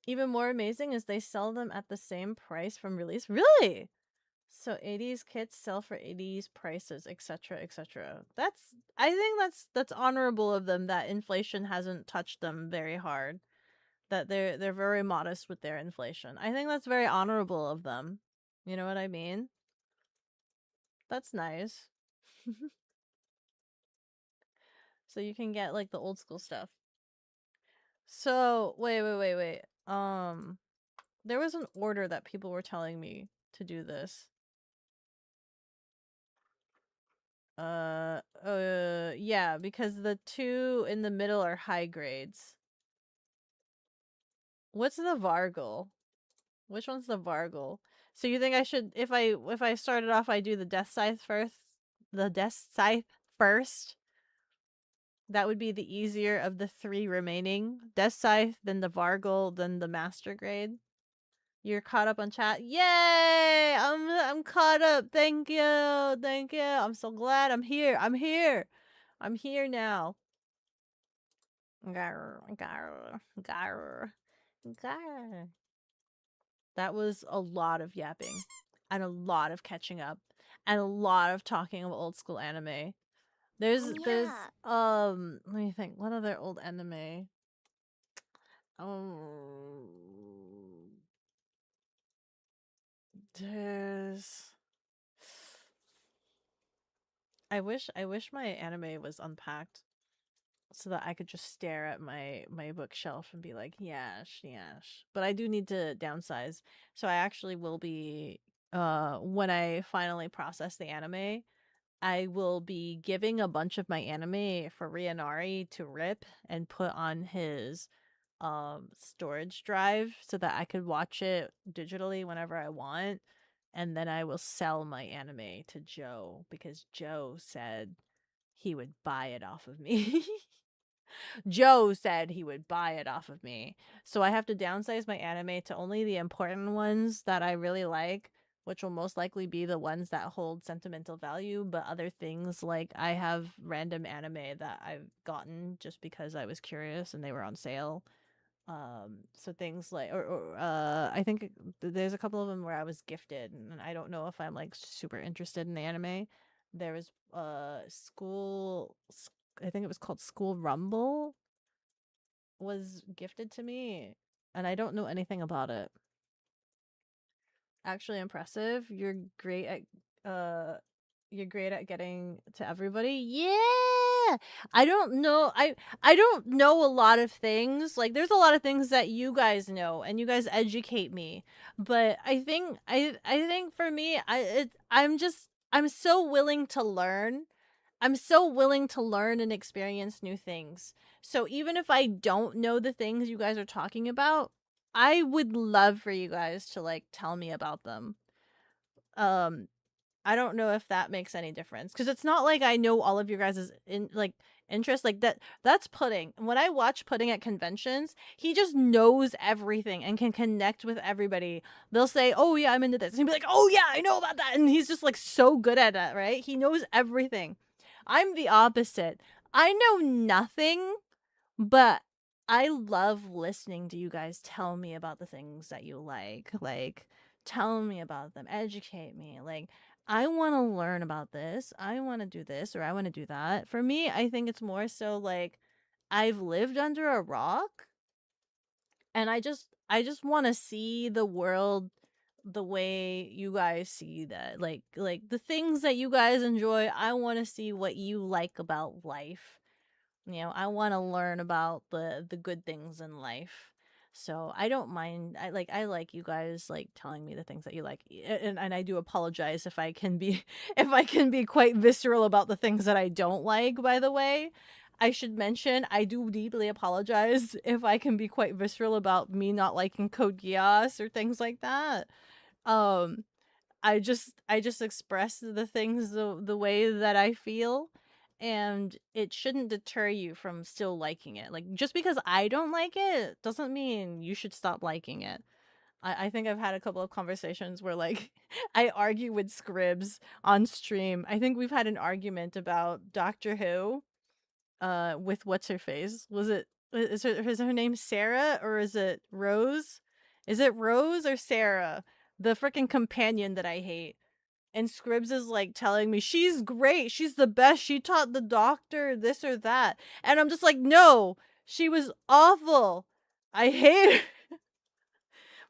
A: Even more amazing is they sell them at the same price from release. Really? So 80s kits sell for 80s prices, etc., etc. I think that's honorable of them that inflation hasn't touched them very hard. That they're very modest with their inflation. I think that's very honorable of them. You know what I mean? That's nice. So you can get like the old school stuff. So wait. There was an order that people were telling me to do this. Yeah, because the two in the middle are high grades. What's the Vargle? Which one's the Vargle? So you think I should, if I started off, I do the Death Scythe first? The Death Scythe first? That would be the easier of the three remaining. Death Scythe, then the Vargle, then the Master Grade. You're caught up on chat. Yay! I'm caught up. Thank you. I'm so glad I'm here. I'm here now. Garr. That was a lot of yapping and a lot of catching up and a lot of talking of old school anime. There's let me think. What other old anime? There's I wish my anime was unpacked so that I could just stare at my bookshelf and be like, yes. But I do need to downsize. So I actually will be when I finally process the anime, I will be giving a bunch of my anime for Rianari to rip and put on his storage drive so that I could watch it digitally whenever I want. And then I will sell my anime to Joe because Joe said he would buy it off of me. Joe said he would buy it off of me. So I have to downsize my anime to only the important ones that I really like, which will most likely be the ones that hold sentimental value, but other things like I have random anime that I've gotten just because I was curious and they were on sale. So things like I think there's a couple of them where I was gifted and I don't know if I'm like super interested in the anime. There was I think it was called School Rumble was gifted to me and I don't know anything about it. Actually impressive. You're great at getting to everybody. Yeah. I don't know. I don't know a lot of things. Like there's a lot of things that you guys know and you guys educate me. But I think for me I'm so willing to learn. I'm so willing to learn and experience new things. So even if I don't know the things you guys are talking about, I would love for you guys to like tell me about them. Um I don't know if that makes any difference cuz it's not like I know all of your guys' interest like that's Pudding. When I watch Pudding at conventions, he just knows everything and can connect with everybody. They'll say, "Oh yeah, I'm into this." And he'll be like, "Oh yeah, I know about that." And he's just like so good at it, right? He knows everything. I'm the opposite. I know nothing, but I love listening to you guys tell me about the things that you like. Like, tell me about them, educate me. Like, I want to learn about this. I want to do this or I want to do that. For me, I think it's more so like I've lived under a rock and I just want to see the world the way you guys see that. Like the things that you guys enjoy, I want to see what you like about life. You know, I want to learn about the good things in life. So I don't mind. I like you guys like telling me the things that you like, and I do apologize if I can be if I can be quite visceral about the things that I don't like. By the way, I should mention I do deeply apologize if I can be quite visceral about me not liking Code Geass or things like that. Um, I just express the things the way that I feel, and it shouldn't deter you from still liking it. Like, just because I don't like it doesn't mean you should stop liking it. I think I've had a couple of conversations where like I argue with Scribs on stream. I think we've had an argument about Doctor Who with what's her face. Is her name Sarah or is it Rose? Is it Rose or Sarah? The freaking companion that I hate. And Scribs is like telling me she's great, she's the best, she taught the doctor this or that. And I'm just like, no, she was awful. I hate her.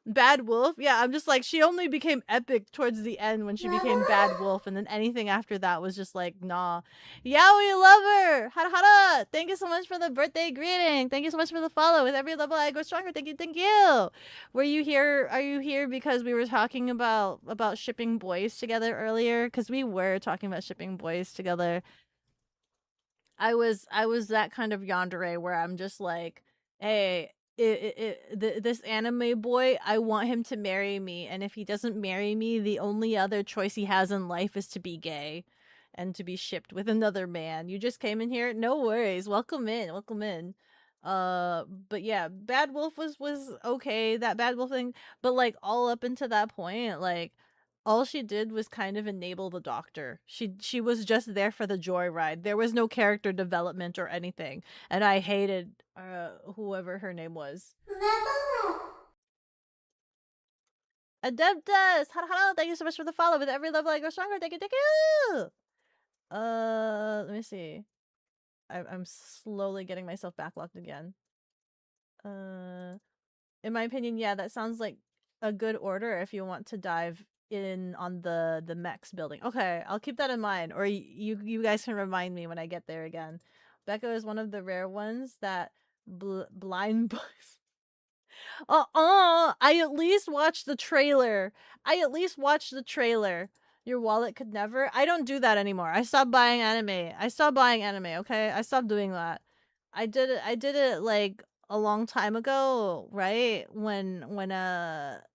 A: Bad Wolf? Yeah, I'm just like, she only became epic towards the end when she became Bad Wolf, and then anything after that was just like, nah. Yeah, we love her! Hara hara! Thank you so much for the birthday greeting! Thank you so much for the follow! With every level I go stronger, thank you, thank you! Were you here, are you here because we were talking about shipping boys together earlier? Because we were talking about shipping boys together. I was that kind of yandere where I'm just like, hey, this anime boy, I want him to marry me, and if he doesn't marry me, the only other choice he has in life is to be gay and to be shipped with another man. You just came in here, no worries, welcome in, welcome in. But yeah, Bad Wolf was okay, that Bad Wolf thing, but like all up until that point, like all she did was kind of enable the doctor. She was just there for the joyride. There was no character development or anything, and I hated whoever her name was. Adeptus, hello, thank you so much for the follow. With every level I go stronger. Thank you, thank you. Let me see. I'm slowly getting myself backlogged again. In my opinion, yeah, that sounds like a good order if you want to dive in on the mechs building. Okay, I'll keep that in mind, or you guys can remind me when I get there again. Beko is one of the rare ones that blind bugs. I at least watched the trailer. I at least watched the trailer. Your wallet could never. I don't do that anymore. I stopped buying anime. I stopped buying anime, okay? I stopped doing that. I did it like a long time ago, right?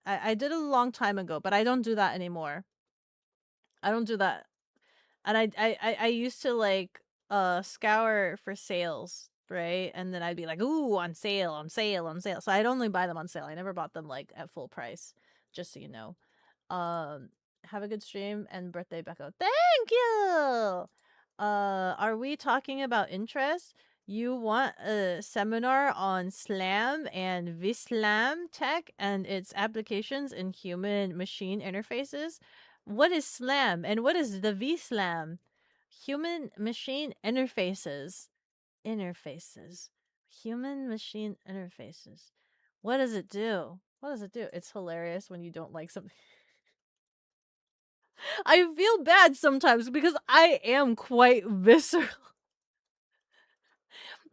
A: I did it a long time ago, but I don't do that anymore. I don't do that. And I used to like scour for sales, right? And then I'd be like, ooh, on sale, on sale, on sale. So I'd only buy them on sale. I never bought them like at full price, just so you know. Um, have a good stream and birthday, Beko. Thank you. Are we talking about interest? You want a seminar on SLAM and VSLAM tech and its applications in human machine interfaces? What is SLAM and what is the VSLAM? Human machine interfaces. Interfaces. Human machine interfaces. What does it do? What does it do? It's hilarious when you don't like something. I feel bad sometimes because I am quite visceral.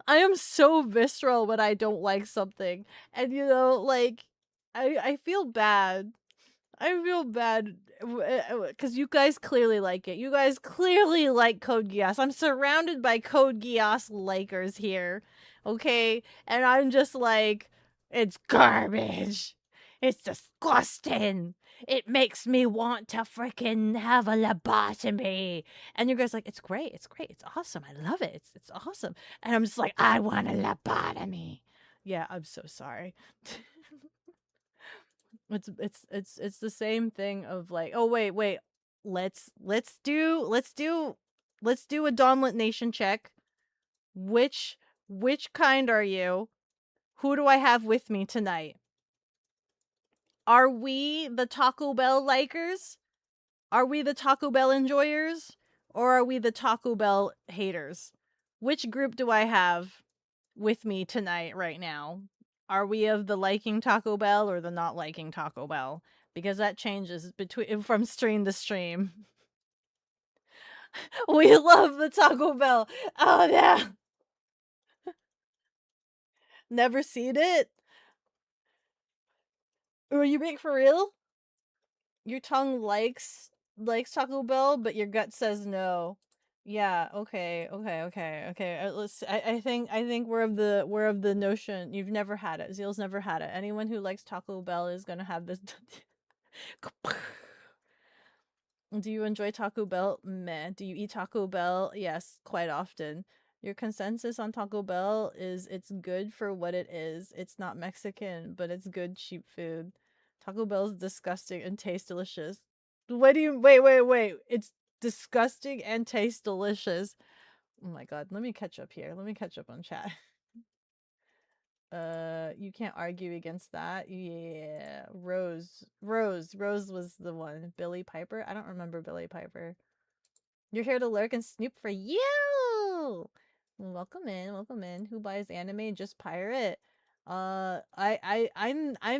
A: I am so visceral when I don't like something. And you know, like I feel bad. I feel bad because you guys clearly like it. You guys clearly like Code Geass. I'm surrounded by Code Geass likers here. Okay? And I'm just like, it's garbage. It's disgusting. It makes me want to freaking have a lobotomy. And you guys like, it's great. It's great. It's awesome. I love it. It's awesome. And I'm just like, I want a lobotomy. Yeah, I'm so sorry. It's the same thing of like, oh wait, let's do a Dawnlit Nation check. Which kind are you? Who do I have with me tonight? Are we the Taco Bell likers? Are we the Taco Bell enjoyers? Or are we the Taco Bell haters? Which group do I have with me tonight right now? Are we of the liking Taco Bell or the not liking Taco Bell? Because that changes between from stream to stream. We love the Taco Bell. Oh yeah. Never seen it? Are you being for real? Your tongue likes Taco Bell, but your gut says no. Yeah, okay. I think we're of the notion you've never had it. Zeal's never had it. Anyone who likes Taco Bell is gonna have this. Do you enjoy Taco Bell? Meh. Do you eat Taco Bell? Yes, quite often. Your consensus on Taco Bell is it's good for what it is. It's not Mexican, but it's good, cheap food. Taco Bell's disgusting and tastes delicious. What do you wait. It's disgusting and tastes delicious. Oh my god, let me catch up here. Let me catch up on chat. You can't argue against that. Yeah. Rose was the one. Billy Piper? I don't remember Billy Piper. You're here to lurk and snoop for you. Welcome in, welcome in. Who buys anime? Just pirate. I'm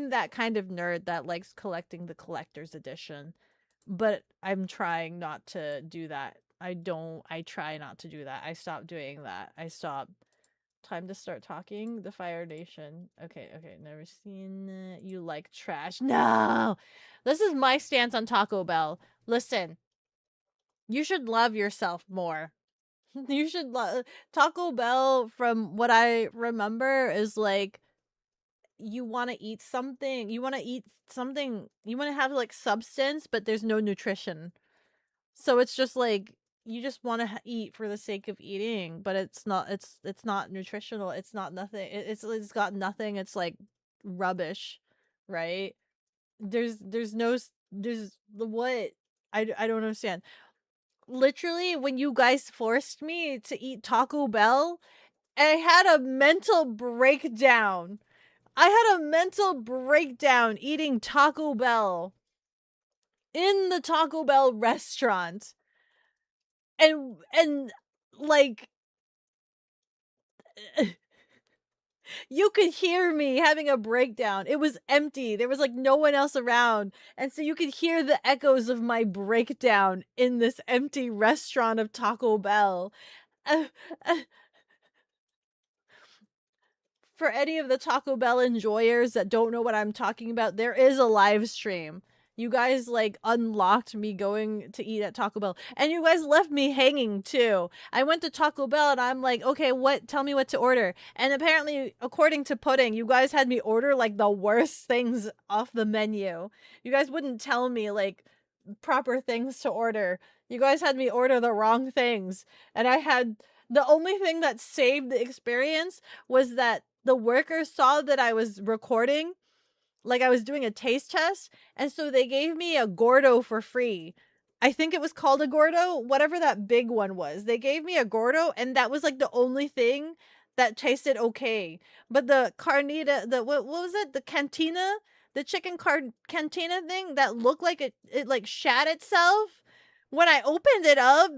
A: that kind of nerd that likes collecting the collector's edition, but I'm trying not to do that. I try not to do that. I stopped doing that. I stopped. Time to start talking. The Fire Nation. Okay. Never seen you like trash. No! This is my stance on Taco Bell. Listen, you should love yourself more. You should love Taco Bell. From what I remember, is like you want to eat something. You want to eat something. You want to have like substance, but there's no nutrition. So it's just like you just want to eat for the sake of eating, but it's not nutritional. It's not nothing. It's got nothing. It's like rubbish, right? There's no there's the what I don't understand. Literally, when you guys forced me to eat Taco Bell, I had a mental breakdown. I had a mental breakdown eating Taco Bell in the Taco Bell restaurant. And like you could hear me having a breakdown. It was empty. There was like no one else around. And so you could hear the echoes of my breakdown in this empty restaurant of Taco Bell. Uh, uh, for any of the Taco Bell enjoyers that don't know what I'm talking about, there is a live stream. You guys like unlocked me going to eat at Taco Bell. And you guys left me hanging too. I went to Taco Bell and I'm like, okay, tell me what to order. And apparently, according to Pudding, you guys had me order like the worst things off the menu. You guys wouldn't tell me like proper things to order. You guys had me order the wrong things. And the only thing that saved the experience was that the workers saw that I was recording, like I was doing a taste test, and so they gave me a Gordo for free. I think it was called a Gordo, whatever that big one was. They gave me a Gordo, and that was like the only thing that tasted okay. But the carnita, what was it? The cantina, the cantina thing that looked like it like shat itself when I opened it up.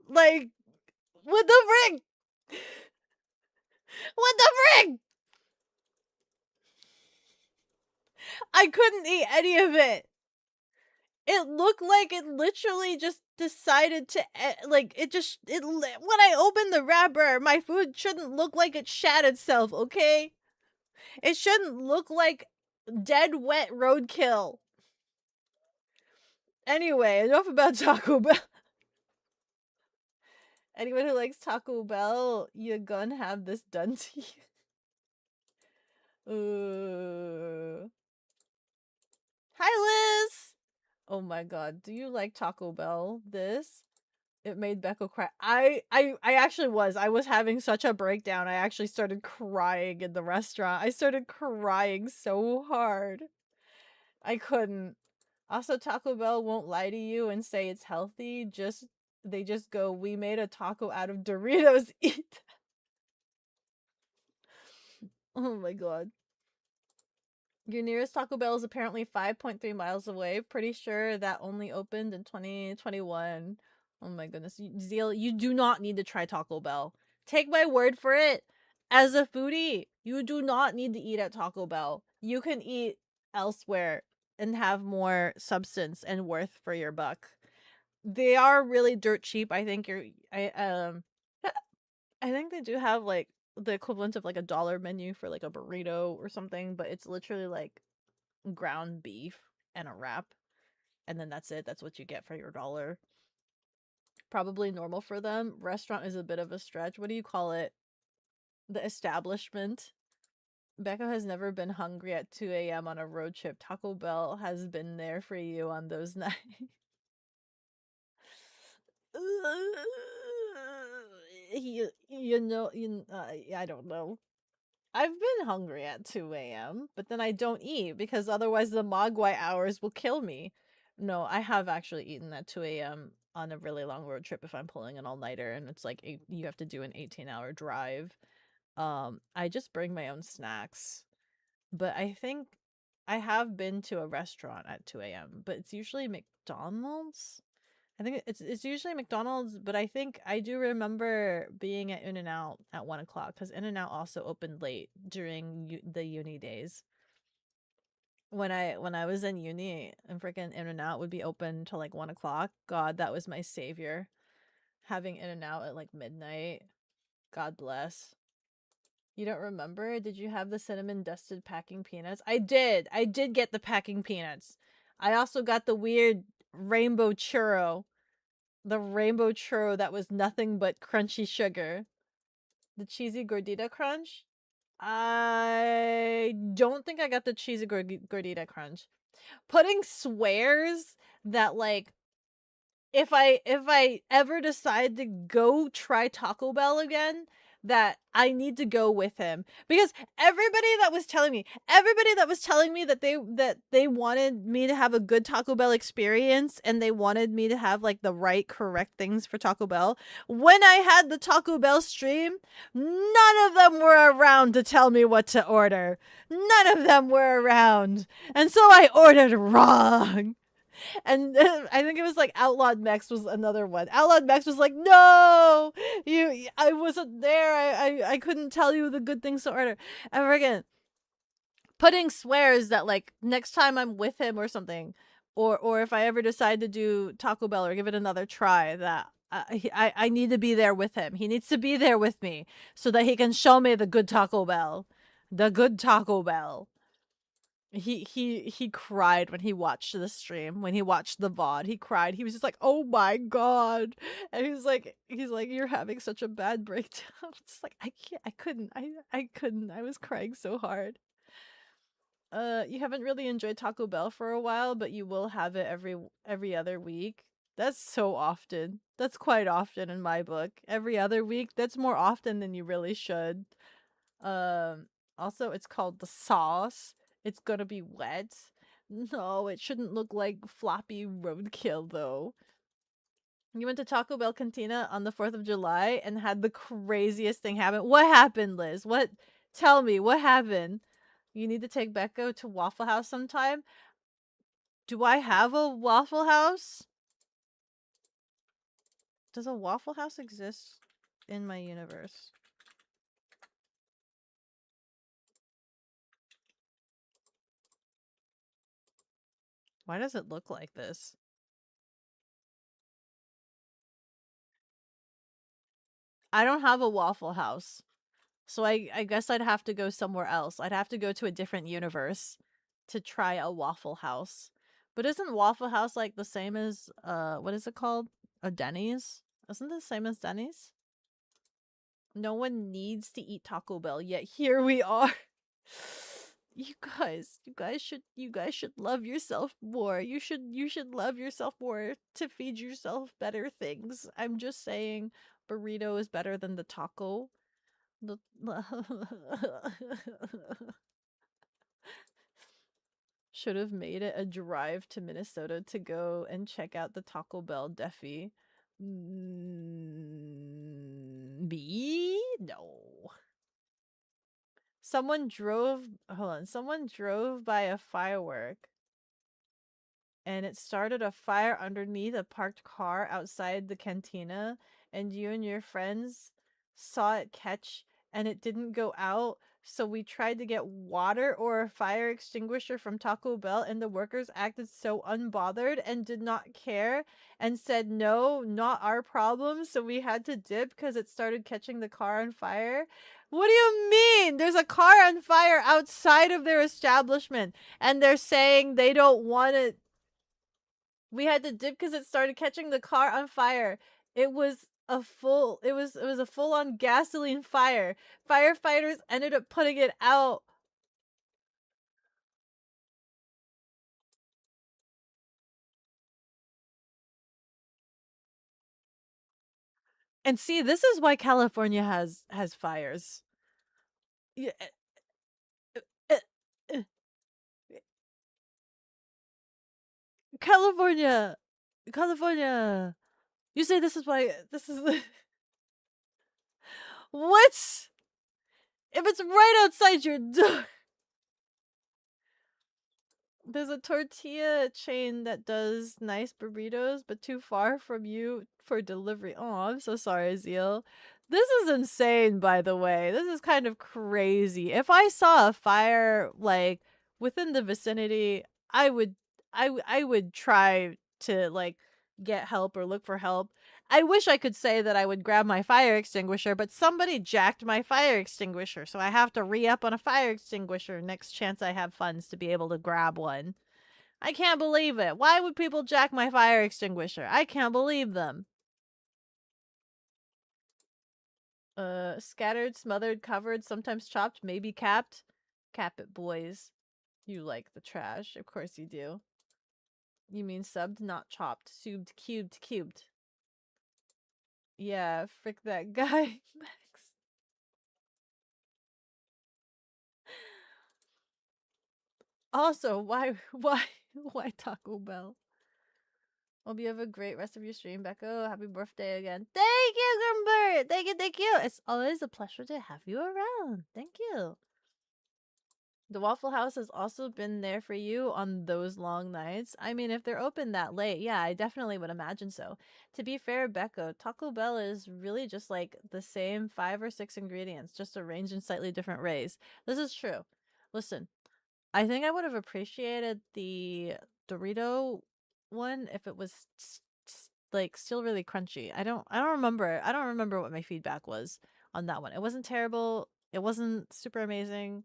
A: Like, what the frick? What the frick? I couldn't eat any of it. It looked like it literally just decided to like when I opened the wrapper, my food shouldn't look like it shat itself, okay? It shouldn't look like dead wet roadkill. Anyway, enough about Taco Bell. Anyone who likes Taco Bell, you're gonna have this done to you. Hi, Liz! Oh my god, do you like Taco Bell? It made Beko cry. I actually was. I was having such a breakdown. I actually started crying in the restaurant. I started crying so hard. I couldn't. Also, Taco Bell won't lie to you and say it's healthy. They just go, "We made a taco out of Doritos. Eat." Oh my god. Your nearest Taco Bell is apparently 5.3 miles away. Pretty sure that only opened in 2021. Oh my goodness. Zeal, you do not need to try Taco Bell. Take my word for it. As a foodie, you do not need to eat at Taco Bell. You can eat elsewhere and have more substance and worth for your buck. They are really dirt cheap. I think they do have like the equivalent of like $1 menu for like a burrito or something, but it's literally like ground beef and a wrap, and then that's it. That's what you get for your $1. Probably normal for them. Restaurant is a bit of a stretch. What do you call it? The establishment. Beko has never been hungry at 2 a.m. on a road trip. Taco Bell has been there for you on those nights. I don't know. I've been hungry at 2 a.m., but then I don't eat because otherwise the Mogwai hours will kill me. No, I have actually eaten at 2 a.m. on a really long road trip if I'm pulling an all-nighter and it's like you have to do an 18-hour drive. I just bring my own snacks. But I think I have been to a restaurant at 2 a.m., but it's usually McDonald's. I think it's usually McDonald's, but I think I do remember being at In-N-Out at 1 o'clock because In-N-Out also opened late during the uni days. When I was in uni and freaking In-N-Out would be open till like 1 o'clock. God, that was my savior. Having In-N-Out at like midnight. God bless. You don't remember? Did you have the cinnamon dusted packing peanuts? I did. I did get the packing peanuts. I also got the weird rainbow churro. The rainbow churro that was nothing but crunchy sugar. The cheesy gordita crunch? I don't think I got the cheesy gordita crunch. Pudding swears that like if I ever decide to go try Taco Bell again, that I need to go with him because everybody that was telling me that they wanted me to have a good Taco Bell experience and they wanted me to have like the right correct things for Taco Bell. When I had the Taco Bell stream, none of them were around to tell me what to order. None of them were around. And so I ordered wrong. And I think it was like Outlawed Max was another one. Outlawed Max was like, "No, I wasn't there. I couldn't tell you the good things to order." And again, Pudding swears that like next time I'm with him or something, or if I ever decide to do Taco Bell or give it another try, that I need to be there with him. He needs to be there with me so that he can show me the good Taco Bell, the good Taco Bell. He cried when he watched the stream, when he watched the VOD. He cried. He was just like, "Oh my god." And he's like, "You're having such a bad breakdown." It's like I couldn't. I couldn't. I was crying so hard. You haven't really enjoyed Taco Bell for a while, but you will have it every other week. That's so often. That's quite often in my book. Every other week, that's more often than you really should. Also it's called the sauce. It's gonna be wet. No, it shouldn't look like floppy roadkill though. You went to Taco Bell Cantina on the 4th of July and had the craziest thing happen. What happened, Liz? What? Tell me, what happened? You need to take Beko to Waffle House sometime? Do I have a Waffle House? Does a Waffle House exist in my universe? Why does it look like this? I don't have a Waffle House. So I guess I'd have to go somewhere else. I'd have to go to a different universe to try a Waffle House. But isn't Waffle House like the same as what is it called? A Denny's? Isn't it the same as Denny's? No one needs to eat Taco Bell, yet here we are. You guys should love yourself more. You should love yourself more to feed yourself better things. I'm just saying burrito is better than the taco. The should have made it a drive to Minnesota to go and check out the Taco Bell Defi. B? No. Someone drove by a firework and it started a fire underneath a parked car outside the cantina, and you and your friends saw it catch and it didn't go out, So we tried to get water or a fire extinguisher from Taco Bell, and the workers acted so unbothered and did not care and said, no, not our problem. So we had to dip because it started catching the car on fire. What do you mean? There's a car on fire outside of their establishment, and they're saying they don't want it. We had to dip because it started catching the car on fire. It was a full on gasoline fire. Firefighters ended up putting it out. And see, this is why California has fires. Yeah, uh, uh, California, California. You say this is why this is what? If it's right outside your door. There's a tortilla chain that does nice burritos, but too far from you for delivery. Oh, I'm so sorry, Zeal. This is insane, by the way. This is kind of crazy. If I saw a fire like within the vicinity, I would try to like get help or look for help. I wish I could say that I would grab my fire extinguisher, but somebody jacked my fire extinguisher, so I have to re-up on a fire extinguisher next chance I have funds to be able to grab one. I can't believe it. Why would people jack my fire extinguisher? I can't believe them. Scattered, smothered, covered, sometimes chopped, maybe capped. Cap it, boys. You like the trash. Of course you do. You mean subbed, not chopped. Subed, cubed, cubed. Yeah, frick that guy, Max. Also, why Taco Bell? Hope you have a great rest of your stream, Beko. Happy birthday again. Thank you, Gumbert. Thank you. It's always a pleasure to have you around. Thank you. The Waffle House has also been there for you on those long nights. I mean, if they're open that late, yeah, I definitely would imagine so. To be fair, Beko, Taco Bell is really just like the same 5 or 6 ingredients, just arranged in slightly different ways. This is true. Listen, I think I would have appreciated the Dorito one if it was like still really crunchy. I don't remember. I don't remember what my feedback was on that one. It wasn't terrible. It wasn't super amazing.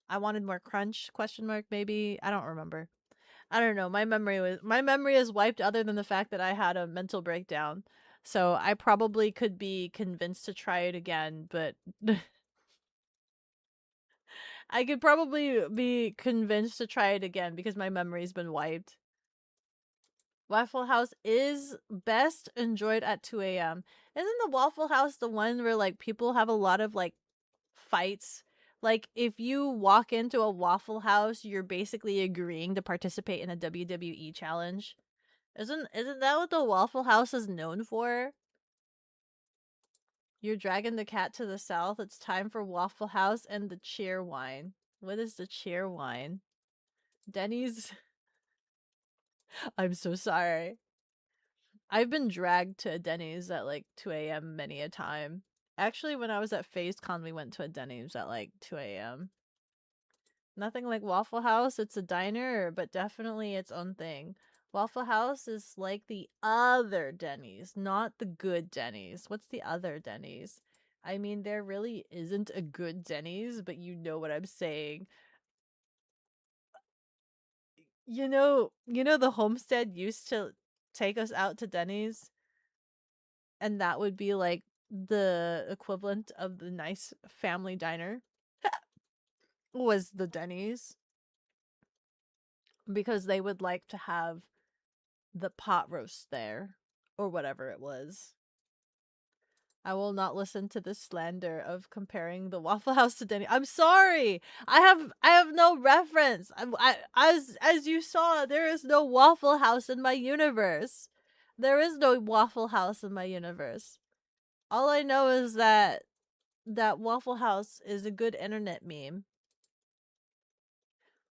A: I wanted more crunch, question mark maybe. I don't remember. I don't know. My memory is wiped other than the fact that I had a mental breakdown. So I probably could be convinced to try it again, but I could probably be convinced to try it again because my memory's been wiped. Waffle House is best enjoyed at 2 a.m. Isn't the Waffle House the one where like people have a lot of like fights? Like if you walk into a Waffle House, you're basically agreeing to participate in a WWE challenge. Isn't that what the Waffle House is known for? You're dragging the cat to the south. It's time for Waffle House and the cheer wine. What is the cheer wine? Denny's. I'm so sorry. I've been dragged to a Denny's at like 2 a.m. many a time. Actually, when I was at FaceCon, we went to a Denny's at like 2 a.m. Nothing like Waffle House. It's a diner, but definitely its own thing. Waffle House is like the other Denny's, not the good Denny's. What's the other Denny's? I mean, there really isn't a good Denny's, but you know what I'm saying. You know the Homestead used to take us out to Denny's, and that would be like the equivalent of the nice family diner was the Denny's because they would like to have the pot roast there or whatever it was. I will not listen to this slander of comparing the Waffle House to Denny. I'm sorry. I have no reference. As you saw, there is no Waffle House in my universe. There is no Waffle House in my universe. All I know is that Waffle House is a good internet meme.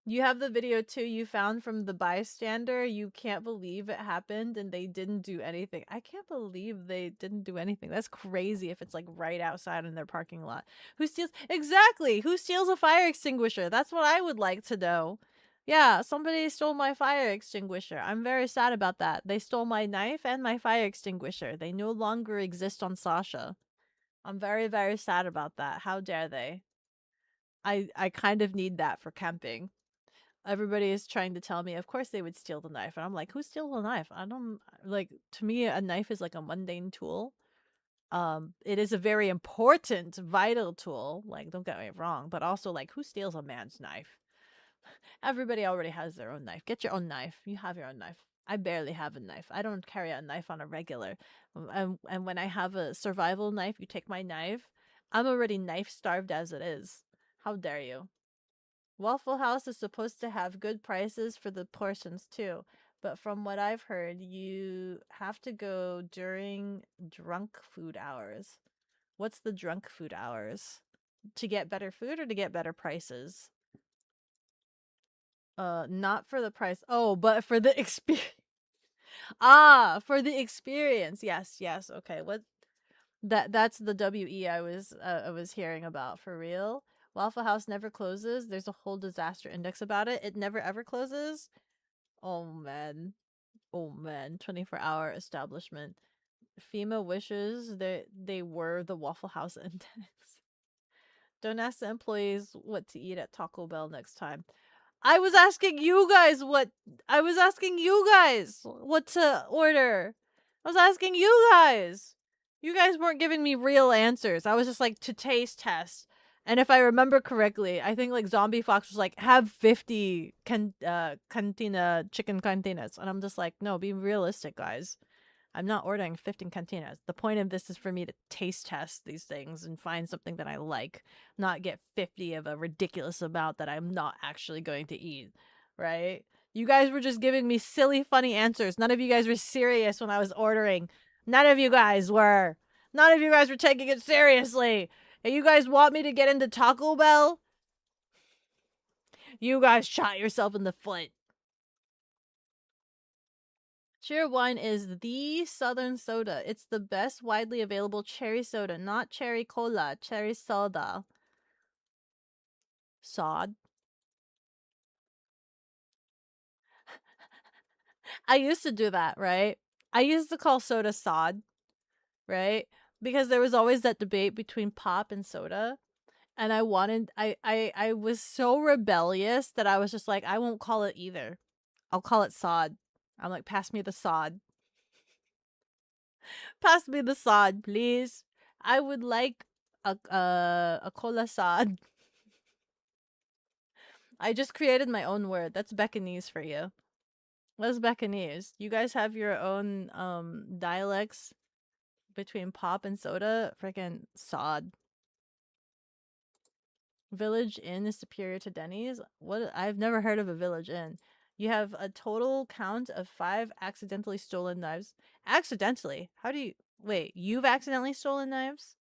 A: You have the video too you found from the bystander. You can't believe it happened and they didn't do anything. I can't believe they didn't do anything. That's crazy if it's like right outside in their parking lot. Who steals? Exactly. Who steals a fire extinguisher? That's what I would like to know. Yeah, somebody stole my fire extinguisher. I'm very sad about that. They stole my knife and my fire extinguisher. They no longer exist on Sasha. I'm very, very sad about that. How dare they? I kind of need that for camping. Everybody is trying to tell me, of course they would steal the knife. And I'm like, who steals a knife? I don't like, to me, a knife is like a mundane tool. It is a very important, vital tool. Like, don't get me wrong, but also like, who steals a man's knife? Everybody already has their own knife. Get your own knife. You have your own knife. I barely have a knife. I don't carry a knife on a regular. And when I have a survival knife, you take my knife. I'm already knife starved as it is. How dare you? Waffle House is supposed to have good prices for the portions too, but from what I've heard, you have to go during drunk food hours. What's the drunk food hours? To get better food or to get better prices? Not for the price. Oh, but for the experience. Ah, for the experience. Yes, yes. Okay. What that's the WE I was hearing about for real. Waffle House never closes. There's a whole disaster index about it. It never ever closes. Oh man. Oh man. 24-hour establishment. FEMA wishes they were the Waffle House index. Don't ask the employees what to eat at Taco Bell next time. I was asking you guys what I was asking you guys what to order. I was asking you guys. You guys weren't giving me real answers. I was just like to taste test. And if I remember correctly, I think like Zombie Fox was like have 50 cantina chicken cantinas and I'm just like, no, be realistic, guys. I'm not ordering 15 cantinas. The point of this is for me to taste test these things and find something that I like, not get 50 of a ridiculous amount that I'm not actually going to eat, right? You guys were just giving me silly, funny answers. None of you guys were serious when I was ordering. None of you guys were. None of you guys were taking it seriously. And you guys want me to get into Taco Bell? You guys shot yourself in the foot. Cheerwine is the southern soda. It's the best widely available cherry soda, not cherry cola, cherry soda. Sod. I used to do that, right? I used to call soda sod, right? Because there was always that debate between pop and soda. And I was so rebellious that I was just like, I won't call it either. I'll call it sod. I'm like, pass me the sod. Pass me the sod, please. I would like a cola sod. I just created my own word. That's Bekanese for you. What's Bekanese? You guys have your own dialects between pop and soda? Freaking sod. Village Inn is superior to Denny's? What? I've never heard of a Village Inn. You have a total count of 5 accidentally stolen knives. Accidentally? How do you... Wait, you've accidentally stolen knives?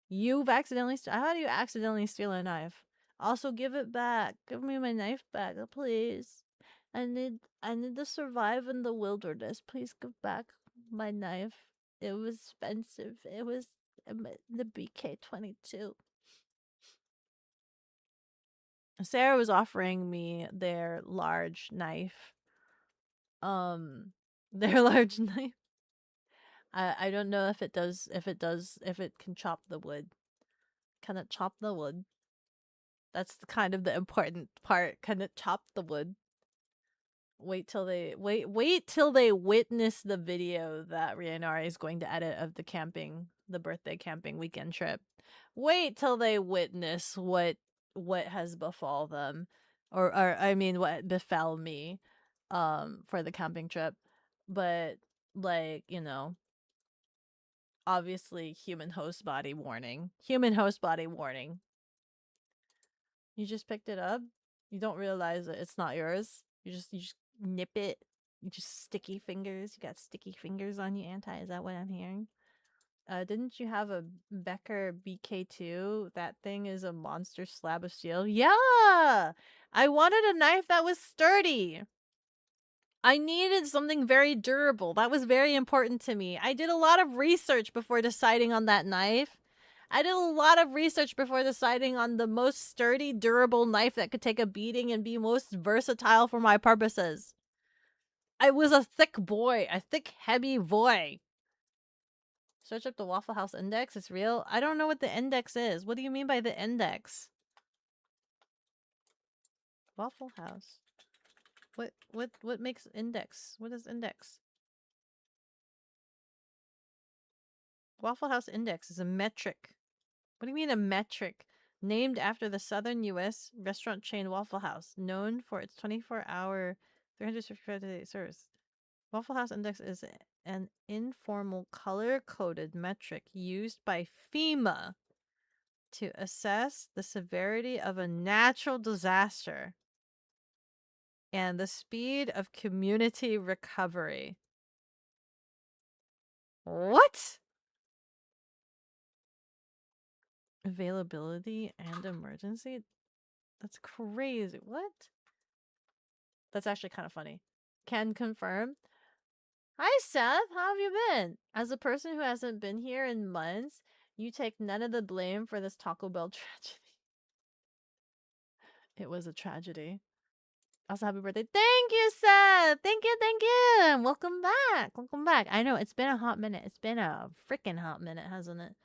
A: You've accidentally... How do you accidentally steal a knife? Also, give it back. Give me my knife back, please. I need to survive in the wilderness. Please give back my knife. It was expensive. It was the BK-22. Sarah was offering me their large knife. Their large knife. I don't know if it can chop the wood. Can it chop the wood? That's kind of the important part. Can it chop the wood? Wait till they witness the video that Rianari is going to edit of the birthday camping weekend trip. Wait till they witness what has befall them, or I mean what befell me, for the camping trip. But like obviously human host body warning. Human host body warning. You just picked it up. You don't realize that it's not yours. You just nip it. You just sticky fingers. You got sticky fingers on you, Anti. Is that what I'm hearing? Didn't you have a Becker BK2? That thing is a monster slab of steel. Yeah! I wanted a knife that was sturdy. I needed something very durable. That was very important to me. I did a lot of research before deciding on that knife. I did a lot of research before deciding on the most sturdy, durable knife that could take a beating and be most versatile for my purposes. I was a thick boy, a thick, heavy boy. Search up the Waffle House index. It's real. I don't know what the index is. What do you mean by the index? Waffle House. What makes index? What is index? Waffle House index is a metric. What do you mean a metric? Named after the southern U.S. restaurant chain Waffle House, known for its 24-hour, 365-day service. Waffle House index is an informal color-coded metric used by FEMA to assess the severity of a natural disaster and the speed of community recovery. What? Availability and emergency? That's crazy. What? That's actually kind of funny. Can confirm. Hi, Seth. How have you been? As a person who hasn't been here in months, you take none of the blame for this Taco Bell tragedy. It was a tragedy. Also, happy birthday. Thank you, Seth. Thank you, thank you. And welcome back. Welcome back. I know, it's been a hot minute. It's been a freaking hot minute, hasn't it?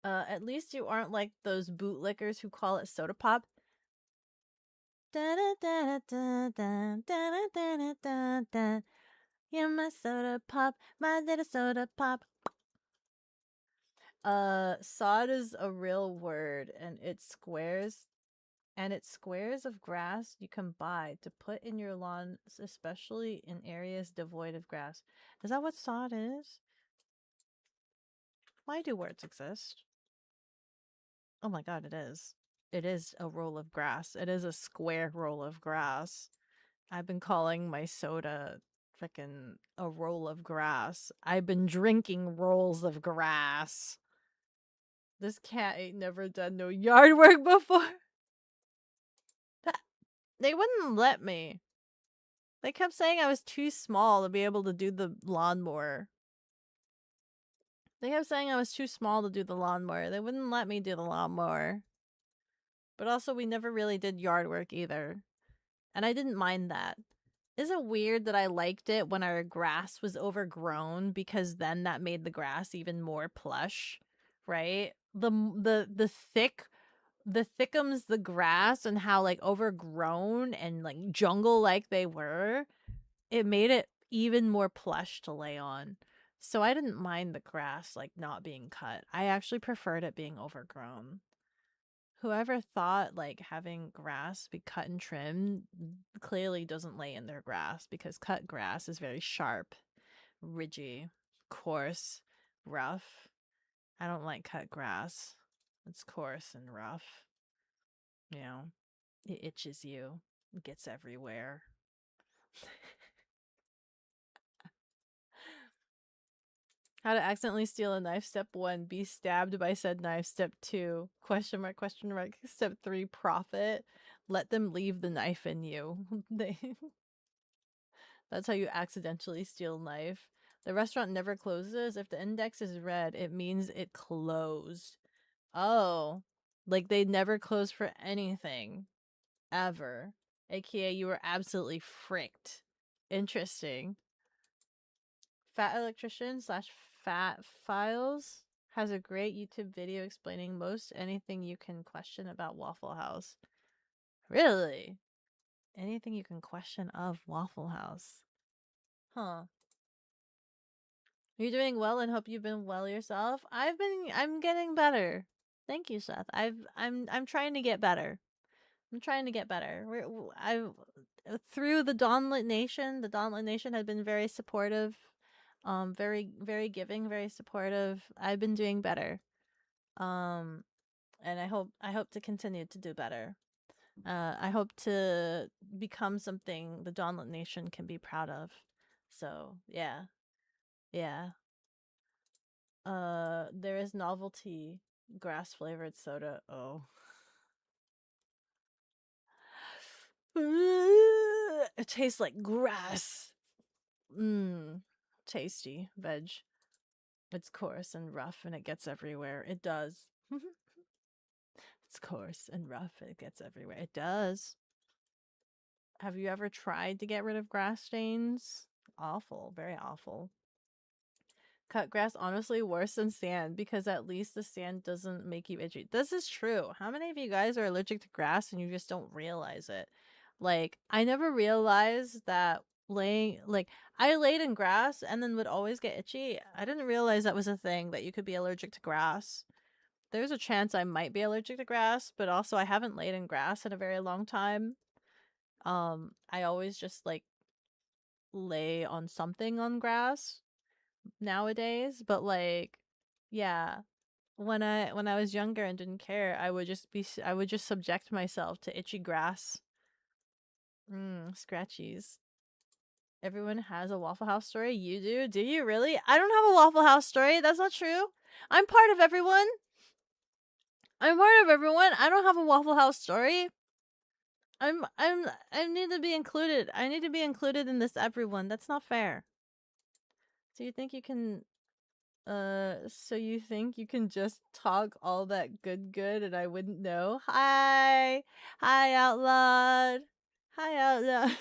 A: At least you aren't like those bootlickers who call it soda pop. Da da da da da da da da da. You're my soda pop, my little soda pop. Sod is a real word, and it's squares of grass you can buy to put in your lawn, especially in areas devoid of grass. Is that what sod is? Why do words exist? Oh my god, it is. It is a roll of grass. It is a square roll of grass. I've been calling my soda frickin' a roll of grass. I've been drinking rolls of grass. This cat ain't never done no yard work before. They wouldn't let me. They kept saying I was too small to be able to do the lawnmower. They kept saying I was too small to do the lawnmower. They wouldn't let me do the lawnmower. But also, we never really did yard work either. And I didn't mind that. Is it weird that I liked it when our grass was overgrown, because then that made the grass even more plush, right? The thickums the grass and how like overgrown and like jungle like they were, it made it even more plush to lay on. So I didn't mind the grass like not being cut. I actually preferred it being overgrown. Whoever thought like having grass be cut and trimmed clearly doesn't lay in their grass, because cut grass is very sharp, ridgy, coarse, rough. I don't like cut grass. It's coarse and rough. You know, it itches you, it gets everywhere. How to accidentally steal a knife. Step 1, be stabbed by said knife. Step 2, question mark, question mark. Step 3, profit. Let them leave the knife in you. That's how you accidentally steal a knife. The restaurant never closes. If the index is red, it means it closed. Oh, like they never close for anything. Ever. AKA you were absolutely fricked. Interesting. Fat Electrician / Fat Files has a great YouTube video explaining most anything you can question about Waffle House. Really? Anything you can question of Waffle House. Huh. You're doing well and hope you've been well yourself. I'm getting better. Thank you, Seth. I'm trying to get better. I'm trying to get better. Through the Dawnlit Nation. The Dawnlit Nation had been very supportive, very very giving, very supportive. I've been doing better, and I hope to continue to do better. I hope to become something the Dawnlit Nation can be proud of. So yeah, yeah. There is novelty grass flavored soda. Oh. It tastes like grass. Tasty veg. It's coarse and rough and it gets everywhere. It does. It's coarse and rough and it gets everywhere. It does. Have you ever tried to get rid of grass stains? Awful. Very awful. Cut grass, honestly, worse than sand because at least the sand doesn't make you itchy. This is true. How many of you guys are allergic to grass and you just don't realize it? Like, I never realized that I laid in grass and then would always get itchy. I didn't realize that was a thing, that you could be allergic to grass. There's a chance I might be allergic to grass, but also I haven't laid in grass in a very long time. I always just like lay on something on grass nowadays, but like, yeah, when I was younger and didn't care, I would just subject myself to itchy grass. Scratchies. Everyone has a Waffle House story. You do? Do you really? I don't have a Waffle House story. That's not true. I'm part of everyone. I'm part of everyone. I don't have a Waffle House story. I need to be included. I need to be included in this everyone. That's not fair. So you think you can just talk all that good and I wouldn't know? Hi! Hi out loud! Hi out loud!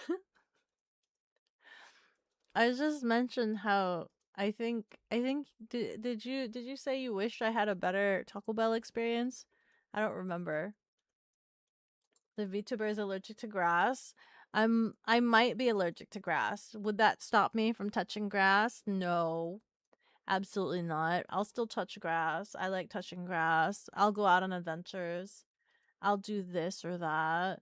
A: I just mentioned how did you say you wished I had a better Taco Bell experience? I don't remember. The Vtuber is allergic to grass. I might be allergic to grass. Would that stop me from touching grass? No. Absolutely not. I'll still touch grass. I like touching grass. I'll go out on adventures. I'll do this or that.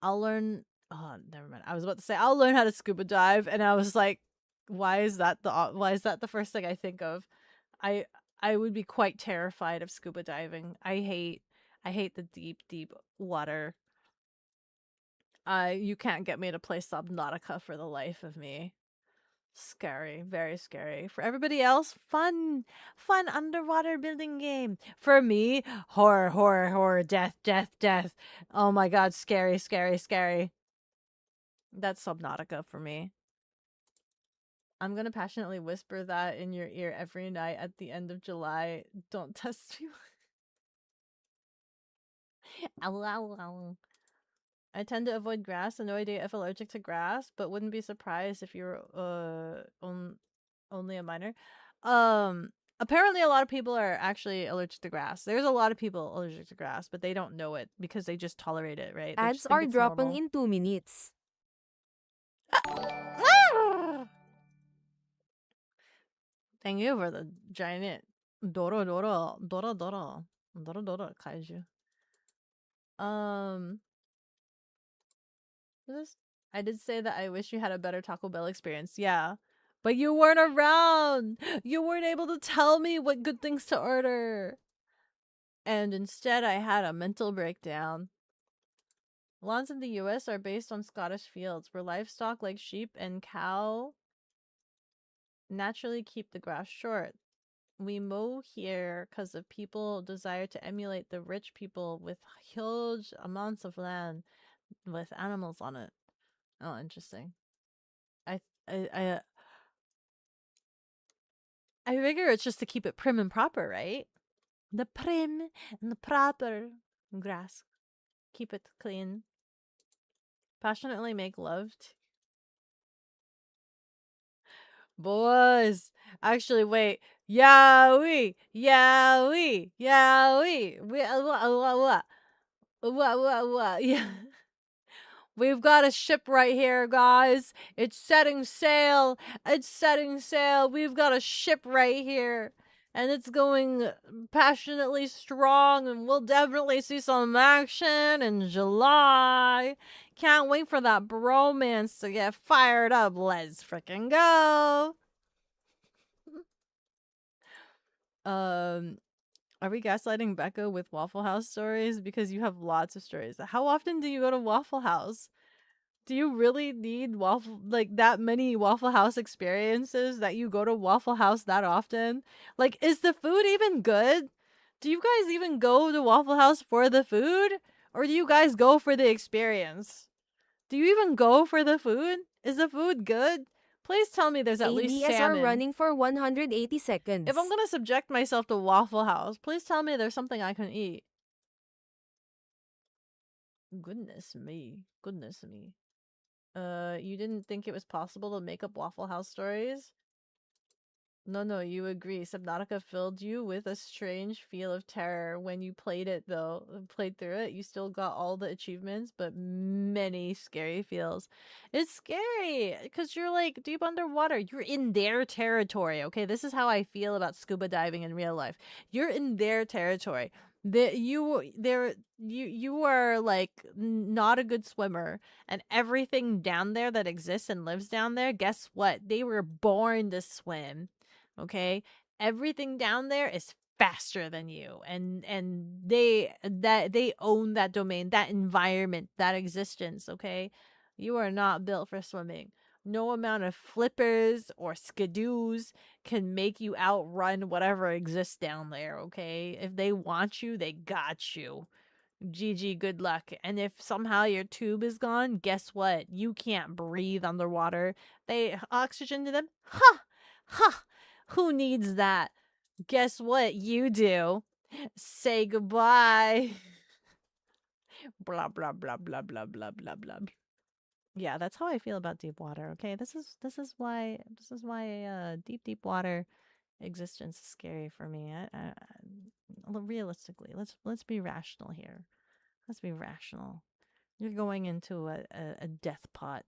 A: I'll learn. Oh, never mind. I was about to say I'll learn how to scuba dive, and I was like, why is that the first thing I think of? I would be quite terrified of scuba diving. I hate the deep water. You can't get me to play Subnautica for the life of me. Scary, very scary. For everybody else, fun underwater building game. For me, horror, death. Oh my god, scary. That's Subnautica for me. I'm gonna passionately whisper that in your ear every night at the end of July. Don't test me. Ow. I tend to avoid grass. No idea if allergic to grass, but wouldn't be surprised if you're only a minor. Apparently a lot of people are actually allergic to grass. There's a lot of people allergic to grass, but they don't know it because they just tolerate it, right? They just
E: Ads
A: think
E: are
A: it's
E: dropping
A: normal.
E: in 2 minutes.
A: Thank you for the giant Doro kaiju. This I did say that I wish you had a better Taco Bell experience. Yeah. But you weren't around. You weren't able to tell me what good things to order. And instead I had a mental breakdown. Lawns in the US are based on Scottish fields where livestock like sheep and cow naturally keep the grass short. We mow here because of people desire to emulate the rich people with huge amounts of land with animals on it. Oh, interesting. I I figure it's just to keep it prim and proper, right? The prim and the proper grass. Keep it clean. Passionately make love to boys. Actually, wait. Yowie. What? Yeah. We've got a ship right here, guys. It's setting sail. We've got a ship right here. And it's going passionately strong, and we'll definitely see some action in July. Can't wait for that bromance to get fired up. Let's freaking go. Are we gaslighting Beko with Waffle House stories? Because you have lots of stories. How often do you go to Waffle House? Do you really need that many Waffle House experiences that you go to Waffle House that often? Like, is the food even good? Do you guys even go to Waffle House for the food? Or do you guys go for the experience? Do you even go for the food? Is the food good? Please tell me there's at least
E: ADSR
A: salmon.
E: running for 180 seconds.
A: If I'm gonna subject myself to Waffle House, please tell me there's something I can eat. Goodness me. Goodness me. You didn't think it was possible to make up Waffle House stories? No, you agree. Subnautica filled you with a strange feel of terror when you played it, though. Played through it, you still got all the achievements, but many scary feels. It's scary, because you're, like, deep underwater. You're in their territory, okay? This is how I feel about scuba diving in real life. You're in their territory. You are, like, not a good swimmer, and everything down there that exists and lives down there, guess what? They were born to swim. Okay, everything down there is faster than you, and they own that domain, that environment, that existence. Okay, you are not built for swimming. No amount of flippers or skidoos can make you outrun whatever exists down there. Okay, if they want you, they got you. GG, good luck. And if somehow your tube is gone, guess what? You can't breathe underwater. They oxygen to them? Ha! Ha! Who needs that? Guess what you do? Say goodbye. Blah blah blah blah blah blah blah blah. Yeah, that's how I feel about deep water. Okay, this is why deep water existence is scary for me. Realistically, let's be rational here. Let's be rational. You're going into a death pot.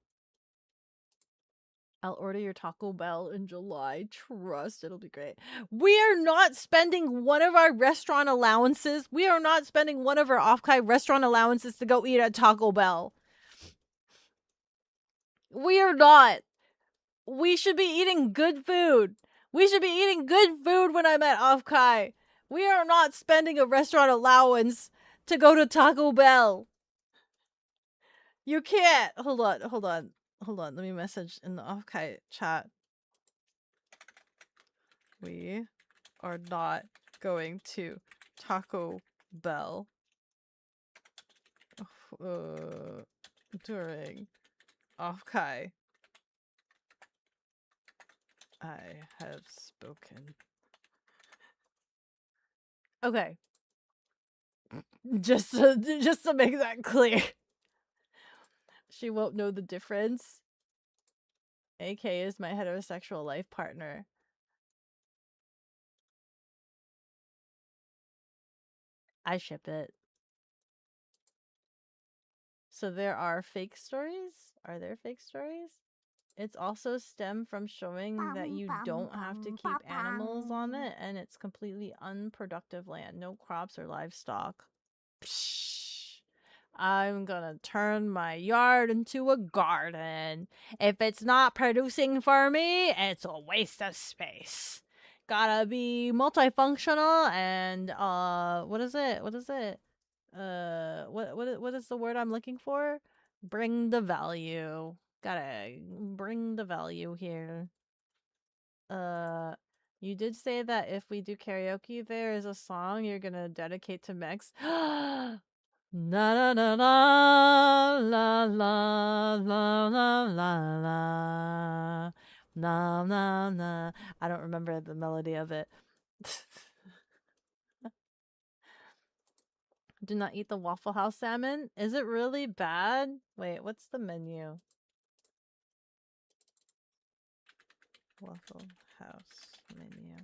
A: I'll order your Taco Bell in July. Trust, it'll be great. We are not spending one of our restaurant allowances. We are not spending one of our off-kai restaurant allowances to go eat at Taco Bell. We are not. We should be eating good food. We should be eating good food when I'm at off-kai. We are not spending a restaurant allowance to go to Taco Bell. You can't. Hold on. Let me message in the off-kai chat. We are not going to Taco Bell during off-kai. I have spoken. Okay. Just to make that clear. She won't know the difference. AK is my heterosexual life partner. I ship it. So there are fake stories? Are there fake stories? It's also stemmed from showing that you don't have to keep animals on it, and it's completely unproductive land. No crops or livestock. Psh, I'm gonna turn my yard into a garden. If it's not producing for me, it's a waste of space. Gotta be multifunctional and what is it? What is the word I'm looking for? Bring the value. Gotta bring the value here. You did say that if we do karaoke, there is a song you're gonna dedicate to Mex. Na na na na la la la la la la na na na. I don't remember the melody of it. Do not eat the Waffle House salmon. Is it really bad? Wait, what's the menu? Waffle House menu.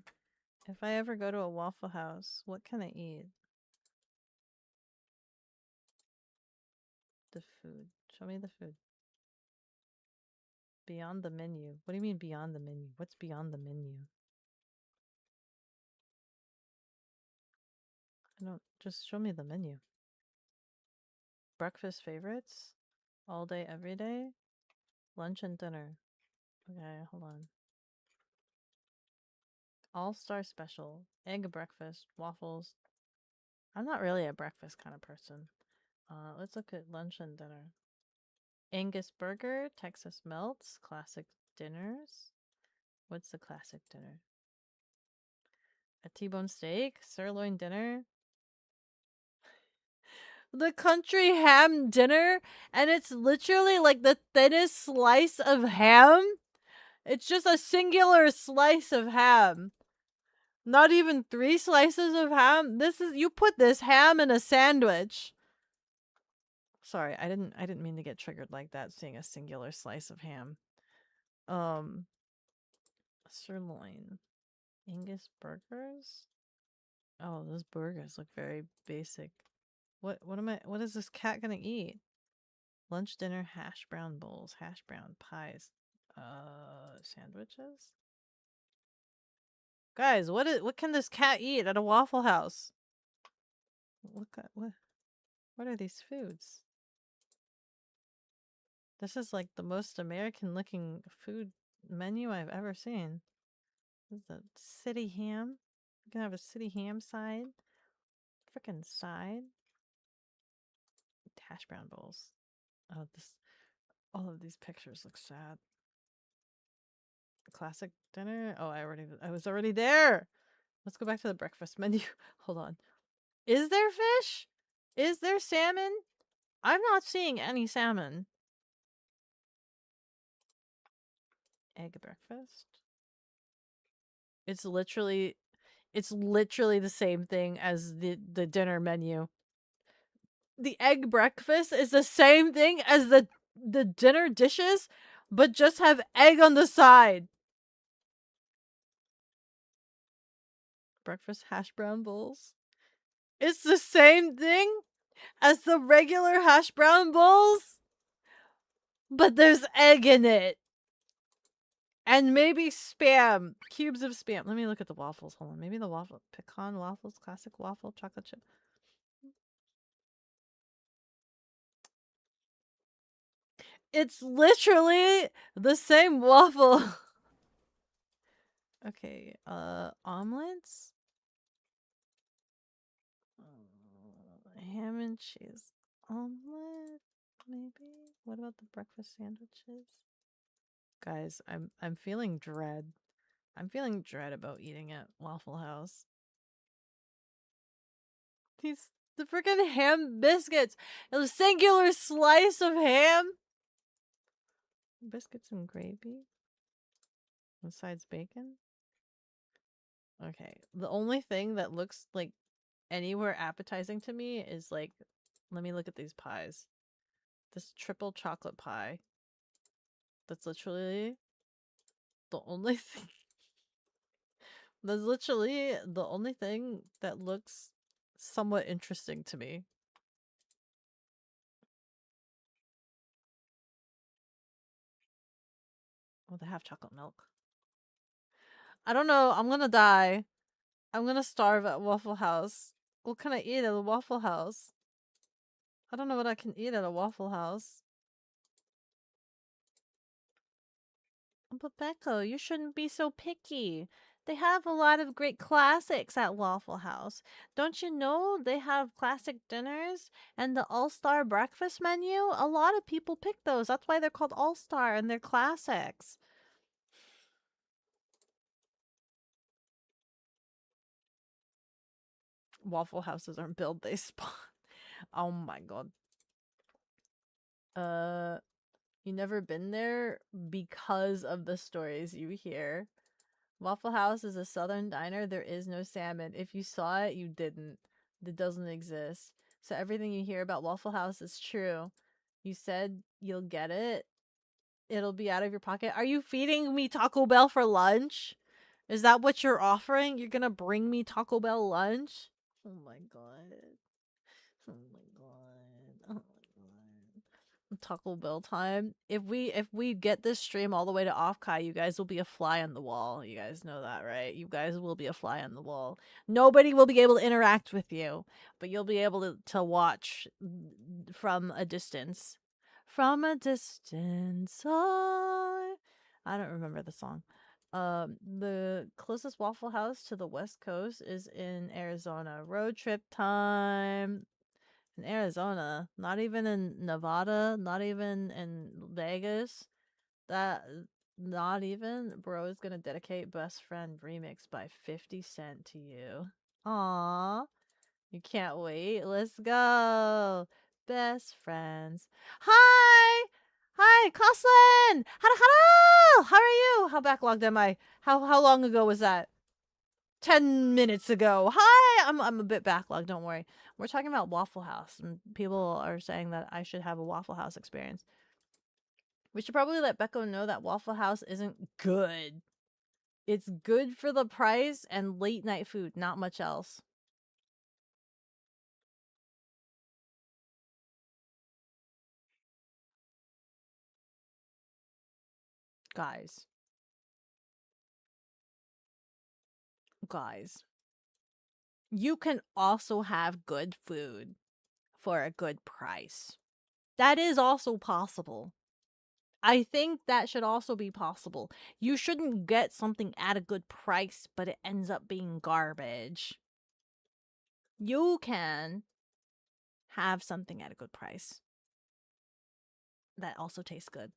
A: If I ever go to a Waffle House, what can I eat? The food. Show me the food. Beyond the menu. What do you mean beyond the menu? What's beyond the menu? I don't. Just show me the menu. Breakfast favorites? All day, every day? Lunch and dinner. Okay, hold on. All-star special. Egg breakfast. Waffles. I'm not really a breakfast kind of person. Let's look at lunch and dinner. Angus burger, Texas melts, classic dinners. What's the classic dinner? A T-bone steak, sirloin dinner. the country ham dinner, and it's literally like the thinnest slice of ham. It's just a singular slice of ham. Not even 3 slices of ham. This is, you put this ham in a sandwich. Sorry, I didn't mean to get triggered like that seeing a singular slice of ham. Sirloin. Angus burgers? Oh, those burgers look very basic. What is this cat gonna eat? Lunch, dinner, hash brown bowls, hash brown pies, sandwiches? Guys, what can this cat eat at a Waffle House? What are these foods? This is like the most American looking food menu I've ever seen. This is a city ham. You can have a city ham side. Frickin' side. Hash brown bowls. Oh, all of these pictures look sad. Classic dinner. Oh, I was already there. Let's go back to the breakfast menu. Hold on. Is there fish? Is there salmon? I'm not seeing any salmon. Egg breakfast. It's literally the same thing as the dinner menu. The egg breakfast is the same thing as the dinner dishes, but just have egg on the side. Breakfast hash brown bowls. It's the same thing as the regular hash brown bowls, but there's egg in it. And maybe spam. Cubes of spam. Let me look at the waffles. Hold on. Maybe the waffle. Pecan waffles. Classic waffle. Chocolate chip. It's literally the same waffle. Okay. Omelets? Ham and cheese. Omelet? Maybe? What about the breakfast sandwiches? Guys, I'm feeling dread. I'm feeling dread about eating at Waffle House. The freaking ham biscuits. A singular slice of ham. Biscuits and gravy. Besides bacon. Okay. The only thing that looks like anywhere appetizing to me is like, let me look at these pies. This triple chocolate pie. That's literally the only thing. That's literally the only thing that looks somewhat interesting to me. Oh, they have chocolate milk. I don't know. I'm gonna die. I'm gonna starve at Waffle House. What can I eat at a Waffle House? I don't know what I can eat at a Waffle House. But Beko, you shouldn't be so picky. They have a lot of great classics at Waffle House. Don't you know they have classic dinners and the All-Star breakfast menu? A lot of people pick those. That's why they're called All-Star and they're classics. Waffle Houses aren't built, they spawn. Oh my god. You never been there because of the stories you hear. Waffle House is a southern diner. There is no salmon. If you saw it, you didn't. It doesn't exist. So everything you hear about Waffle House is true. You said you'll get it. It'll be out of your pocket. Are you feeding me Taco Bell for lunch? Is that what you're offering? You're gonna bring me Taco Bell lunch? Oh my god. Oh my god. Oh my god. Taco Bell time. If we get this stream all the way to Offkai, you guys will be a fly on the wall. You guys know that, right? You guys will be a fly on the wall. Nobody will be able to interact with you, but you'll be able to watch from a distance. From a distance, I don't remember the song. The closest Waffle House to the West Coast is in Arizona. Road trip time. In Arizona, not even in Nevada, not even in Vegas. That not even bro is gonna dedicate Best Friend remix by 50 Cent to you. Aww. You can't wait. Let's go. Best friends. Hi! Hi, Coslin! Hello! How are you? How backlogged am I? How long ago was that? 10 minutes ago. Hi! I'm a bit backlogged, don't worry. We're talking about Waffle House, and people are saying that I should have a Waffle House experience. We should probably let Beko know that Waffle House isn't good. It's good for the price and late night food, not much else. Guys. Guys. You can also have good food for a good price. That is also possible. I think that should also be possible. You shouldn't get something at a good price, but it ends up being garbage. You can have something at a good price that also tastes good.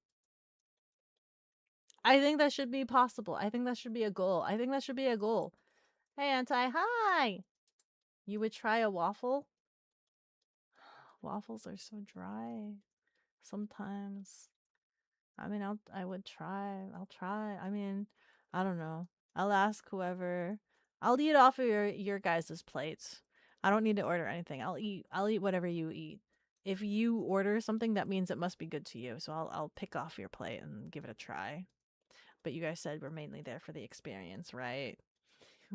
A: I think that should be possible. I think that should be a goal. I think that should be a goal. Hey, Anti, hi! You would try a waffle? Waffles are so dry. Sometimes. I mean, I would try. I'll try. I mean, I don't know. I'll ask whoever. I'll eat off of your guys' plates. I don't need to order anything. I'll eat whatever you eat. If you order something, that means it must be good to you. So I'll pick off your plate and give it a try. But you guys said we're mainly there for the experience, right?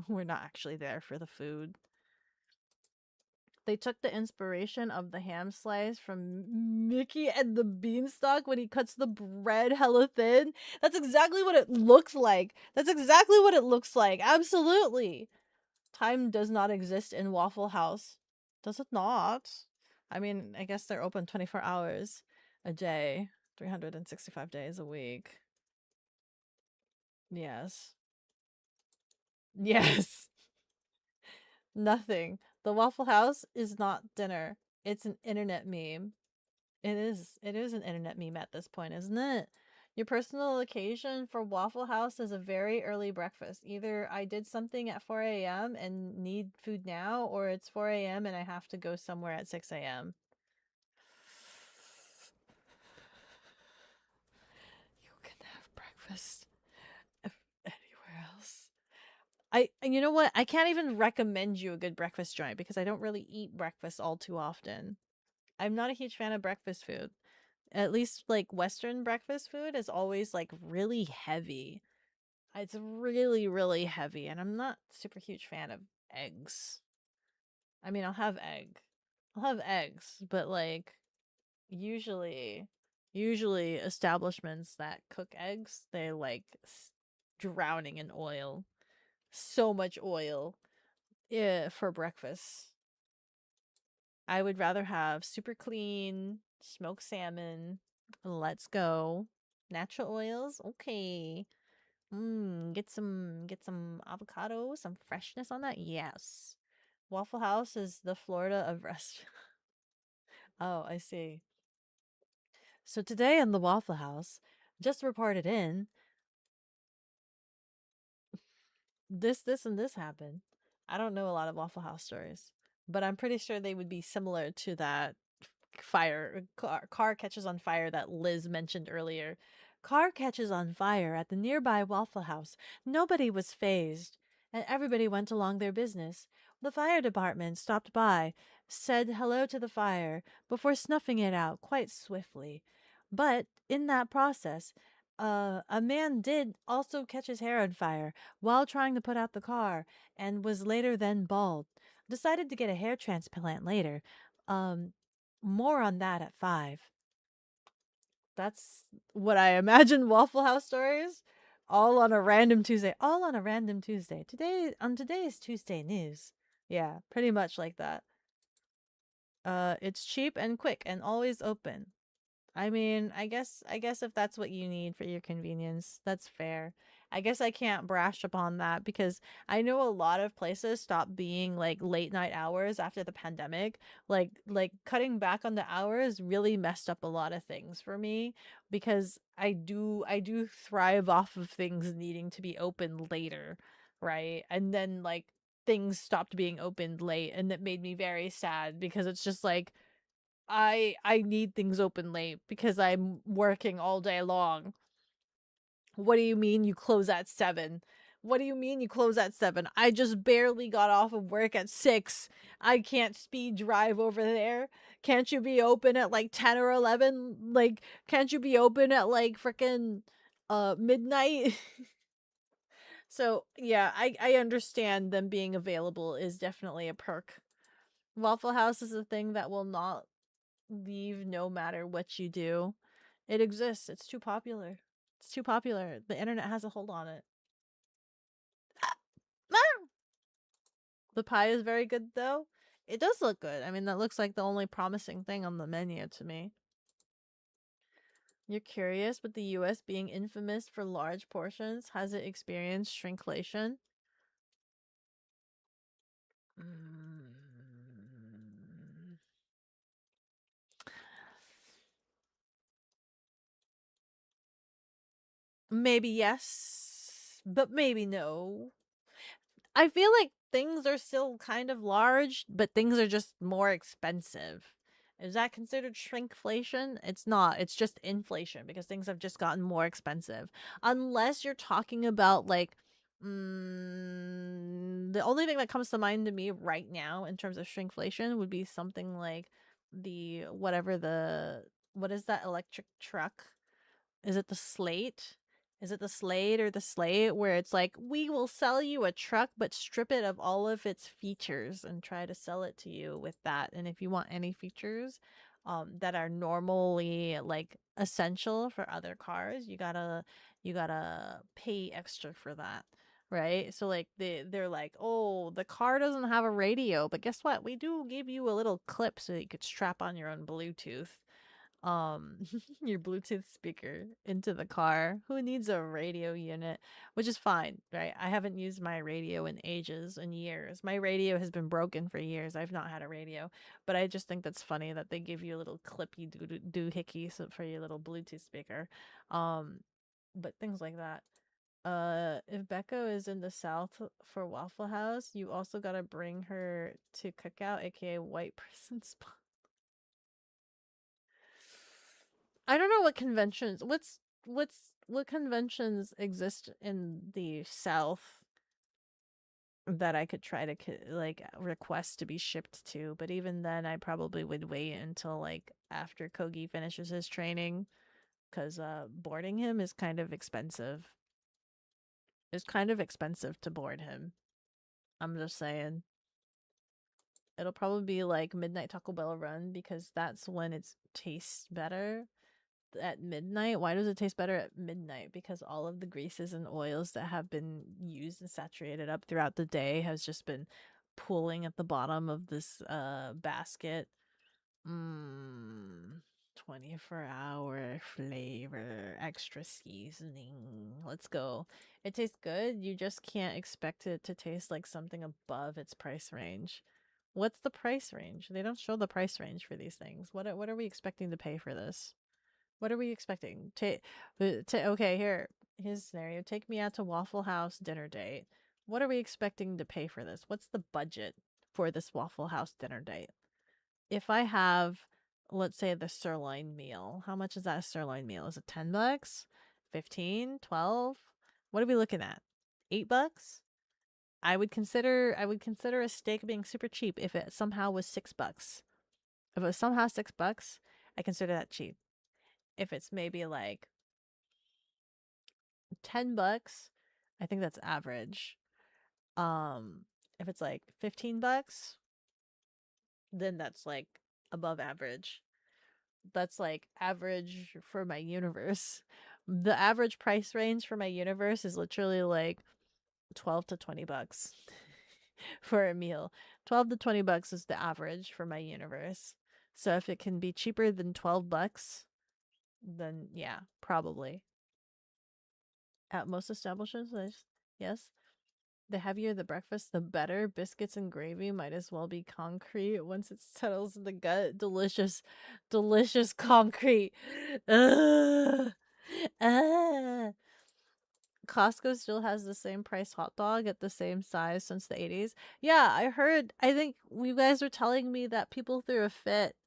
A: We're not actually there for the food. They took the inspiration of the ham slice from Mickey and the Beanstalk when he cuts the bread hella thin. That's exactly what it looks like. That's exactly what it looks like. Absolutely. Time does not exist in Waffle House. Does it not? I mean, I guess they're open 24 hours a day, 365 days a week. Yes. Yes. Nothing. The Waffle House is not dinner. It's an internet meme. It is. It is an internet meme at this point, isn't it? Your personal occasion for Waffle House is a very early breakfast. Either I did something at 4 a.m. and need food now, or it's 4 a.m. and I have to go somewhere at 6 a.m. You can have breakfast anywhere else. You know what? I can't even recommend you a good breakfast joint because I don't really eat breakfast all too often. I'm not a huge fan of breakfast food. At least like Western breakfast food is always like really heavy. It's really, really heavy, and I'm not super huge fan of eggs. I mean, I'll have eggs, but like usually, usually establishments that cook eggs, they like drowning in oil, so much oil, yeah, for breakfast. I would rather have super clean smoked salmon. Let's go. Natural oils, okay. Get some avocado, some freshness on that. Yes. Waffle House is the Florida of restaurant. Oh, I see. So today in the Waffle House, just reported in, this and this happened. I don't know a lot of Waffle House stories, but I'm pretty sure they would be similar to that car catches on fire that Liz mentioned earlier. Car catches on fire at the nearby Waffle House. Nobody was phased, and everybody went along their business. The fire department stopped by, said hello to the fire before snuffing it out quite swiftly. But in that process, a man did also catch his hair on fire while trying to put out the car and was later then bald. Decided to get a hair transplant later. Um, More on that at 5. That's what I imagine Waffle House stories. All on a random Tuesday. All on a random Tuesday. On today's Tuesday news. Yeah, pretty much like that. It's cheap and quick and always open. I mean, I guess if that's what you need for your convenience, that's fair. I guess I can't brash upon that because I know a lot of places stopped being like late night hours after the pandemic. Like cutting back on the hours really messed up a lot of things for me because I do thrive off of things needing to be open later, right? And then like things stopped being opened late, and that made me very sad because it's just like I need things open late because I'm working all day long. What do you mean you close at 7? What do you mean you close at 7? I just barely got off of work at 6. I can't speed drive over there. Can't you be open at like 10 or 11? Like, can't you be open at like freaking midnight? So, yeah, I understand them being available is definitely a perk. Waffle House is a thing that will not leave no matter what you do. It exists. It's too popular. It's too popular. The internet has a hold on it. Ah! The pie is very good though. It does look good. I mean, that looks like the only promising thing on the menu to me. You're curious, but the US being infamous for large portions, has it experienced shrinkflation? Mm. Maybe yes, but maybe no. I feel like things are still kind of large, but things are just more expensive. Is that considered shrinkflation? It's not. It's just inflation because things have just gotten more expensive. Unless you're talking about like the only thing that comes to mind to me right now in terms of shrinkflation would be something like the whatever the what is that electric truck? Is it the Slate? Is it the Slate or the Slate where it's like, we will sell you a truck, but strip it of all of its features and try to sell it to you with that. And if you want any features that are normally like essential for other cars, you gotta pay extra for that. Right? So like they're like, oh, the car doesn't have a radio, but guess what? We do give you a little clip so that you could strap on your own Bluetooth um your Bluetooth speaker into the car. Who needs a radio unit? Which is fine, right? I haven't used my radio in ages and years. My radio has been broken for years. I've not had a radio, but I just think that's funny that they give you a little clippy doohickey for your little Bluetooth speaker. Um, but things like that. If Beko is in the South for Waffle House, you also gotta bring her to Cookout, aka White Person Spot. I don't know what conventions. What conventions exist in the South that I could try to like request to be shipped to, but even then I probably would wait until like after Kogi finishes his training cuz boarding him is kind of expensive. It's kind of expensive to board him. I'm just saying. It'll probably be like midnight Taco Bell run because that's when it tastes better at midnight. Why does it taste better at midnight? Because all of the greases and oils that have been used and saturated up throughout the day has just been pooling at the bottom of this basket. 24-hour flavor, extra seasoning. Let's go. It tastes good. You just can't expect it to taste like something above its price range. What's the price range? They don't show the price range for these things. What are we expecting to pay for this? What are we expecting? Okay, here's a scenario. Take me out to Waffle House dinner date. What are we expecting to pay for this? What's the budget for this Waffle House dinner date? If I have, let's say, the sirloin meal, how much is that sirloin meal? Is it $10? 15? 12? What are we looking at? $8? I would consider a steak being super cheap if it somehow was $6. If it was somehow $6, I consider that cheap. If it's maybe like $10, I think that's average. If it's like $15, then that's like above average. That's like average for my universe. The average price range for my universe is literally like 12 to $20 for a meal. 12 to $20 is the average for my universe. So if it can be cheaper than $12, then yeah, probably. At most establishments, yes. The heavier the breakfast, the better. Biscuits and gravy might as well be concrete once it settles in the gut. Delicious, delicious concrete. Ugh. Costco still has the same price hot dog at the same size since the 80s. Yeah, I heard. I think you guys were telling me that people threw a fit.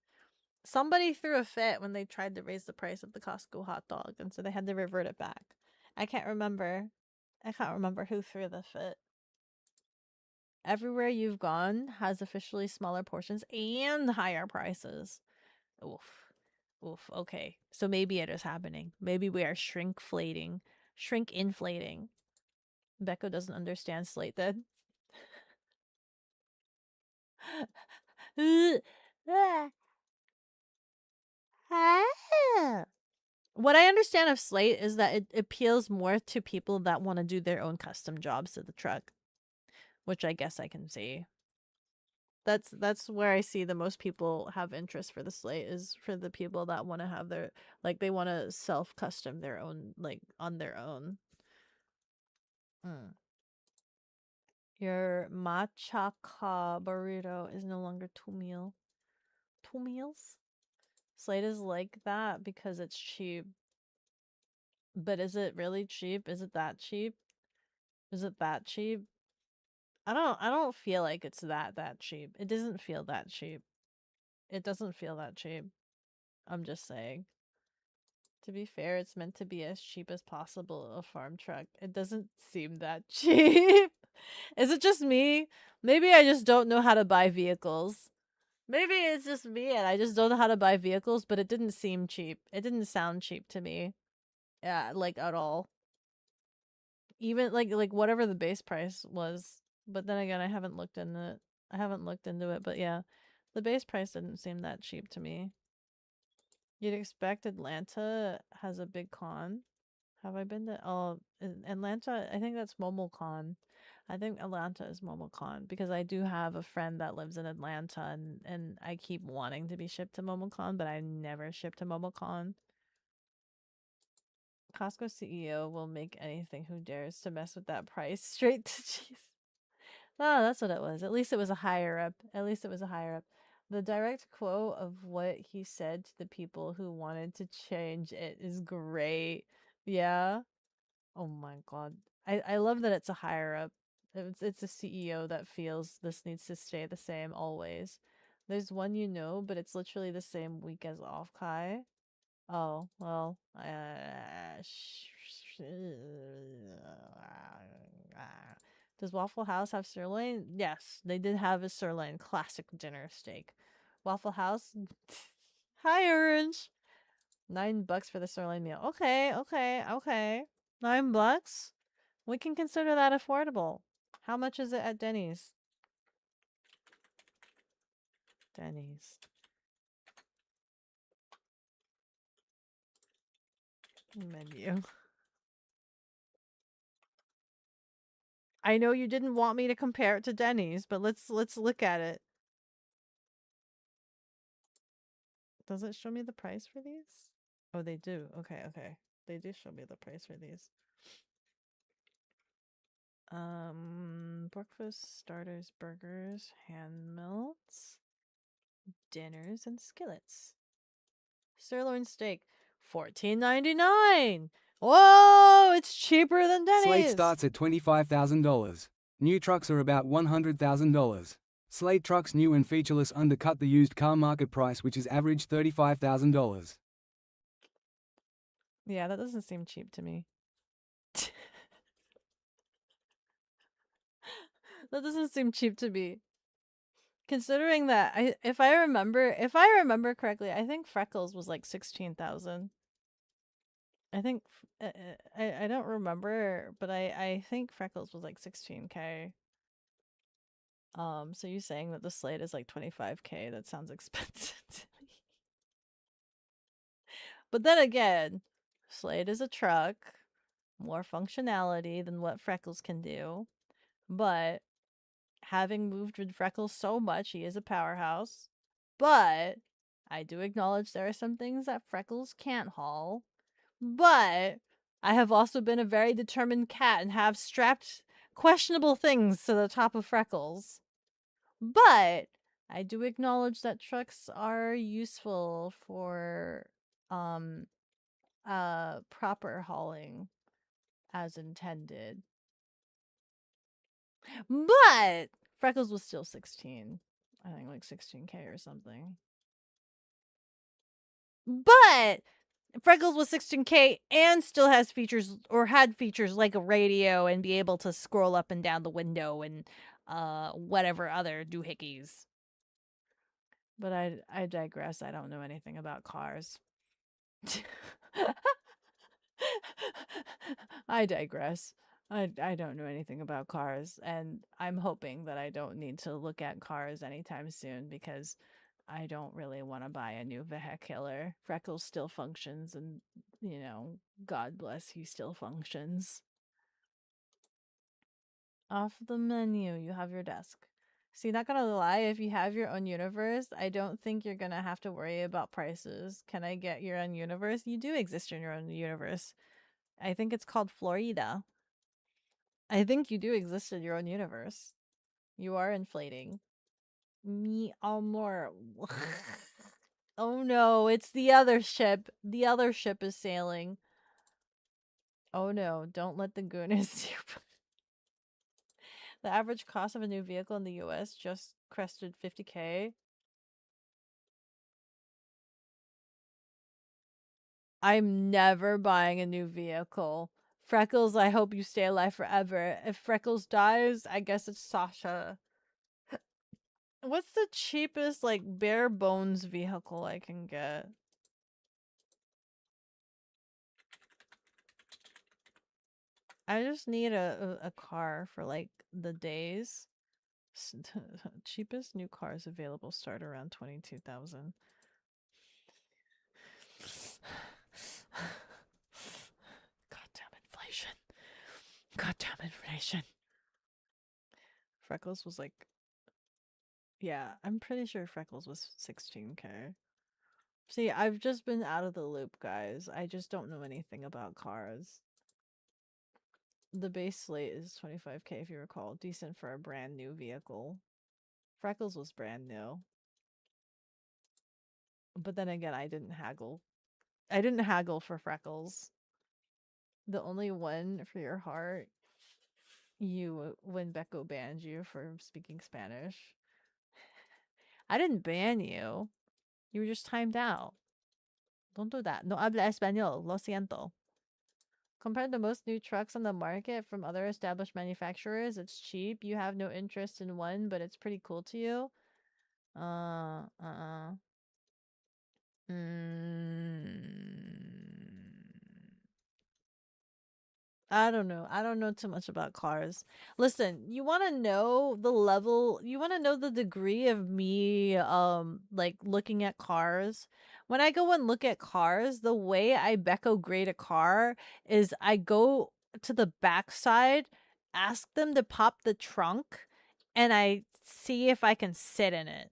A: Somebody threw a fit when they tried to raise the price of the Costco hot dog, and so they had to revert it back. I can't remember. I can't remember who threw the fit. Everywhere you've gone has officially smaller portions and higher prices. Oof. Oof. Okay. So maybe it is happening. Maybe we are shrinkflating. Shrink inflating. Beko doesn't understand Slate then. What I understand of Slate is that it appeals more to people that want to do their own custom jobs to the truck, which I guess I can see. That's where I see the most people have interest for the Slate is for the people that want to have their they want to self custom their own on their own. Your machaca burrito is no longer 2 meal. 2 meals? Slate is like that because it's cheap. But is it really cheap? Is it that cheap? Is it that cheap? I don't feel like it's that cheap. It doesn't feel that cheap. It doesn't feel that cheap. I'm just saying. To be fair, it's meant to be as cheap as possible, a farm truck. It doesn't seem that cheap. Is it just me? Maybe I just don't know how to buy vehicles. Maybe it's just me and I just don't know how to buy vehicles, but it didn't seem cheap. It didn't sound cheap to me. Yeah, at all. Even whatever the base price was. But then again, I haven't looked into it, but yeah. The base price didn't seem that cheap to me. You'd expect Atlanta has a big con. Have I been to Atlanta? I think that's MomoCon. I think Atlanta is MomoCon because I do have a friend that lives in Atlanta and I keep wanting to be shipped to MomoCon, but I never ship to MomoCon. Costco CEO will make anything who dares to mess with that price straight to cheese. No, that's what it was. At least it was a higher up. At least it was a higher up. The direct quote of what he said to the people who wanted to change it is great. Yeah. Oh my god. I love that it's a higher up. It's a CEO that feels this needs to stay the same always. There's one but it's literally the same week as Off Kai. Oh, well, does Waffle House have sirloin? Yes, they did have a sirloin classic dinner steak. Waffle House? Hi, Orange. $9 for the sirloin meal. Okay, okay, okay. $9? We can consider that affordable. How much is it at Denny's? Denny's. Menu. I know you didn't want me to compare it to Denny's, but let's look at it. Does it show me the price for these? Oh, they do. Okay, okay. They do show me the price for these. Breakfast, starters, burgers, hand melts, dinners, and skillets. Sirloin steak, $14.99. Whoa, it's cheaper than Denny's.
G: Slate starts at $25,000. New trucks are about $100,000. Slate trucks new and featureless undercut the used car market price, which is average $35,000.
A: Yeah, that doesn't seem cheap to me. That doesn't seem cheap to me. Considering that if I remember correctly, I think Freckles was like 16,000. I think I don't remember, but I think Freckles was like 16K. So you saying that the Slate is like 25K? That sounds expensive to me. But then again, Slate is a truck, more functionality than what Freckles can do. But having moved with Freckles so much, he is a powerhouse. But I do acknowledge there are some things that Freckles can't haul. But I have also been a very determined cat and have strapped questionable things to the top of Freckles. But I do acknowledge that trucks are useful for proper hauling. as intended. But Freckles was still 16. I think like 16K or something. But Freckles was 16K and still has features or had features like a radio and be able to scroll up and down the window and whatever other doohickeys. But I digress. I don't know anything about cars. I digress. I don't know anything about cars, and I'm hoping that I don't need to look at cars anytime soon because I don't really want to buy a new vehicular. Freckles still functions, and you know, God bless, he still functions. Off the menu, you have your desk. See, not gonna lie, if you have your own universe, I don't think you're gonna have to worry about prices. Can I get your own universe? You do exist in your own universe. I think it's called Florida. I think you do exist in your own universe. You are inflating. Me more. Oh no, it's the other ship. The other ship is sailing. Oh no, don't let the gooners see you. The average cost of a new vehicle in the US just crested 50K. I'm never buying a new vehicle. Freckles, I hope you stay alive forever. If Freckles dies, I guess it's Sasha. What's the cheapest, like, bare bones vehicle I can get? I just need a car for, like, the days. Cheapest new cars available start around 22,000. Goddamn inflation. Goddamn inflation. Freckles was like, yeah, I'm pretty sure Freckles was 16K. See, I've just been out of the loop, guys. I just don't know anything about cars. The base slate is 25K if you recall. Decent for a brand new vehicle. Freckles was brand new. But then again, I didn't haggle. I didn't haggle for Freckles. The only one for your heart, you when Beko banned you for speaking Spanish. I didn't ban you. You were just timed out. Don't do that. No habla español. Lo siento. Compared to most new trucks on the market from other established manufacturers, it's cheap. You have no interest in one, but it's pretty cool to you. I don't know. I don't know too much about cars. Listen, you want to know the level, you want to know the degree of me like looking at cars. When I go and look at cars, the way I Beko grade a car is I go to the backside, ask them to pop the trunk, and I see if I can sit in it.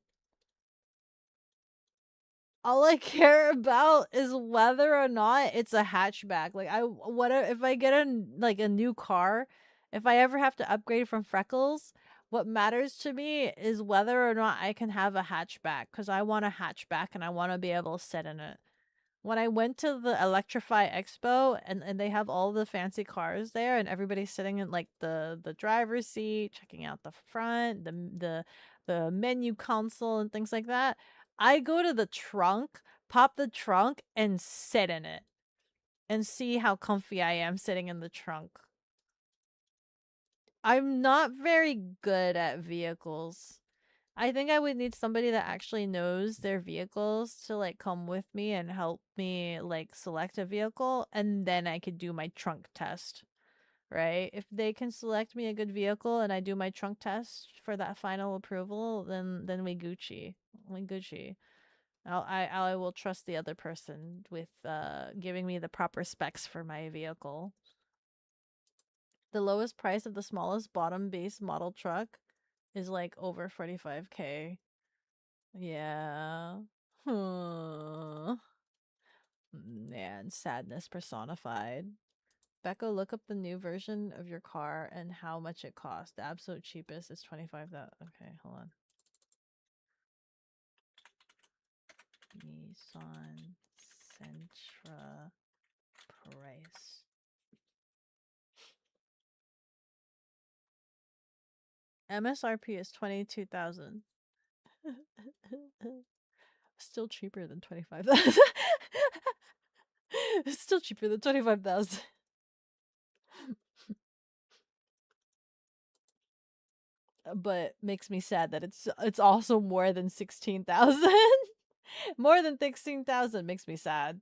A: All I care about is whether or not it's a hatchback. Like what if I get a new car, if I ever have to upgrade from Freckles, what matters to me is whether or not I can have a hatchback cuz I want a hatchback and I want to be able to sit in it. When I went to the Electrify Expo and they have all the fancy cars there and everybody's sitting in like the driver's seat, checking out the front, the menu console and things like that. I go to the trunk, pop the trunk and sit in it and see how comfy I am sitting in the trunk. I'm not very good at vehicles. I think I would need somebody that actually knows their vehicles to like come with me and help me like select a vehicle and then I could do my trunk test. Right? If they can select me a good vehicle and I do my trunk test for that final approval, then we Gucci. We Gucci. I will trust the other person with giving me the proper specs for my vehicle. The lowest price of the smallest bottom base model truck is like over 45K. Yeah. Man, sadness personified. Beko, look up the new version of your car and how much it costs. The absolute cheapest is 25,000. Okay, hold on. Nissan Sentra price. MSRP is 22,000. Still cheaper than 25,000. Still cheaper than 25,000. But makes me sad that it's also more than 16,000. More than 16,000 makes me sad.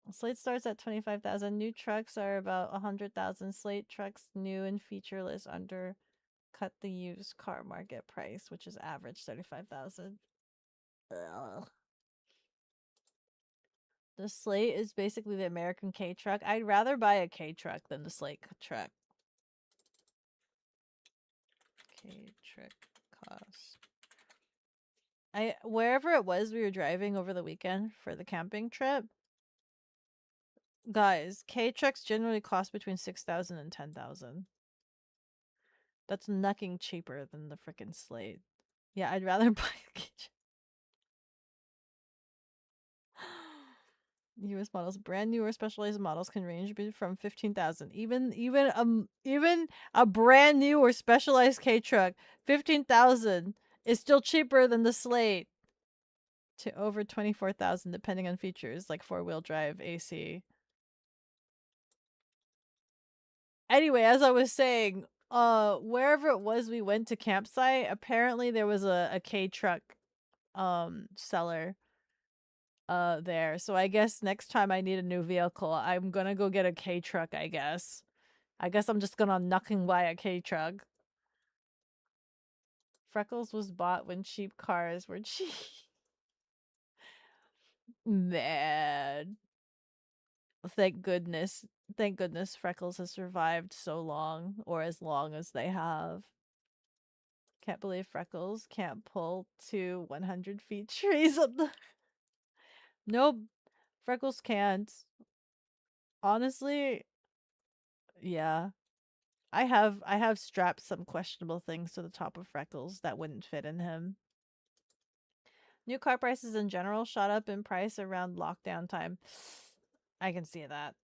A: Slate starts at 25,000. New trucks are about 100,000. Slate trucks new and featureless undercut the used car market price, which is average 35,000. The Slate is basically the American K truck. I'd rather buy a K truck than the Slate truck. K truck cost. Wherever it was we were driving over the weekend for the camping trip, guys, K trucks generally cost between 6,000 and 10,000. That's nothing cheaper than the freaking Slate. Yeah, I'd rather buy a K truck. US models, brand new or specialized models can range from 15,000. Even a brand new or specialized K truck, 15,000 is still cheaper than the Slate. To over 24,000 depending on features like 4-wheel drive, AC. Anyway, as I was saying, wherever it was we went to campsite, apparently there was a K truck seller there. So I guess next time I need a new vehicle, I'm gonna go get a K truck, I guess. I guess I'm just gonna knucking buy a K truck. Freckles was bought when cheap cars were cheap. Man. Thank goodness. Thank goodness Freckles has survived so long, or as long as they have. Can't believe Freckles can't pull 2 100 feet trees up the... Nope. Freckles can't. Honestly, yeah. I have strapped some questionable things to the top of Freckles that wouldn't fit in him. New car prices in general shot up in price around lockdown time. I can see that.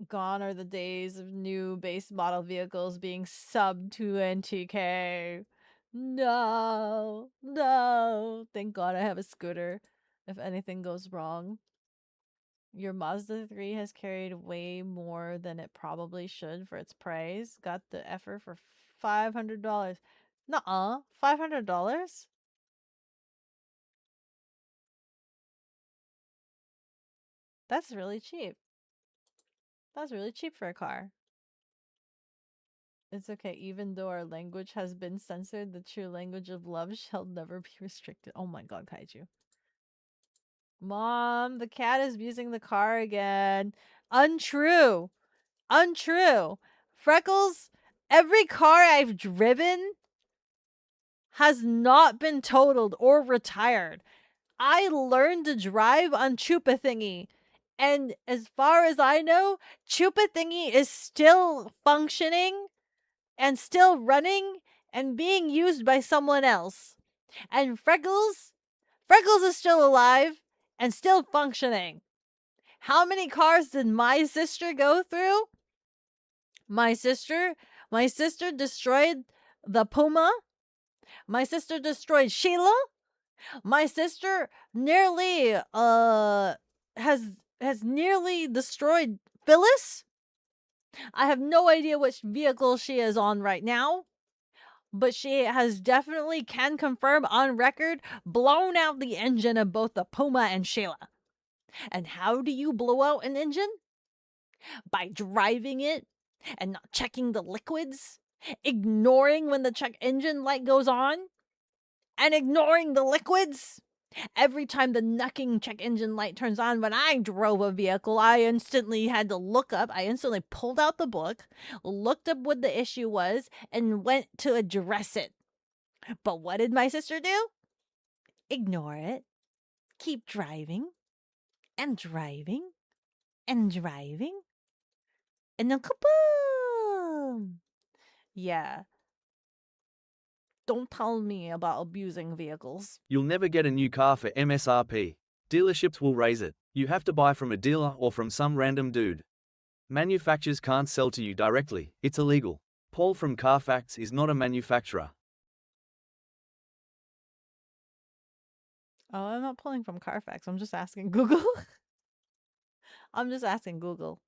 A: Gone are the days of new base model vehicles being sub 20K. No, no. Thank God I have a scooter if anything goes wrong. Your Mazda 3 has carried way more than it probably should for its price. Got the effort for $500. Nuh-uh. $500? That's really cheap. That's really cheap for a car. It's okay, even though our language has been censored, the true language of love shall never be restricted. Oh my god, Kaiju. Mom, the cat is abusing the car again. Untrue. Untrue. Freckles, every car I've driven has not been totaled or retired. I learned to drive on Chupa Thingy. And as far as I know, Chupa Thingy is still functioning and still running and being used by someone else. And Freckles is still alive and still functioning. How many cars did my sister go through? My sister destroyed the Puma. My sister destroyed Sheila. My sister nearly has nearly destroyed Phyllis. I have no idea which vehicle she is on right now, but she has definitely, can confirm on record, blown out the engine of both the Puma and Sheila. And how do you blow out an engine? By driving it and not checking the liquids, ignoring when the check engine light goes on, and ignoring the liquids. Every time the knucking check engine light turns on when I drove a vehicle, I instantly had to look up. I instantly pulled out the book, looked up what the issue was, and went to address it. But what did my sister do? Ignore it. Keep driving and driving and driving. And then kaboom! Yeah. Don't tell me about abusing vehicles.
C: You'll never get a new car for MSRP. Dealerships will raise it. You have to buy from a dealer or from some random dude. Manufacturers can't sell to you directly, it's illegal. Paul from Carfax is not a manufacturer.
A: Oh, I'm not pulling from Carfax. I'm just asking Google. I'm just asking Google.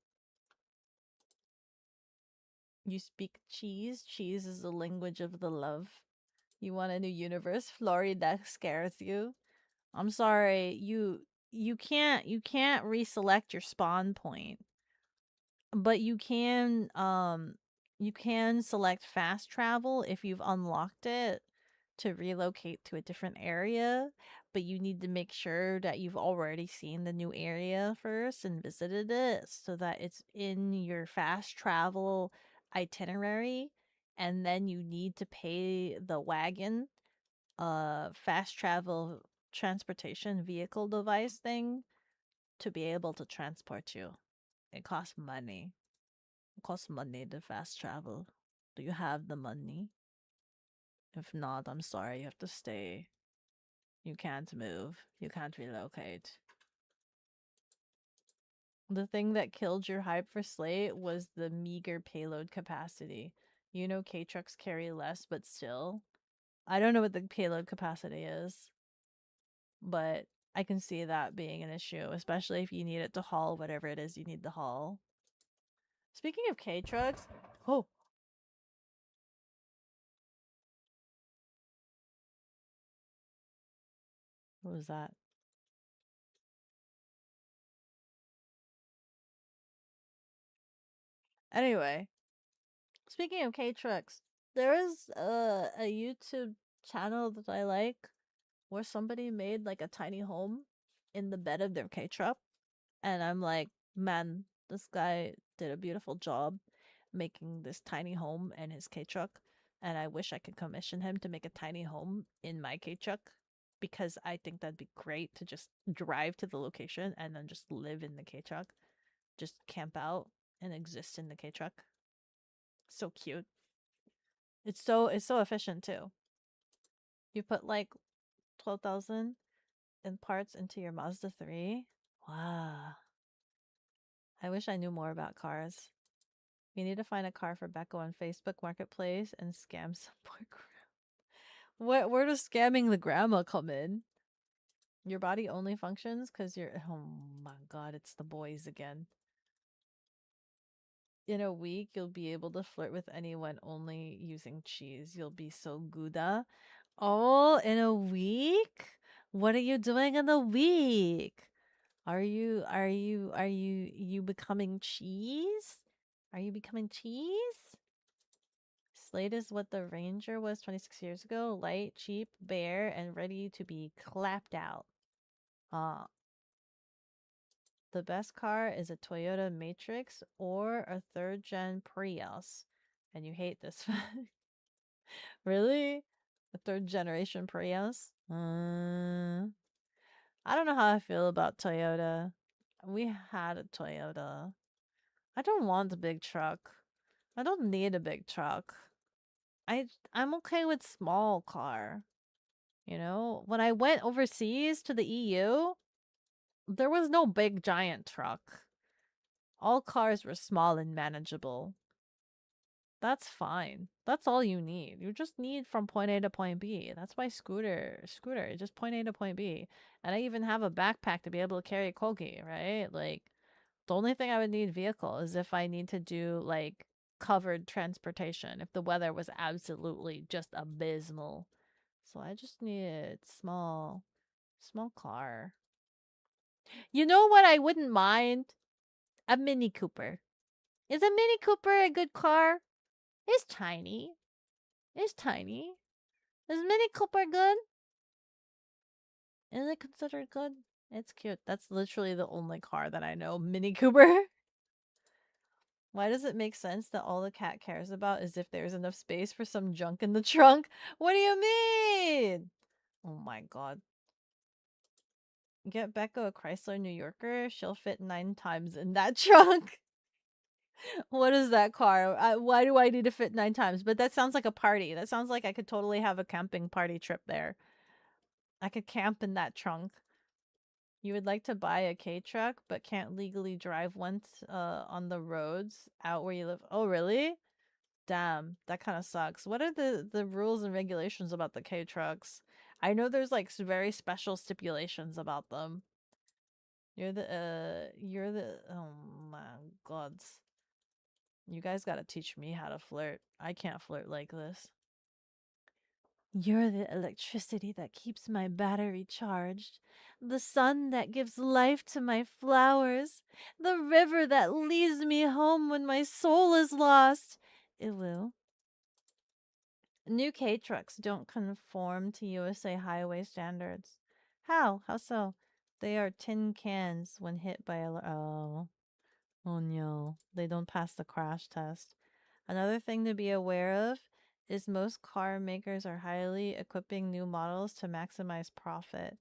A: You speak cheese? Cheese is the language of the love. You want a new universe? Florida scares you. I'm sorry, you can't reselect your spawn point. But you can select fast travel if you've unlocked it to relocate to a different area, but you need to make sure that you've already seen the new area first and visited it so that it's in your fast travel itinerary, and then you need to pay the wagon fast travel transportation vehicle device thing to be able to transport you. It costs money. It costs money to fast travel. Do you have the money? If not, I'm sorry, you have to stay. You can't move. You can't relocate. The thing that killed your hype for Slate was the meager payload capacity. You know K-trucks carry less, but still. I don't know what the payload capacity is, but I can see that being an issue, especially if you need it to haul whatever it is you need to haul. Speaking of K-trucks, oh, what was that? Anyway, speaking of K-trucks, there is a YouTube channel that I like where somebody made like a tiny home in the bed of their K-truck, and I'm like, man, this guy did a beautiful job making this tiny home in his K-truck, and I wish I could commission him to make a tiny home in my K-truck because I think that'd be great to just drive to the location and then just live in the K-truck, just camp out and exist in the K-truck. So cute. It's so efficient too. You put like 12,000 in parts into your Mazda 3. Wow. I wish I knew more about cars. We need to find a car for Beko on Facebook Marketplace and scam some poor where does scamming the grandma come in? Your body only functions because you're. Oh my god, it's the boys again. In a week, you'll be able to flirt with anyone only using cheese. You'll be so Gouda. Oh, in a week? What are you doing in a week? Are you becoming cheese? Are you becoming cheese? Slate is what the Ranger was 26 years ago. Light, cheap, bare, and ready to be clapped out. The best car is a Toyota Matrix or a third gen Prius. And you hate this. Really? A third generation Prius? I don't know how I feel about Toyota. We had a Toyota. I don't want a big truck. I don't need a big truck. I'm okay with small car. You know, when I went overseas to the EU, there was no big giant truck. All cars were small and manageable. That's fine. That's all you need. You just need from point A to point B. That's why scooter, just point A to point B. And I even have a backpack to be able to carry Kogi, right? Like, the only thing I would need vehicle is if I need to do like covered transportation, if the weather was absolutely just abysmal. So I just need small car. You know what I wouldn't mind? A Mini Cooper. Is a Mini Cooper a good car? It's tiny. It's tiny. Is Mini Cooper good? Is it considered good? It's cute. That's literally the only car that I know. Mini Cooper. Why does it make sense that all the cat cares about is if there's enough space for some junk in the trunk? What do you mean? Oh my god. Get Becca a Chrysler New Yorker. She'll fit 9 times in that trunk. What is that car? Why do I need to fit 9 times? But that sounds like a party. That sounds like I could totally have a camping party trip there. I could camp in that trunk. You would like to buy a K truck, but can't legally drive one on the roads out where you live. Oh, really? Damn, that kind of sucks. What are the rules and regulations about the K trucks? I know there's like very special stipulations about them. You're the oh my gods. You guys gotta teach me how to flirt. I can't flirt like this. You're the electricity that keeps my battery charged, the sun that gives life to my flowers, the river that leads me home when my soul is lost. Ew. New K trucks don't conform to USA highway standards. How? How so? They are tin cans when hit by a. Oh. Oh no. They don't pass the crash test. Another thing to be aware of is most car makers are highly equipping new models to maximize profit.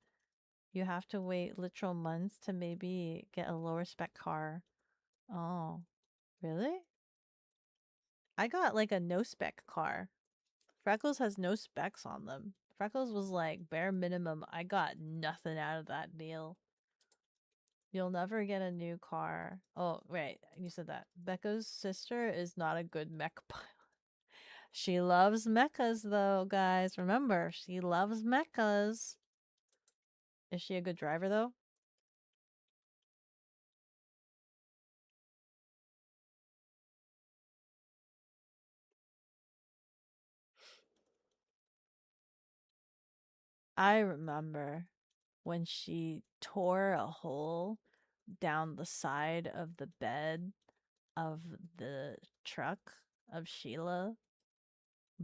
A: You have to wait literal months to maybe get a lower spec car. Oh, really? I got like a no spec car. Freckles has no specs on them. Freckles was like bare minimum. I got nothing out of that deal. You'll never get a new car. Oh, right. You said that. Becca's sister is not a good mech pilot. She loves mechas, though, guys. Remember, she loves mechas. Is she a good driver, though? I remember when she tore a hole down the side of the bed of the truck of Sheila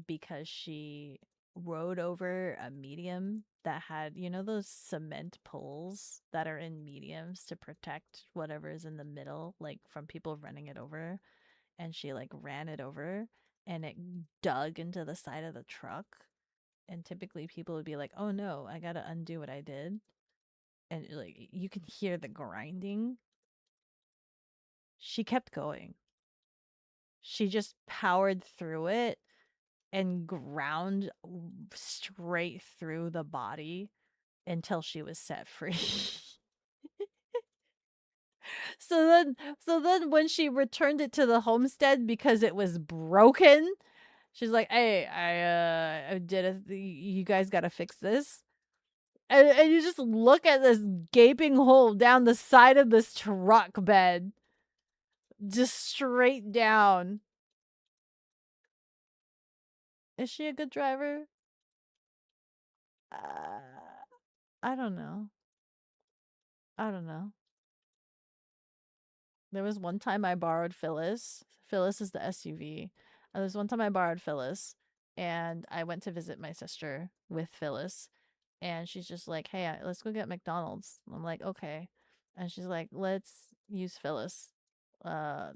A: because she rode over a medium that had, you know, those cement poles that are in mediums to protect whatever is in the middle, like from people running it over. And she like ran it over and it dug into the side of the truck. And typically people would be like, oh no, I gotta undo what I did. And like you can hear the grinding. She kept going. She just powered through it and ground straight through the body until she was set free. so then when she returned it to the homestead because it was broken, she's like, "Hey, I did it. You guys got to fix this." And you just look at this gaping hole down the side of this truck bed, just straight down. Is she a good driver? I don't know. I don't know. There was one time I borrowed Phyllis. Phyllis is the SUV. There was one time I borrowed Phyllis, and I went to visit my sister with Phyllis, and she's just like, "Hey, let's go get McDonald's." I'm like, "Okay," and she's like, "Let's use Phyllis. Uh,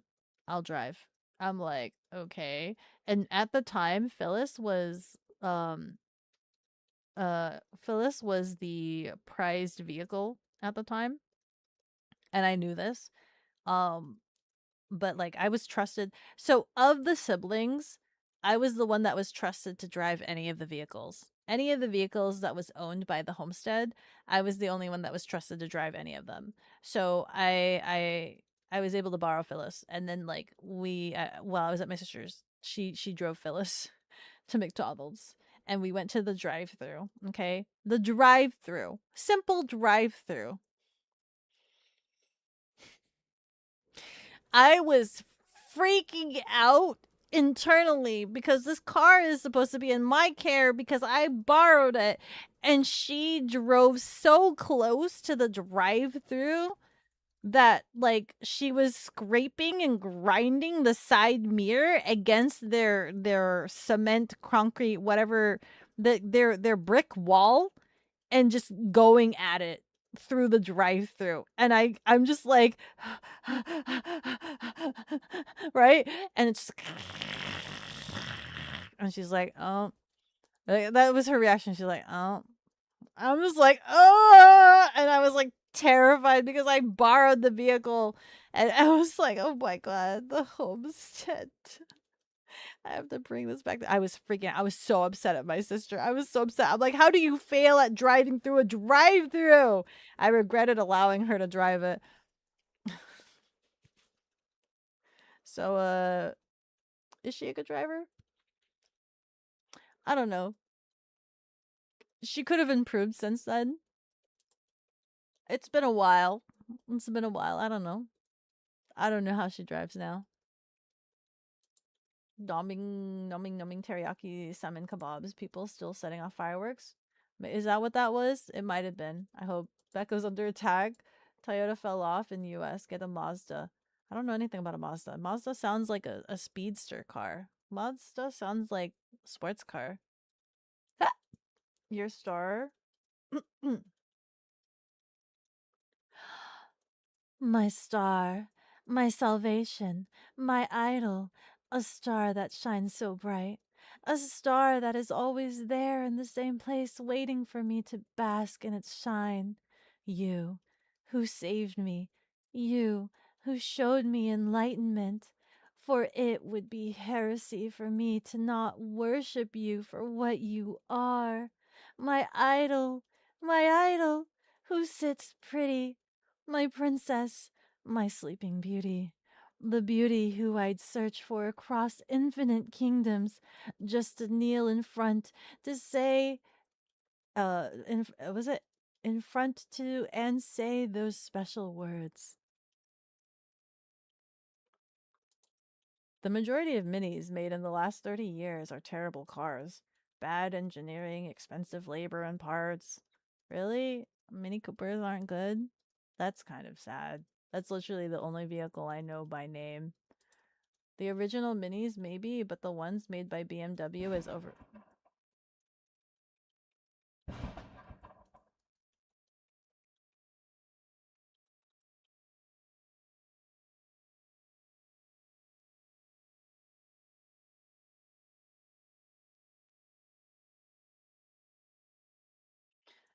A: I'll drive." I'm like, "Okay," and at the time, Phyllis was the prized vehicle at the time, and I knew this. Um, but like I was trusted. So of the siblings, I was the one that was trusted to drive any of the vehicles. Any of the vehicles that was owned by the homestead, I was the only one that was trusted to drive any of them. So I was able to borrow Phyllis, and then like we while I was at my sister's, she drove Phyllis to McDonald's, and we went to the drive-through. Okay, the drive-through, simple drive-through. I was freaking out internally because this car is supposed to be in my care because I borrowed it. And she drove so close to the drive through that like she was scraping and grinding the side mirror against their cement concrete whatever their brick wall and just going at it through the drive-through, and I'm just like right, and it's just and she's like, oh, that was her reaction. She's like, oh, I'm just like, oh, and I was like terrified because I borrowed the vehicle, and I was like, oh my god, the homestead. I have to bring this back. I was freaking out. I was so upset at my sister. I was so upset. I'm like, how do you fail at driving through a drive-through? I regretted allowing her to drive it. So, is she a good driver? I don't know. She could have improved since then. It's been a while. It's been a while. I don't know. I don't know how she drives now. Numbing teriyaki salmon kebabs. People still setting off fireworks. Is that what that was? It might have been. I hope. Becca's under attack. Toyota fell off in US. Get a Mazda. I don't know anything about a Mazda. Mazda sounds like a speedster car. Mazda sounds like sports car. Your star. My star, my salvation, my idol, a star that shines so bright, a star that is always there in the same place waiting for me to bask in its shine. You, who saved me, you, who showed me enlightenment. For it would be heresy for me to not worship you for what you are. My idol, who sits pretty, my princess, my sleeping beauty, the beauty who I'd search for across infinite kingdoms, just to kneel in front to say, was it in front to and say those special words. The majority of minis made in the last 30 years are terrible cars. Bad engineering, expensive labor and parts. Really? Mini Coopers aren't good? That's kind of sad. That's literally the only vehicle I know by name. The original minis, maybe, but the ones made by BMW is over.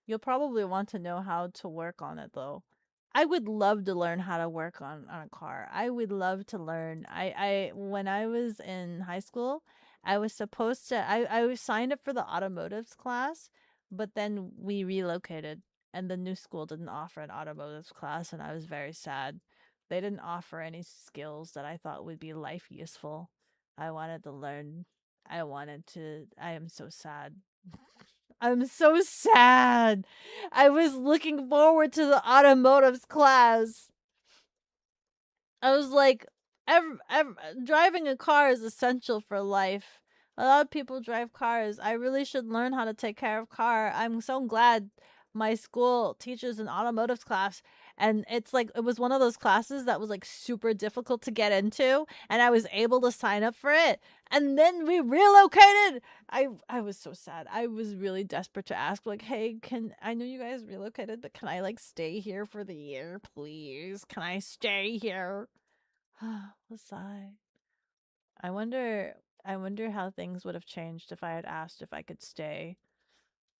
A: You'll probably want to know how to work on it though. I would love to learn how to work on a car. I would love to learn. I when I was in high school, I was supposed to I was signed up for the automotives class, but then we relocated and the new school didn't offer an automotives class and I was very sad. They didn't offer any skills that I thought would be life useful. I wanted to learn. I am so sad. I'm so sad. I was looking forward to the automotives class. I was like, driving a car is essential for life. A lot of people drive cars. I really should learn how to take care of car. I'm so glad my school teaches an automotives class, and it's like it was one of those classes that was like super difficult to get into, and I was able to sign up for it. And then we relocated. I was so sad. I was really desperate to ask, like, hey, can I know you guys relocated, but can I like stay here for the year, please? Can I stay here? A sigh. I wonder I wonder how things would have changed if I had asked if I could stay.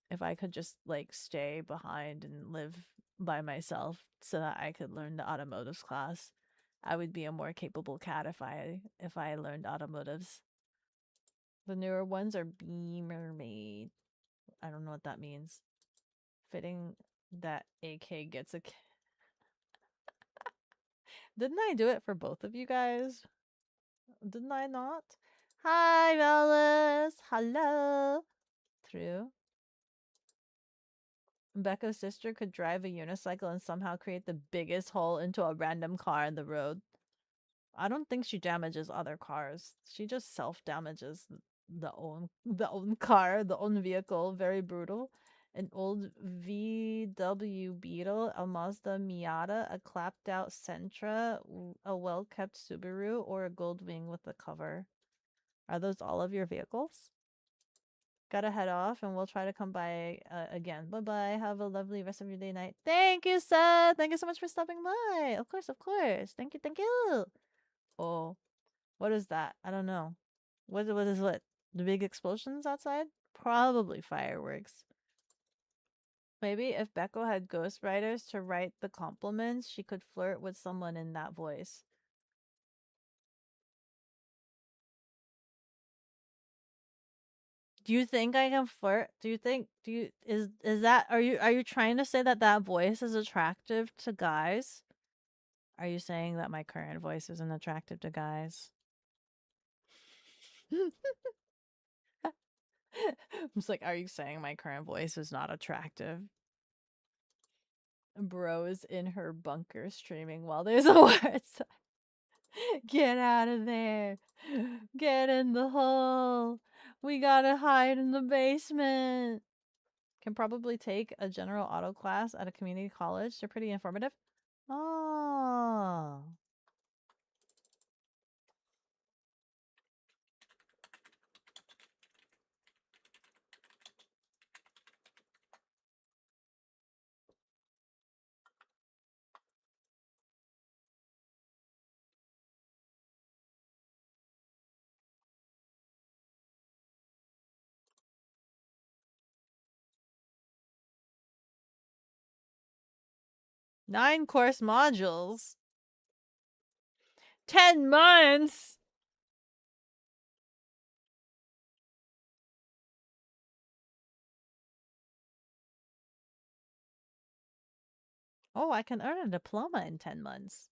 A: If I could just like stay behind and live by myself so that I could learn the automotives class. I would be a more capable cat if I learned automotives. The newer ones are Beamer made. I don't know what that means. Fitting that AK gets a Didn't I do it for both of you guys? Didn't I not? Hi, Alice. Hello. True. Beko's sister could drive a unicycle and somehow create the biggest hole into a random car in the road. I don't think she damages other cars. She just self-damages the own car, the own vehicle. Very brutal. An old VW Beetle, a Mazda Miata, a clapped out Sentra, a well-kept Subaru, or a Goldwing with a cover. Are those all of your vehicles? Gotta head off and we'll try to come by again. Bye bye. Have a lovely rest of your day night. Thank you, Seth. Thank you so much for stopping by. Of course, of course. Thank you, thank you. Oh, what is that? I don't know. What is what? The big explosions outside? Probably fireworks. Maybe if Beko had ghostwriters to write the compliments, she could flirt with someone in that voice. Do you think I can flirt? Do you is that are you trying to say that that voice is attractive to guys? Are you saying that my current voice isn't attractive to guys? just like, are you saying my current voice is not attractive? Bro is in her bunker streaming while there's a war outside. Get out of there. Get in the hole. We gotta hide in the basement. Can probably take a general auto class at a community college. They're pretty informative. Oh. 9 course modules. 10 months. Oh, I can earn a diploma in 10 months.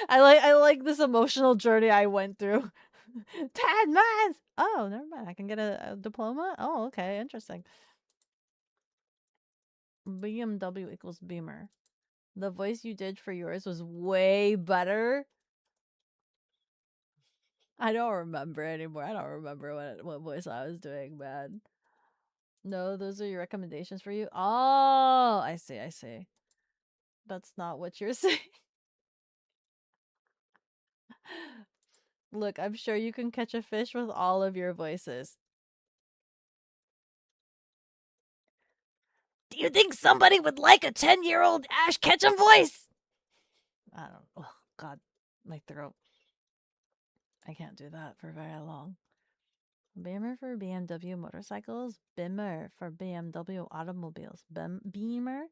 A: I like this emotional journey I went through. 10 months. Oh, never mind. I can get a diploma. Oh, okay, interesting. BMW equals Beamer. The voice you did for yours was way better. I don't remember anymore. I don't remember what voice I was doing, man. No, those are your recommendations for you. Oh, I see. I see. That's not what you're saying. Look, I'm sure you can catch a fish with all of your voices. Do you think somebody would like a 10-year-old Ash Ketchum voice? I don't. Oh, God. My throat. I can't do that for very long. Beamer for BMW motorcycles. Bimmer for BMW automobiles. Beamer,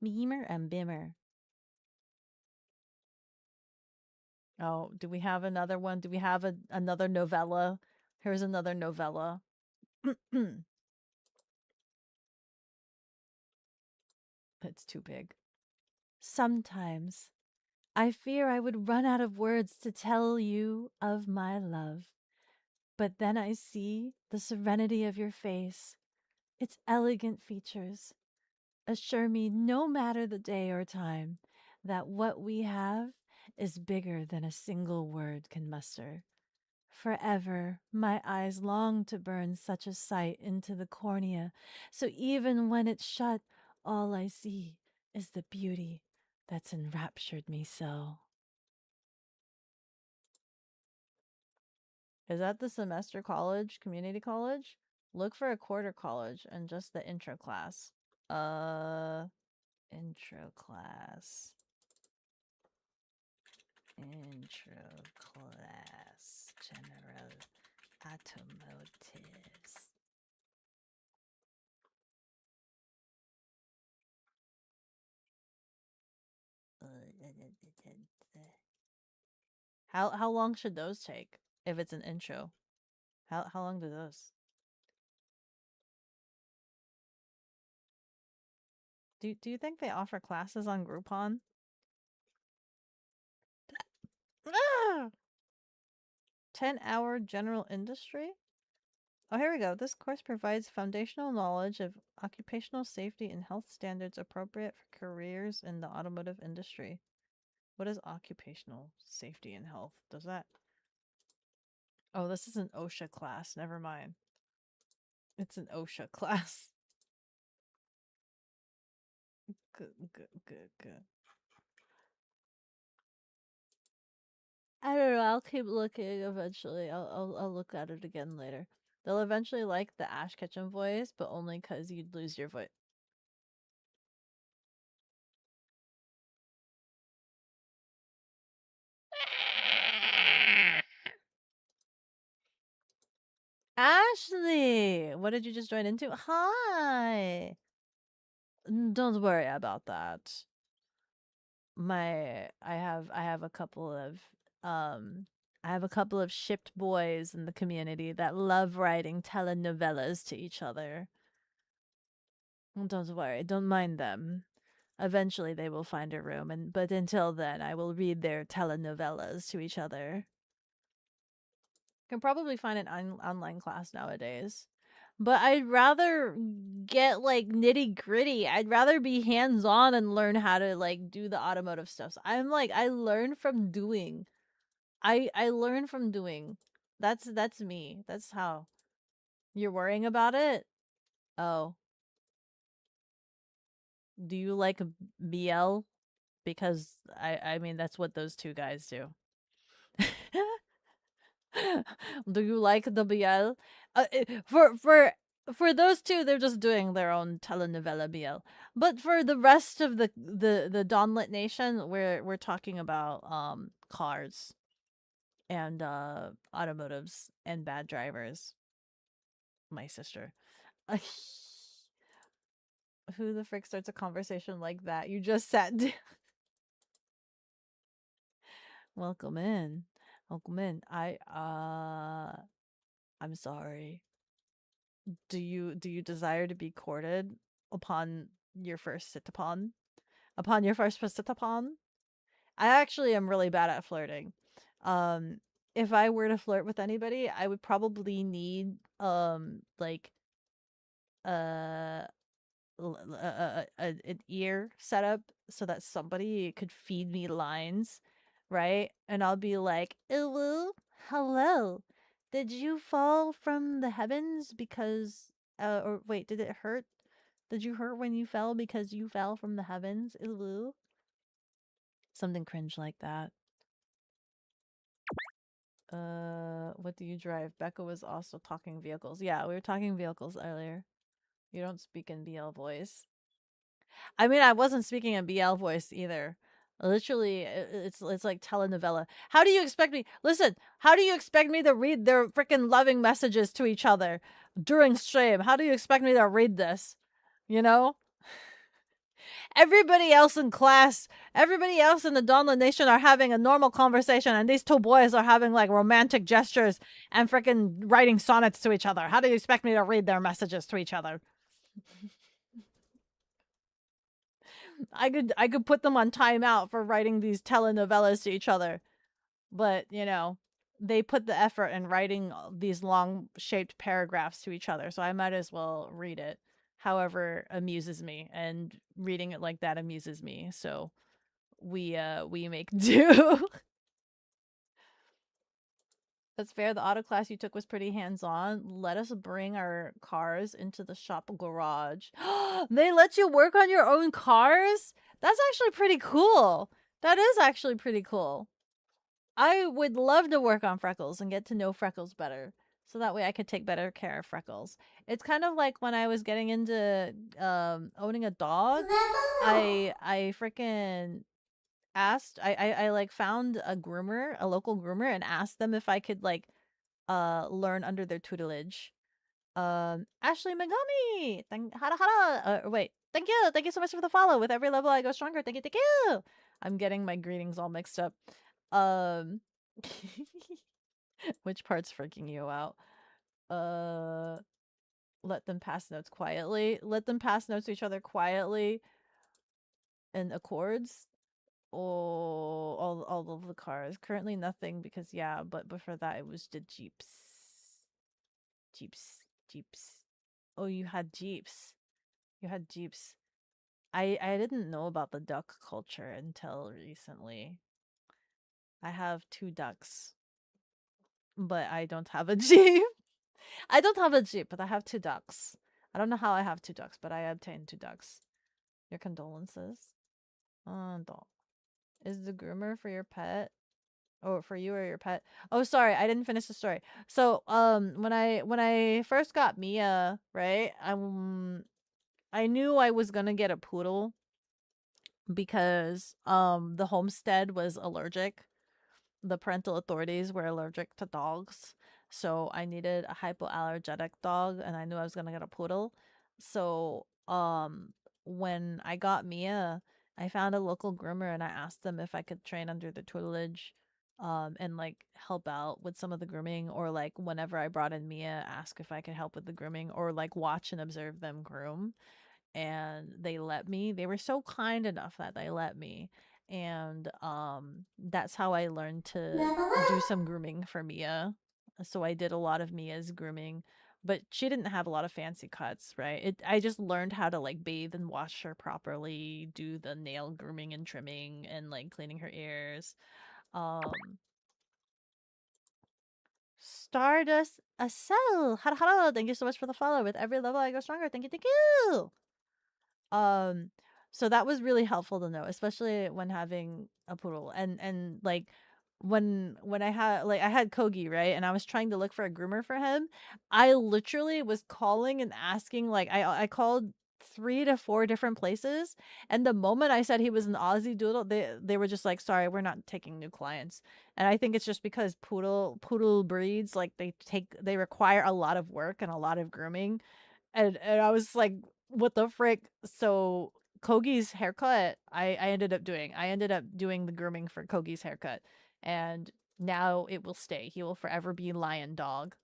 A: and Bimmer. Oh, do we have another one? Do we have another novella? Here's another novella. It's too big. Sometimes I fear I would run out of words to tell you of my love. But then I see the serenity of your face, its elegant features. Assure me, no matter the day or time, that what we have is bigger than a single word can muster. Forever, my eyes long to burn such a sight into the cornea, so even when it's shut, all I see is the beauty that's enraptured me so. Is that the semester college, community college? Look for a quarter college and just the intro class. Intro class. Intro class. General automotives. How long should those take if it's an intro? How long do those? Do you think they offer classes on Groupon? Ah! 10-hour general industry? Oh, here we go. This course provides foundational knowledge of occupational safety and health standards appropriate for careers in the automotive industry. What is occupational safety and health? Does that... Oh, this is an OSHA class. Never mind. It's an OSHA class. Good, good, good, good. I don't know. I'll keep looking eventually. I'll look at it again later. They'll eventually like the Ash Ketchum voice, but only because you'd lose your voice. Ashley! What did you just join into? Hi! Don't worry about that. I have a couple of shipped boys in the community that love writing telenovelas to each other. Don't worry, don't mind them. Eventually they will find a room, but until then I will read their telenovelas to each other. Can probably find an online class nowadays. But I'd rather get like nitty gritty. I'd rather be hands on and learn how to like do the automotive stuff. So I'm like, I learn from doing. I learn from doing. That's me. That's how. You're worrying about it? Oh. Do you like BL? Because I mean that's what those two guys do. Do you like the BL? For those two, they're just doing their own telenovela BL. But for the rest of the Dawnlit Nation, we're talking about cars and automotives and bad drivers. My sister. Who the frick starts a conversation like that? You just sat down. Welcome in. Welcome in. I'm sorry. Do you desire to be courted upon your first sit upon? Upon your first sit upon? I actually am really bad at flirting. Um if I were to flirt with anybody, I would probably need like uh an ear setup so that somebody could feed me lines, right? And I'll be like, "Hello, hello. Did you fall from the heavens because or wait, did it hurt? Did you hurt when you fell because you fell from the heavens? Hello?" Something cringe like that. What do you drive? Becca was also talking vehicles. Yeah, we were talking vehicles earlier. You don't speak in BL voice. I mean, I wasn't speaking in BL voice either. Literally, it's like telenovela. How do you expect me? Listen, how do you expect me to read their freaking loving messages to each other during stream? How do you expect me to read this? You know? Everybody else in class, everybody else in the Donla Nation are having a normal conversation, and these two boys are having like romantic gestures and freaking writing sonnets to each other. How do you expect me to read their messages to each other? I could put them on timeout for writing these telenovelas to each other. But, you know, they put the effort in writing these long shaped paragraphs to each other, so I might as well read it. However, amuses me, and reading it like that amuses me. So we make do. That's fair. The auto class you took was pretty hands-on. Let us bring our cars into the shop garage. They let you work on your own cars? That's actually pretty cool. That is actually pretty cool. I would love to work on Freckles and get to know Freckles better. So that way I could take better care of Freckles. It's kind of like when I was getting into owning a dog. I freaking asked I like found a groomer, a local groomer, and asked them if I could like learn under their tutelage. Ashley Megami, hara hara. Wait, thank you so much for the follow. With every level I go stronger. Thank you. I'm getting my greetings all mixed up. Um, which part's freaking you out? Let them pass notes quietly. Let them pass notes to each other quietly in accords. Oh, all of the cars. Currently nothing because yeah, but before that it was the Jeeps. Jeeps. Oh, you had Jeeps. You had Jeeps. I didn't know about the duck culture until recently. I have 2 ducks, but I don't have a Jeep. I don't have a Jeep, but I have 2 ducks. I don't know how I have 2 ducks, but I obtained 2 ducks. Your condolences. Don't. Is the groomer for your pet? Oh, for you or your pet? Oh, sorry, I didn't finish the story. So, when I first got Mia, right? I knew I was gonna get a poodle because the homestead was allergic. The parental authorities were allergic to dogs. So I needed a hypoallergenic dog, and I knew I was gonna get a poodle. So when I got Mia, I found a local groomer and I asked them if I could train under the tutelage and like help out with some of the grooming, or like whenever I brought in Mia, ask if I could help with the grooming, or like watch and observe them groom. And they let me. They were so kind enough that they let me. And that's how I learned to do some grooming for Mia. so I did a lot of Mia's grooming, but she didn't have a lot of fancy cuts, right? I just learned how to like bathe and wash her properly, do the nail grooming and trimming and like cleaning her ears. Um Stardust a cell. Hello, hello. Thank you so much for the follow. With every level I go stronger. Thank you, thank you. Um, so that was really helpful to know, especially when having a poodle. And like when I had Kogi, right? And I was trying to look for a groomer for him. I literally was calling and asking, like I called 3 to 4 different places, and the moment I said he was an Aussie doodle, they were just like, sorry, we're not taking new clients. And I think it's just because poodle breeds, like they require a lot of work and a lot of grooming. And I was like, what the frick? So Kogi's haircut, I ended up doing. I ended up doing the grooming for Kogi's haircut. And now it will stay. He will forever be Lion Dog.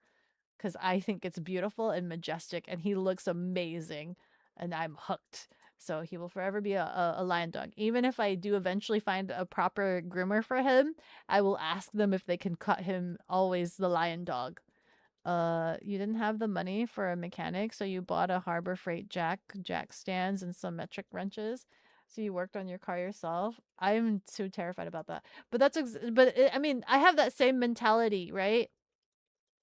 A: Because I think it's beautiful and majestic and he looks amazing. And I'm hooked. So he will forever be a lion dog. Even if I do eventually find a proper groomer for him, I will ask them if they can cut him always the lion dog. You didn't have the money for a mechanic, so you bought a Harbor Freight jack stands, and some metric wrenches. So you worked on your car yourself. I'm so terrified about that. But I mean, I have that same mentality, right?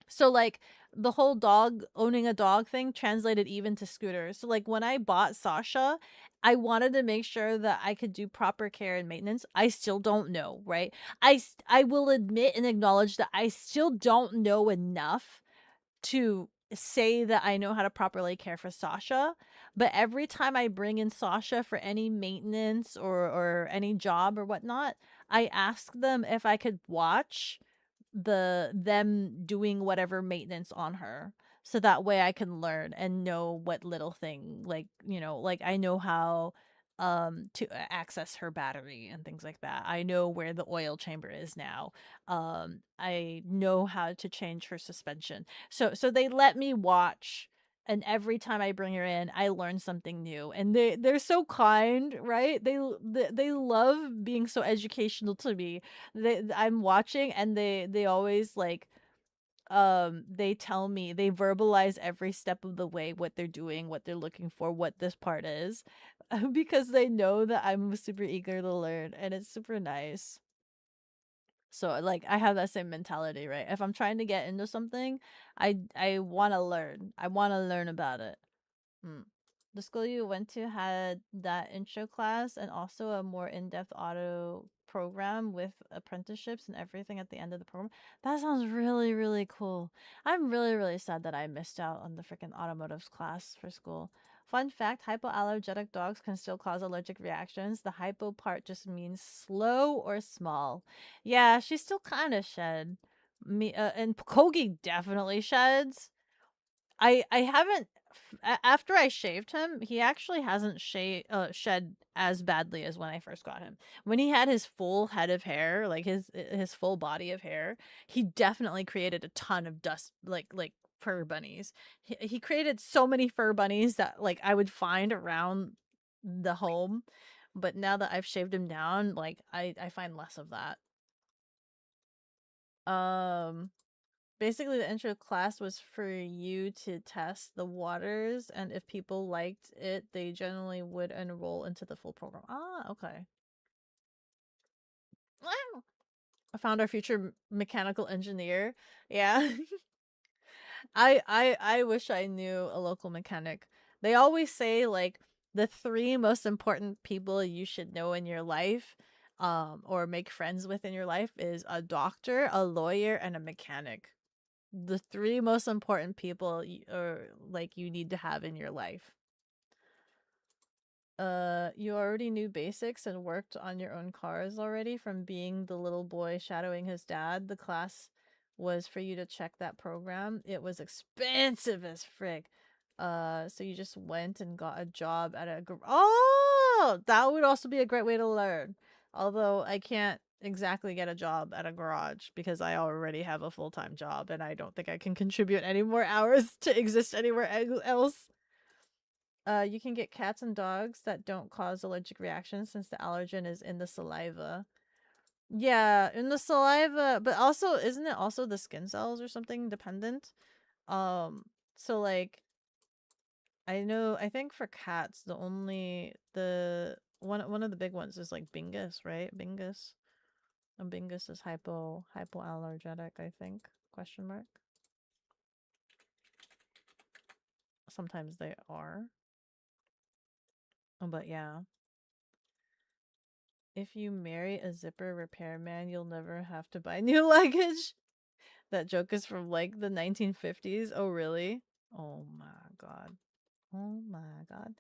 A: So like the whole dog owning a dog thing translated even to scooters. So like when I bought Sasha, I wanted to make sure that I could do proper care and maintenance. I still don't know, right? I will admit and acknowledge that I still don't know enough to say that I know how to properly care for Sasha, but every time I bring in Sasha for any maintenance or any job or whatnot, I ask them if I could watch them doing whatever maintenance on her, so that way I can learn and know what little thing, like, like I know how to access her battery and things like that. I know where the oil chamber is now. I know how to change her suspension. So they let me watch, and every time I bring her in, I learn something new. And they're so kind, right? They love being so educational to me. I'm watching, and they always like they tell me, they verbalize every step of the way what they're doing, what they're looking for, what this part is, because they know that I'm super eager to learn, and it's super nice. So like I have that same mentality, right? If I'm trying to get into something, I want to learn. I want to learn about it. Mm. The school you went to had that intro class and also a more in-depth auto program with apprenticeships and everything at the end of the program. That sounds really, really cool. I'm really, really sad that I missed out on the freaking automotives class for school. Fun fact, hypoallergenic dogs can still cause allergic reactions. The hypo part just means slow or small. Yeah, she still kind of shed. And Kogi definitely sheds. I haven't after I shaved him, he actually hasn't shed as badly as when I first got him. When he had his full head of hair, like his full body of hair, he definitely created a ton of dust, like fur bunnies. He created so many fur bunnies that like I would find around the home. But now that I've shaved him down, like I find less of that. Um Basically, the intro class was for you to test the waters, and if people liked it, they generally would enroll into the full program. Ah, okay. Wow. I found our future mechanical engineer. Yeah. I wish I knew a local mechanic. They always say like the 3 most important people you should know in your life, or make friends with in your life, is a doctor, a lawyer, and a mechanic. The 3 most important people or like you need to have in your life. You already knew basics and worked on your own cars already from being the little boy shadowing his dad. The class was for you to check that program. It was expensive as frick. So you just went and got a job at a oh, that would also be a great way to learn. Although I can't exactly get a job at a garage because I already have a full-time job and I don't think I can contribute any more hours to exist anywhere else. You can get cats and dogs that don't cause allergic reactions since the allergen is in the saliva. Yeah, in the saliva, but also isn't it also the skin cells or something dependent? So like I think for cats the one of the big ones is like Bingus, right? Bingus. And Bingus is hypoallergenic, I think. Question mark. Sometimes they are. But yeah. If you marry a zipper repairman, you'll never have to buy new luggage. That joke is from like the 1950s. Oh, really? Oh my god. Oh my god.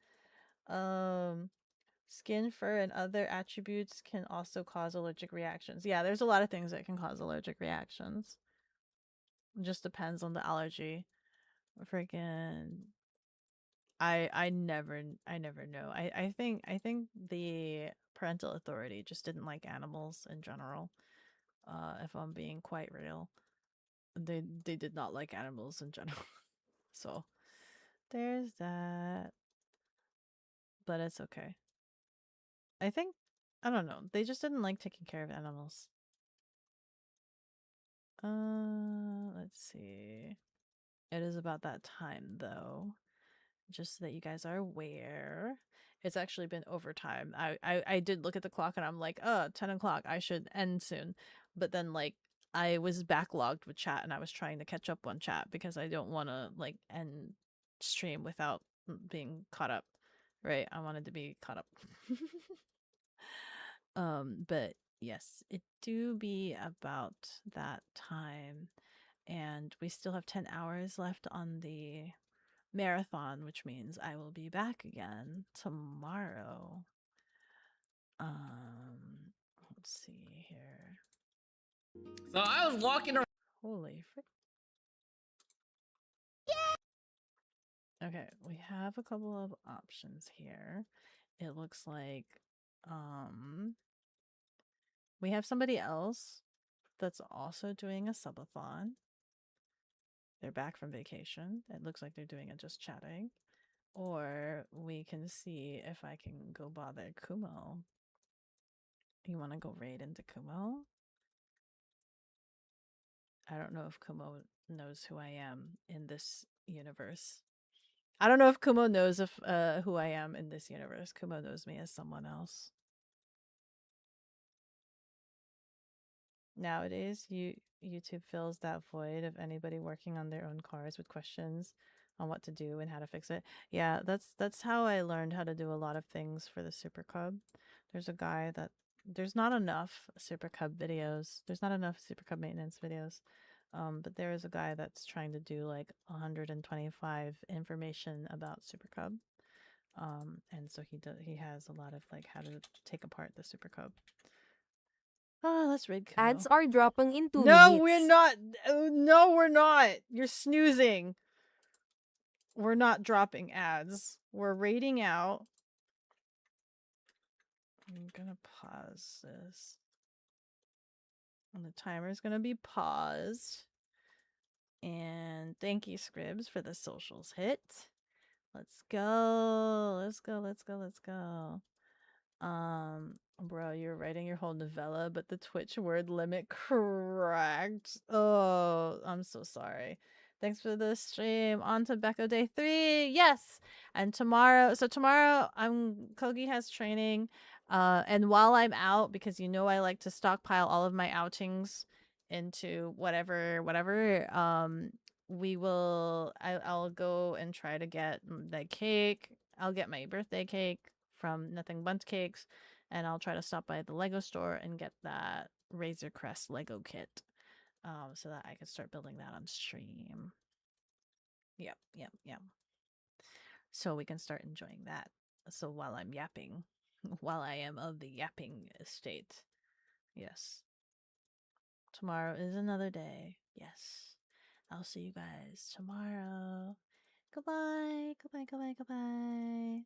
A: Skin, fur, and other attributes can also cause allergic reactions. Yeah, there's a lot of things that can cause allergic reactions. It just depends on the allergy. Freaking I never know. I think the parental authority just didn't like animals in general. If I'm being quite real. They did not like animals in general. So there's that. But it's okay. I think I don't know. They just didn't like taking care of animals. Let's see. It is about that time though. Just so that you guys are aware. It's actually been overtime. I did look at the clock and I'm like, 10 o'clock. I should end soon. But then like I was backlogged with chat and I was trying to catch up on chat because I don't want to like end stream without being caught up. Right? I wanted to be caught up. But yes, it do be about that time. And we still have 10 hours left on the marathon, which means I will be back again tomorrow. Let's see here.
H: So I was walking around.
A: Holy frick. Okay, we have a couple of options here. It looks like we have somebody else that's also doing a subathon. They're back from vacation. It looks like they're doing it just chatting. Or we can see if I can go bother Kumo. You want to go raid into Kumo? I don't know if Kumo knows who I am in this universe. I don't know if Kumo knows if who I am in this universe. Kumo knows me as someone else. Nowadays, YouTube fills that void of anybody working on their own cars with questions on what to do and how to fix it. Yeah, that's how I learned how to do a lot of things for the Super Cub. There's a guy that there's not enough Super Cub videos. There's not enough Super Cub maintenance videos. But there is a guy that's trying to do like 125 information about Super Cub. And so he has a lot of like how to take apart the Super Cub. Oh, let's raid Kumo.
E: Ads are dropping in 2
A: No,
E: minutes.
A: we're not. No, we're not. You're snoozing. We're not dropping ads. We're raiding out. I'm gonna pause this. And the timer's gonna be paused. And thank you, Scribs, for the socials hit. Let's go. Let's go. Let's go. Let's go. Bro, you're writing your whole novella, but the Twitch word limit cracked. Oh, I'm so sorry. Thanks for the stream. On to Beko Day 3. Yes. And tomorrow, Kogi has training. And while I'm out, because you know I like to stockpile all of my outings into whatever, I'll go and try to get the cake. I'll get my birthday cake from Nothing Bundt Cakes, and I'll try to stop by the Lego store and get that Razor Crest Lego kit, so that I can start building that on stream. Yep. So we can start enjoying that. So while I'm yapping, while I am of the yapping state, yes. Tomorrow is another day. Yes. I'll see you guys tomorrow. Goodbye. Goodbye. Goodbye. Goodbye.